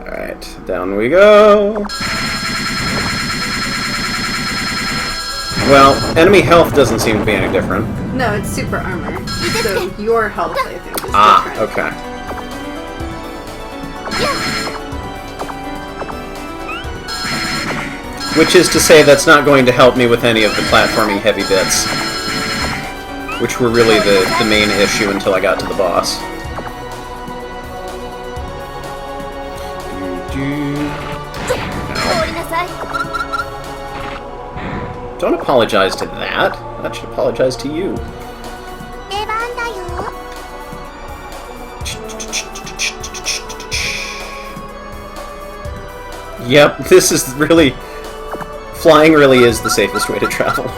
Speaker 3: Alright, down we go. Well, enemy health doesn't seem to be any different.
Speaker 2: No, it's super armor. So your health, I think, is different.
Speaker 3: Okay. Which is to say that's not going to help me with any of the platforming heavy bits. Which were really the main issue until I got to the boss. Don't apologize to that. That should apologize to you. Yep, this is really... Flying really is the safest way to travel.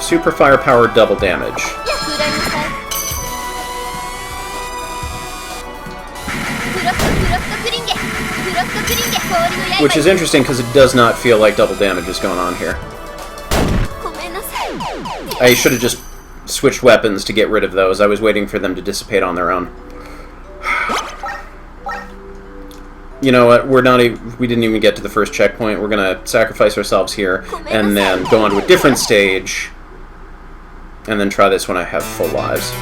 Speaker 3: Super firepower double damage. Which is interesting because it does not feel like double damage is going on here. I should have just switched weapons to get rid of those. I was waiting for them to dissipate on their own. You know what? We didn't even get to the first checkpoint. We're gonna sacrifice ourselves here and then go on to a different stage and then try this when I have full lives.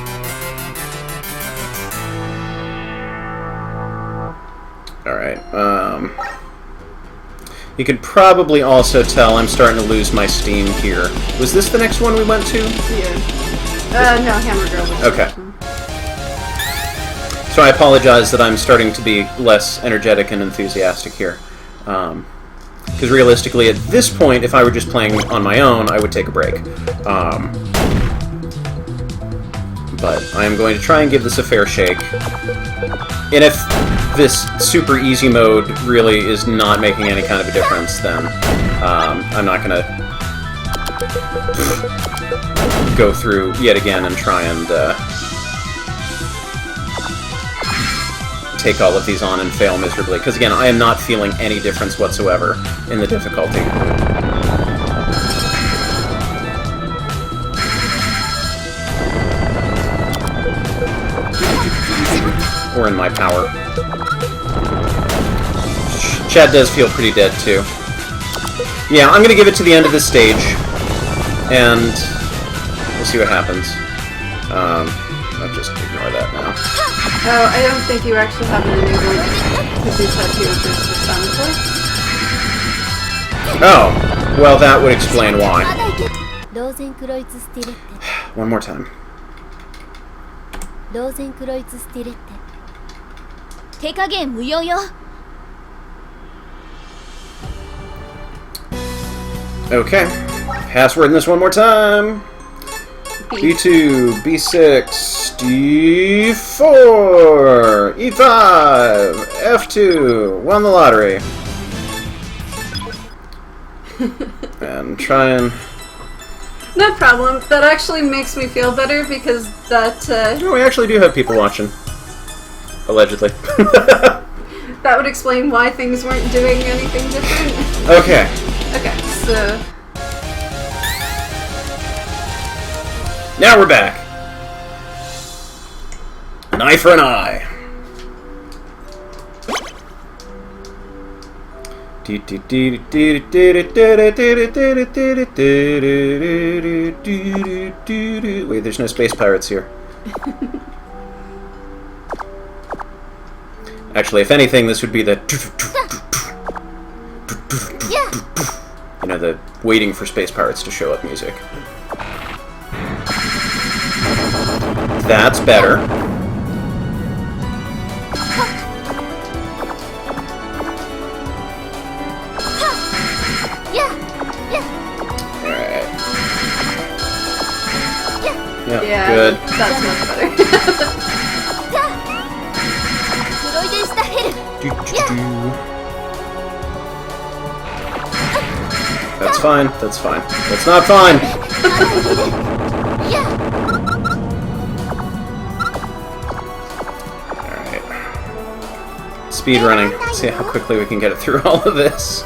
Speaker 3: Alright, You could probably also tell I'm starting to lose my steam here. Was this the next one we went to?
Speaker 2: Yeah. No, Hammer Girl was
Speaker 3: okay. So I apologize that I'm starting to be less energetic and enthusiastic here. Because realistically, at this point, if I were just playing on my own, I would take a break. But I am going to try and give this a fair shake. And if this super easy mode really is not making any kind of a difference, then I'm not going to go through yet again and try and take all of these on and fail miserably. Because again, I am not feeling any difference whatsoever in the difficulty. Or in my power. Chad does feel pretty dead, too. Yeah, I'm gonna give it to the end of this stage, and we'll see what happens. I'll just ignore that now.
Speaker 2: Oh, I don't think you actually have it enabled, because you said you just the sound effect.
Speaker 3: Oh, well that would explain why. One more time.
Speaker 5: ローゼンクロイツスティレッテ手加減無用よ
Speaker 3: Okay. Password in this one more time. B2, B6, D4, E5, F2. Won the lottery. And try and...
Speaker 2: No problem. That actually makes me feel better because that...
Speaker 3: No, we actually do have people watching. Allegedly.
Speaker 2: that would explain why things weren't doing anything different.
Speaker 3: Okay.
Speaker 2: Okay, so...
Speaker 3: Now we're back. An eye for an eye. Wait, there's no space pirates here. Actually, if anything, this would be the... You know, the waiting for space pirates to show up music. That's better. Alright. Yeah, good.
Speaker 2: That's much better.
Speaker 3: That's fine, that's fine. That's not fine! Alright. Speed running. See how quickly we can get it through all of this.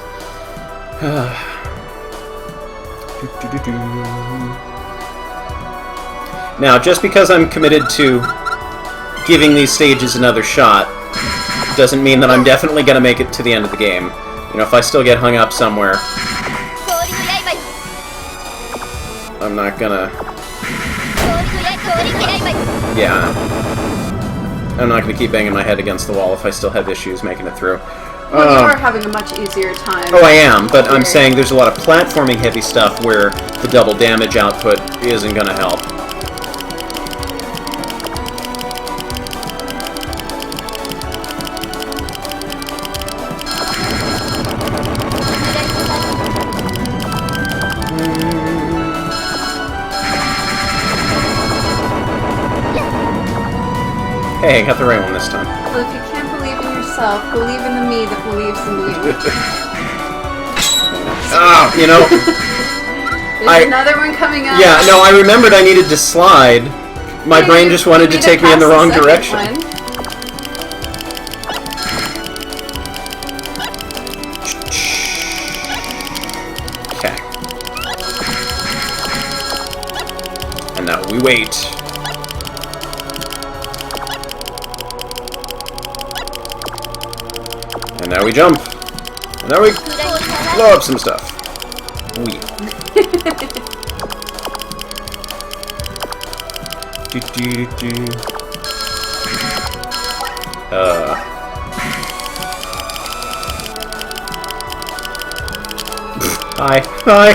Speaker 3: Now, just because I'm committed to giving these stages another shot doesn't mean that I'm definitely going to make it to the end of the game. You know, if I still get hung up somewhere, I'm not gonna... Yeah. I'm not gonna keep banging my head against the wall if I still have issues making it through.
Speaker 2: Well, you are having a much easier time.
Speaker 3: Oh, I am, but I'm saying there's a lot of platforming heavy stuff where the double damage output isn't gonna help. Hey, got the right one this time.
Speaker 2: Well, if you can't believe in yourself, believe in the me that believes in you.
Speaker 3: Ah, you know...
Speaker 2: There's another one coming up.
Speaker 3: Yeah, no, I remembered I needed to slide. My brain just wanted to take me in the wrong direction. Okay. And now we wait. And now we jump. And now we blow up some stuff. We. Hi. Hi.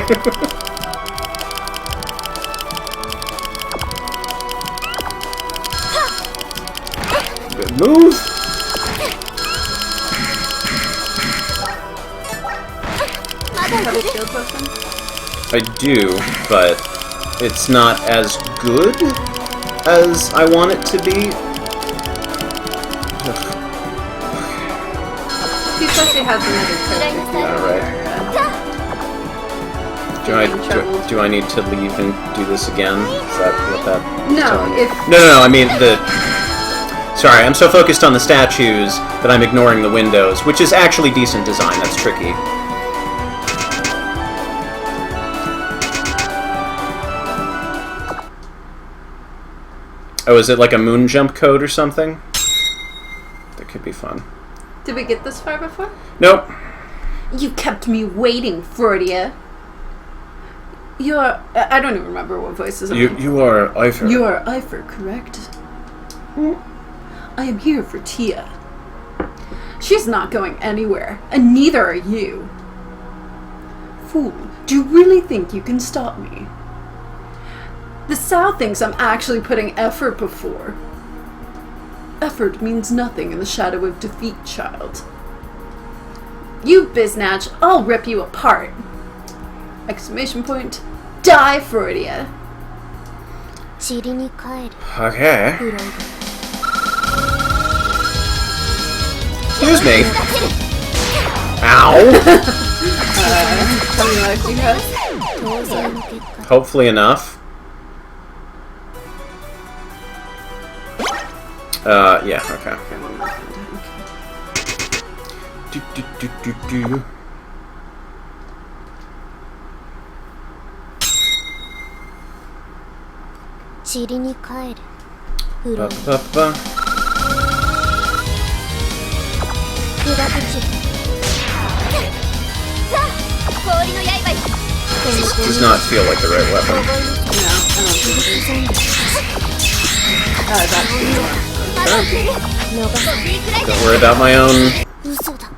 Speaker 3: Good move.
Speaker 2: Have a shield potion?
Speaker 3: I do, but it's not as good as I want it to be.
Speaker 2: He especially has another
Speaker 3: Alright. Do I need to leave and do this again? Is that what that is
Speaker 2: No,
Speaker 3: telling me?
Speaker 2: if...
Speaker 3: No, I mean the... Sorry, I'm so focused on the statues that I'm ignoring the windows, which is actually decent design. That's tricky. Oh, is it like a moon jump code or something? That could be fun.
Speaker 2: Did we get this far before?
Speaker 3: Nope.
Speaker 2: You kept me waiting, Freudia. You're... I don't even remember what voices I'm in.
Speaker 3: You are Eifer.
Speaker 2: You are Eifer, correct? I am here for Tia. She's not going anywhere, and neither are you. Fool, do you really think you can stop me? The South thinks I'm actually putting effort before. Effort means nothing in the shadow of defeat, child. You biznatch, I'll rip you apart. Exclamation point. Die, Freudia.
Speaker 3: Okay. Excuse me. Ow!
Speaker 2: How many lives do you have?
Speaker 3: Hopefully enough. Yeah, okay. Do. Ba. Does not feel like the right weapon.
Speaker 2: No, I don't think so.
Speaker 3: Don't worry about my own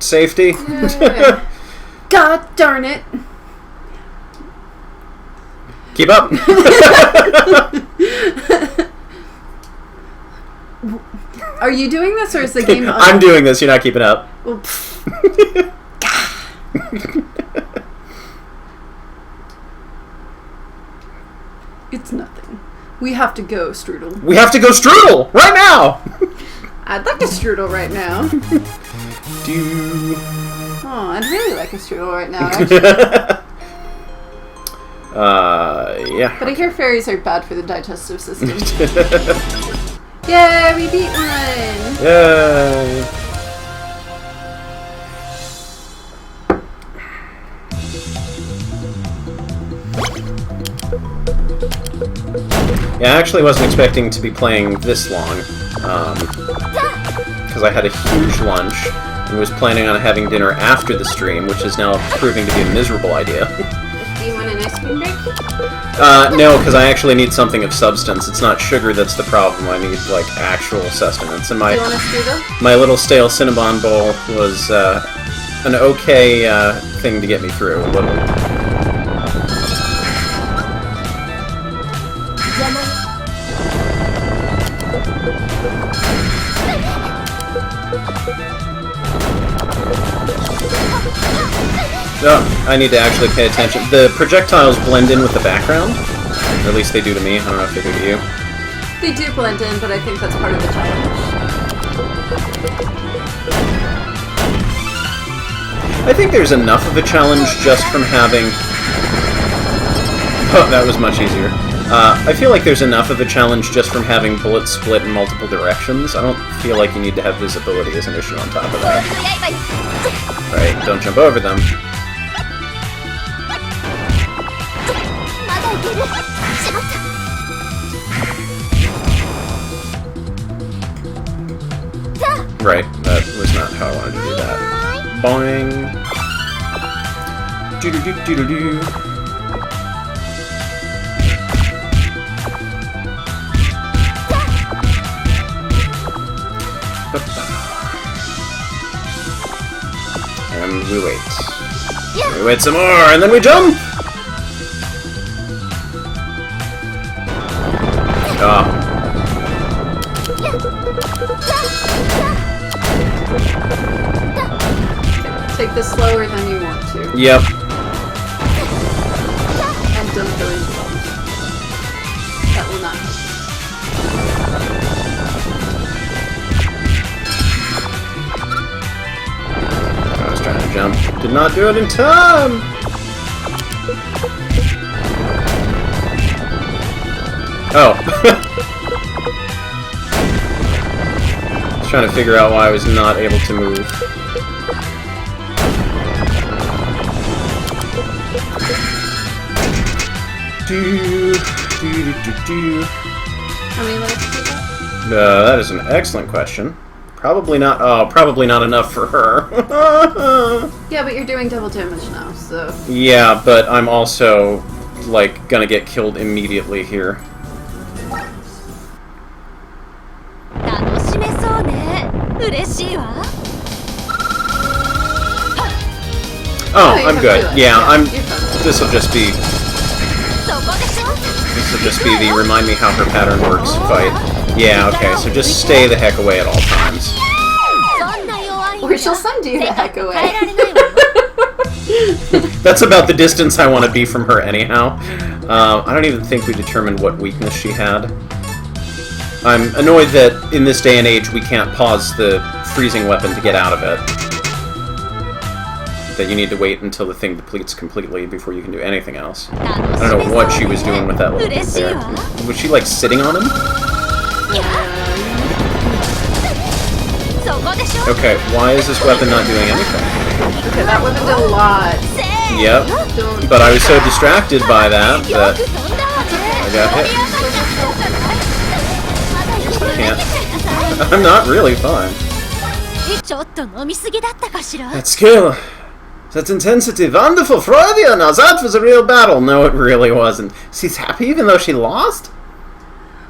Speaker 3: safety.
Speaker 2: God darn it.
Speaker 3: Keep up.
Speaker 2: Are you doing this, or is the game...
Speaker 3: I'm doing this, you're not keeping up.
Speaker 2: Well, it's nothing. We have to go, Strudel.
Speaker 3: We have to go strudel! Right now!
Speaker 2: I'd like a strudel right now.
Speaker 3: Do.
Speaker 2: Oh, I'd really like a strudel right now, actually.
Speaker 3: Yeah.
Speaker 2: But I hear fairies are bad for the digestive system. Yay, we beat one!
Speaker 3: Yay! Yeah, I actually wasn't expecting to be playing this long, because I had a huge lunch and was planning on having dinner after the stream, which is now proving to be a miserable idea.
Speaker 2: Do you want an ice cream break?
Speaker 3: No, because I actually need something of substance. It's not sugar that's the problem. I need, like, actual sustenance. And
Speaker 2: Do you want a strudel?
Speaker 3: my little stale Cinnabon bowl was an okay thing to get me through. A little. Oh, I need to actually pay attention. The projectiles blend in with the background. Or at least they do to me. I don't know if they do to you.
Speaker 2: They do blend in, but I think that's part of the challenge.
Speaker 3: I think there's enough of a challenge just from having... Oh, that was much easier. I feel like there's enough of a challenge just from having bullets split in multiple directions. I don't feel like you need to have visibility as an issue on top of that. Right, don't jump over them. Right, that was not how I wanted to do that. Boing. Doo-doo-doo-doo-doo. And we wait. We wait some more, and then we jump! Ah.
Speaker 2: Take this slower than you want to.
Speaker 3: Yep.
Speaker 2: And don't go into bombs. That will not help.
Speaker 3: I was trying to jump. Did not do it in time! Oh. I was trying to figure out why I was not able to move.
Speaker 2: How many lives do you got?
Speaker 3: That is an excellent question. Probably not. Oh, probably not enough for her.
Speaker 2: Yeah, but you're doing double damage now, so...
Speaker 3: Yeah, but I'm also, like, gonna get killed immediately here. Oh,
Speaker 2: you
Speaker 3: I'm
Speaker 2: have
Speaker 3: good.
Speaker 2: to do it.
Speaker 3: Yeah, I'm.
Speaker 2: you're fine.
Speaker 3: This'll just be the remind me how her pattern works fight. Yeah, okay, so just stay the heck away at all times.
Speaker 2: Or she'll send you the heck away.
Speaker 3: That's about the distance I want to be from her anyhow. I don't even think we determined what weakness she had. I'm annoyed that in this day and age we can't pause the freezing weapon to get out of it. That you need to wait until the thing depletes completely before you can do anything else. I don't know what she was doing with that little kid there. Was she, like, sitting on him? Okay, why is this weapon not doing anything?
Speaker 2: Okay, that weapon did a lot.
Speaker 3: Yep, but I was so distracted by that I got hit. I can't. I'm not really fine. That skill. That intensity. Wonderful, Freudian. Now that was a real battle. No, it really wasn't. She's happy even though she lost?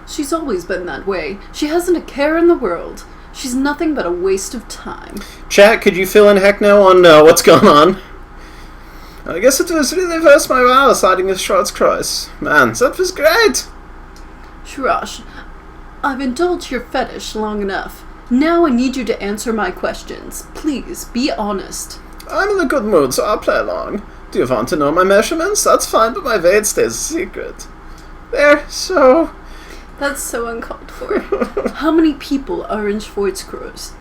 Speaker 2: She's always been that way. She hasn't a care in the world. She's nothing but a waste of time.
Speaker 3: Chat, could you fill in heck no on what's going on? I guess it was really worth my while siding with Schwarz-Kreuz. Man, that was great!
Speaker 2: Schirach, I've indulged your fetish long enough. Now I need you to answer my questions. Please, be honest.
Speaker 3: I'm in a good mood, so I'll play along. Do you want to know my measurements? That's fine, but my weight stays a secret. There, so...
Speaker 2: That's so uncalled for. How many people are in Schwarz-Kreuz?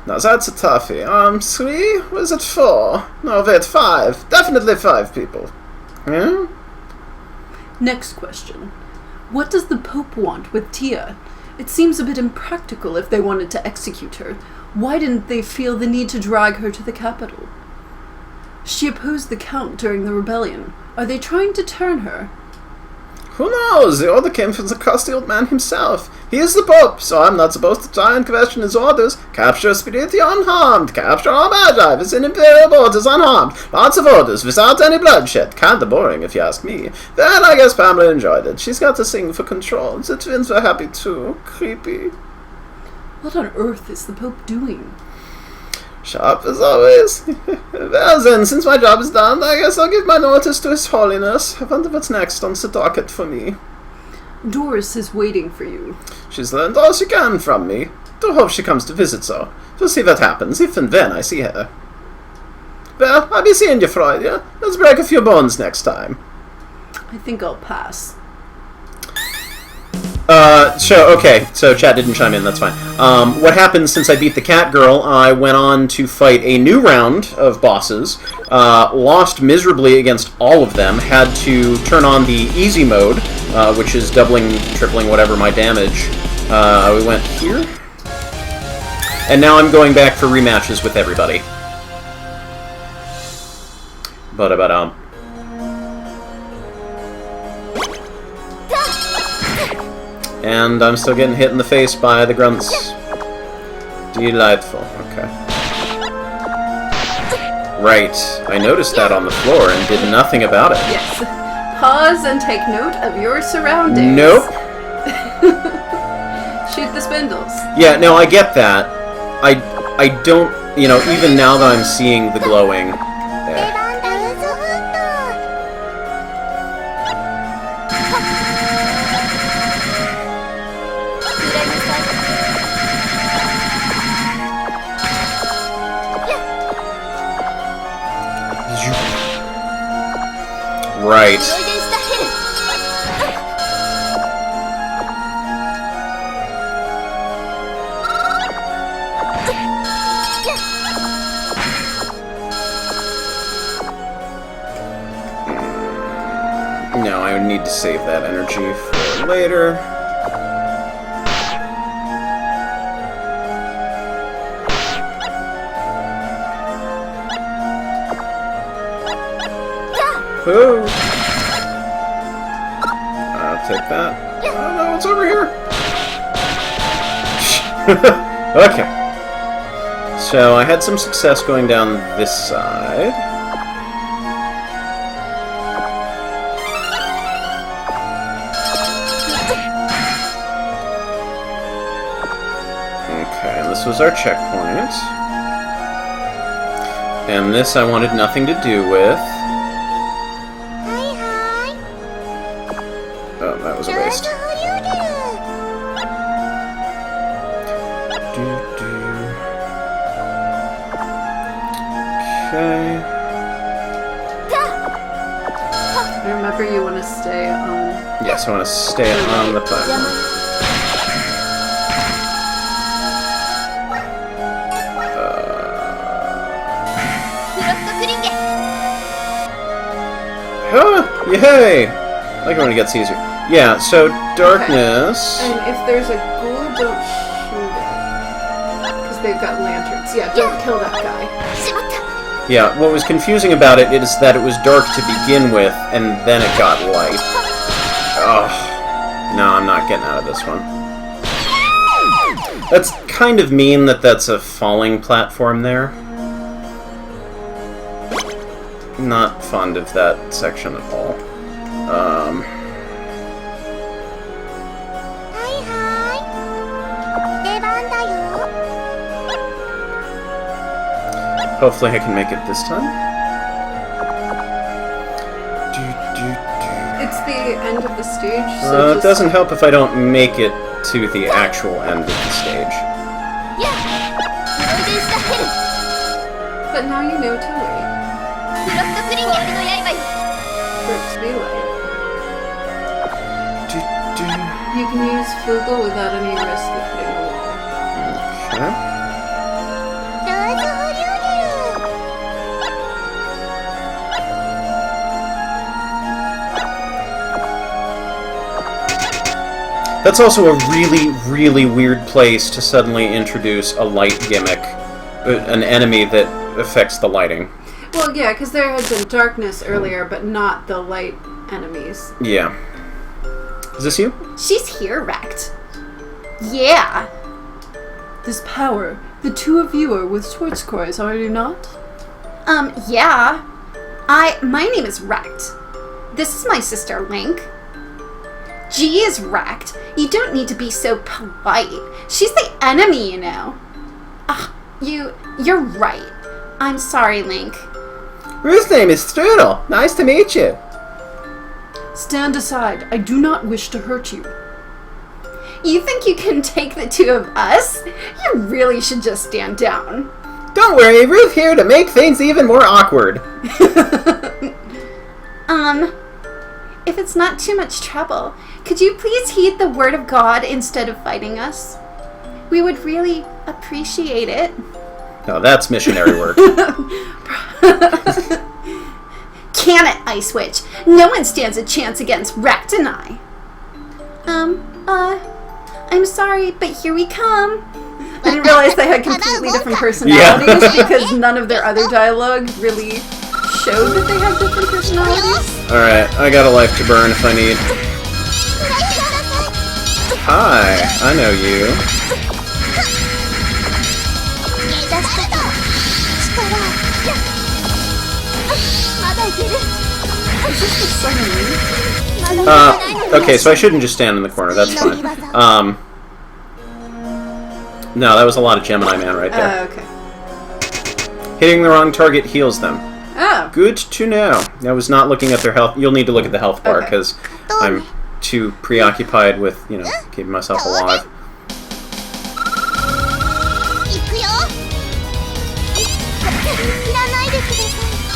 Speaker 3: Now that's a toughie. 3? Was it 4? No, wait, 5. Definitely 5 people. Hmm?
Speaker 2: Next question. What does the Pope want with Tia? It seems a bit impractical if they wanted to execute her. Why didn't they feel the need to drag her to the capital? She opposed the Count during the rebellion. Are they trying to turn her?
Speaker 3: Who knows? The order came from the crusty old man himself. He is the Pope, so I'm not supposed to try and question his orders. Capture Spiriti unharmed. Capture all Magi within Imperial borders unharmed. Lots of orders without any bloodshed. Kinda boring, if you ask me. Then I guess Pamela enjoyed it. She's got to sing for control. The twins were happy too. Creepy.
Speaker 2: What on earth is the Pope doing?
Speaker 3: Sharp as always. Well then, since my job is done, I guess I'll give my notice to His Holiness. I wonder what's next on the docket for me.
Speaker 2: Doris is waiting for you.
Speaker 3: She's learned all she can from me. Do hope she comes to visit, so. We'll see what happens, if and when I see her. Well, I'll be seeing you, Freudia. Let's break a few bones next time.
Speaker 2: I think I'll pass.
Speaker 3: So chat didn't chime in, that's fine. What happened since I beat the cat girl, I went on to fight a new round of bosses, lost miserably against all of them, had to turn on the easy mode, which is doubling, tripling, whatever my damage. We went here. And now I'm going back for rematches with everybody. And I'm still getting hit in the face by the grunts. Delightful. Okay. Right. I noticed that on the floor and did nothing about it.
Speaker 2: Yes. Pause and take note of your surroundings.
Speaker 3: Nope.
Speaker 2: Shoot the spindles.
Speaker 3: Yeah, no, I get that. I don't, even now that I'm seeing the glowing. There. Right. No, I would need to save that energy for later. Woo! I'll take that. Oh no, it's over here! Okay. So, I had some success going down this side. Okay, and this was our checkpoint. And this I wanted nothing to do with. Oh, that was a waste. Okay.
Speaker 2: Remember, you want to stay on...
Speaker 3: Yes, I want to stay on the platform. Yay! I like it when it gets easier. Yeah, so darkness...
Speaker 2: Okay. And if there's a ghoul, don't shoot it. Because they've got lanterns. Yeah, don't kill that guy.
Speaker 3: Yeah, what was confusing about it is that it was dark to begin with, and then it got light. Ugh. No, I'm not getting out of this one. That's kind of mean that that's a falling platform there. Not fond of that section at all. Hopefully I can make it this time.
Speaker 2: It's the end of the stage, so
Speaker 3: it doesn't help if I don't make it to the actual end of the stage.
Speaker 2: But now you know too late. For it to be late. You can use Flugel without any risk of hitting the wall.
Speaker 3: Okay. That's also a really, really weird place to suddenly introduce a light gimmick. An enemy that affects the lighting.
Speaker 2: Well, yeah, because there had been darkness earlier, but not the light enemies.
Speaker 3: Yeah. Is this you?
Speaker 4: She's here, Recht. Yeah.
Speaker 2: This power, the two of you are with Schwarzkreuz, are you not?
Speaker 4: Yeah. My name is Recht. This is my sister, Link. G is Recht. You don't need to be so polite. She's the enemy, you know. You're right. I'm sorry, Link.
Speaker 3: Ruth's name is Strudel. Nice to meet you.
Speaker 2: Stand aside. I do not wish to hurt you.
Speaker 4: You think you can take the two of us? You really should just stand down.
Speaker 3: Don't worry, Ruth's here to make things even more awkward.
Speaker 4: If it's not too much trouble, could you please heed the word of God instead of fighting us? We would really appreciate it.
Speaker 3: No, that's missionary work.
Speaker 4: Can it, Ice Witch? No one stands a chance against Recht and I. I'm sorry, but here we come.
Speaker 2: I didn't realize they had completely different personalities because none of their other dialogue really showed that they had different personalities.
Speaker 3: Alright, I got a life to burn if I need. Hi, I know you. Okay, so I shouldn't just stand in the corner, that's fine. No, that was a lot of Gemini Man right there.
Speaker 2: Okay.
Speaker 3: Hitting the wrong target heals them.
Speaker 2: Oh.
Speaker 3: Good to know. I was not looking at their health. You'll need to look at the health bar,
Speaker 2: Okay.
Speaker 3: because I'm too preoccupied with, keeping myself alive.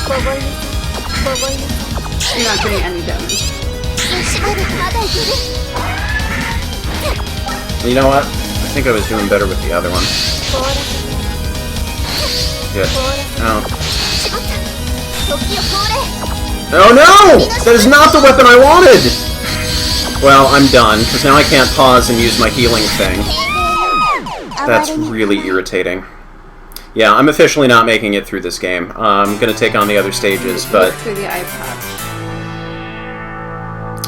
Speaker 2: You're not doing any damage.
Speaker 3: You know what? I think I was doing better with the other one. Yeah. Oh. Oh no! That is not the weapon I wanted! Well, I'm done, because now I can't pause and use my healing thing. That's really irritating. Yeah, I'm officially not making it through this game. I'm gonna take on the other stages, but...
Speaker 2: Look through the eye patch.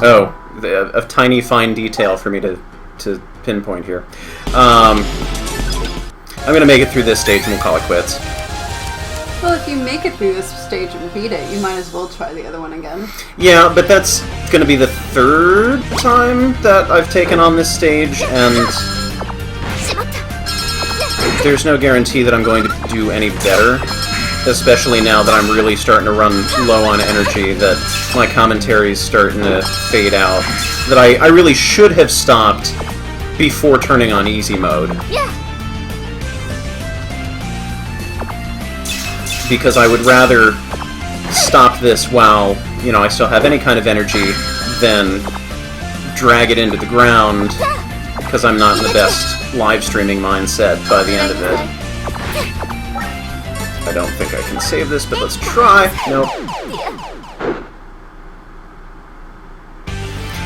Speaker 3: Oh, a tiny fine detail for me to pinpoint here. I'm gonna make it through this stage and we'll call it quits.
Speaker 2: Well, if you make it through this stage and beat it, you might as well try the other one again.
Speaker 3: Yeah, but that's gonna be the third time that I've taken on this stage, and there's no guarantee that I'm going to do any better, especially now that I'm really starting to run low on energy, that my commentary's starting to fade out, that I really should have stopped before turning on easy mode. Because I would rather stop this while, you know, I still have any kind of energy than drag it into the ground because I'm not in the best live streaming mindset by the end of it. I don't think I can save this, but let's try. Nope.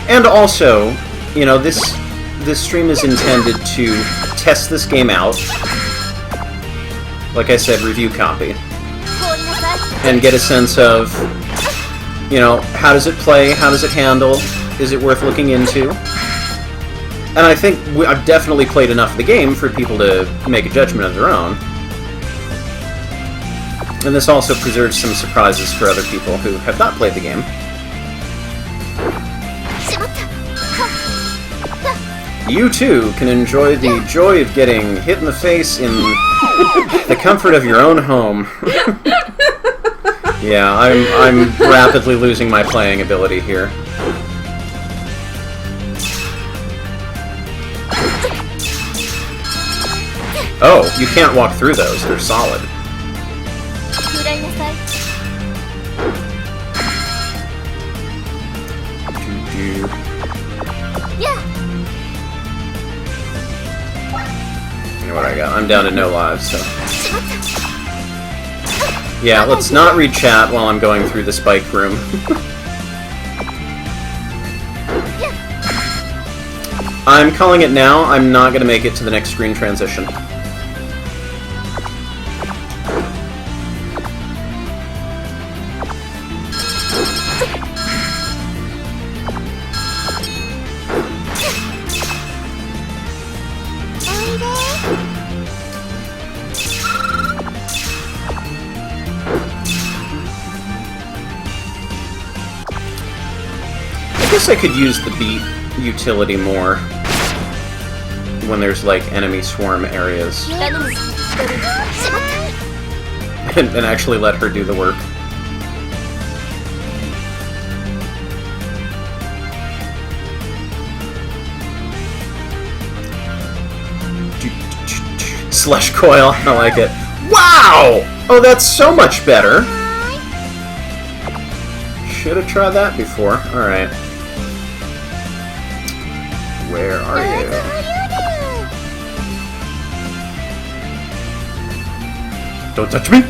Speaker 3: And also, you know, this stream is intended to test this game out. Like I said, review copy. And get a sense of, you know, how does it play, how does it handle, is it worth looking into? And I think I've definitely played enough of the game for people to make a judgment of their own. And this also preserves some surprises for other people who have not played the game. You too can enjoy the joy of getting hit in the face in the comfort of your own home. Yeah, I'm rapidly losing my playing ability here. Oh, you can't walk through those. They're solid. You know what I got? I'm down to no lives, so... Yeah, let's not read chat while I'm going through the spike room. I'm calling it now. I'm not going to make it to the next screen transition. I guess I could use the beat utility more when there's like enemy swarm areas. and actually let her do the work. Slush coil, I like it. Wow! Oh, that's so much better. Should have tried that before. Alright. Where are you? Don't touch me!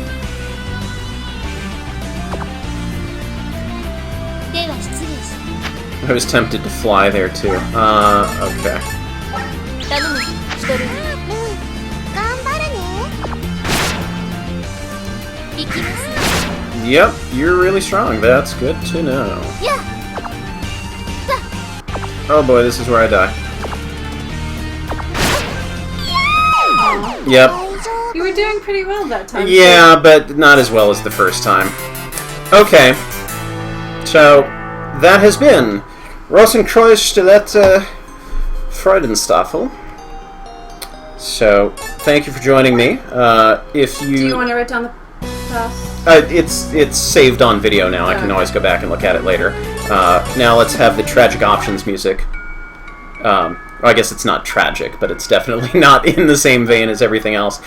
Speaker 3: I was tempted to fly there too. Okay. Yep, you're really strong. That's good to know. Oh boy, this is where I die. Yep.
Speaker 2: You were doing pretty well that time.
Speaker 3: Yeah, but not as well as the first time. Okay. So, that has been RosenkreuzStillette Freudenstachel. So, thank you for joining me. If you...
Speaker 2: Do you want to write down the pass?
Speaker 3: It's saved on video now. I can always go back and look at it later. Now let's have the tragic options music. Well, I guess it's not tragic, but it's definitely not in the same vein as everything else.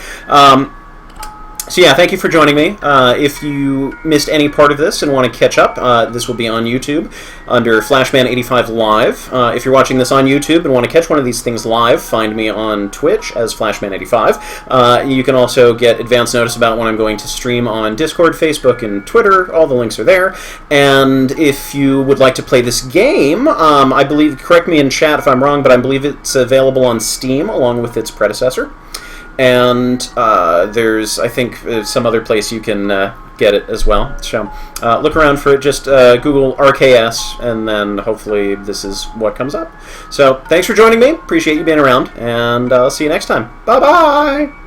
Speaker 3: So yeah, thank you for joining me. If you missed any part of this and want to catch up, this will be on YouTube under Flashman85 Live. If you're watching this on YouTube and want to catch one of these things live, find me on Twitch as Flashman85. You can also get advance notice about when I'm going to stream on Discord, Facebook, and Twitter. All the links are there. And if you would like to play this game, I believe, correct me in chat if I'm wrong, but I believe it's available on Steam along with its predecessor. And there's, I think, some other place you can get it as well. So look around for it. Just Google RKS, and then hopefully this is what comes up. So thanks for joining me. Appreciate you being around, and I'll see you next time. Bye-bye!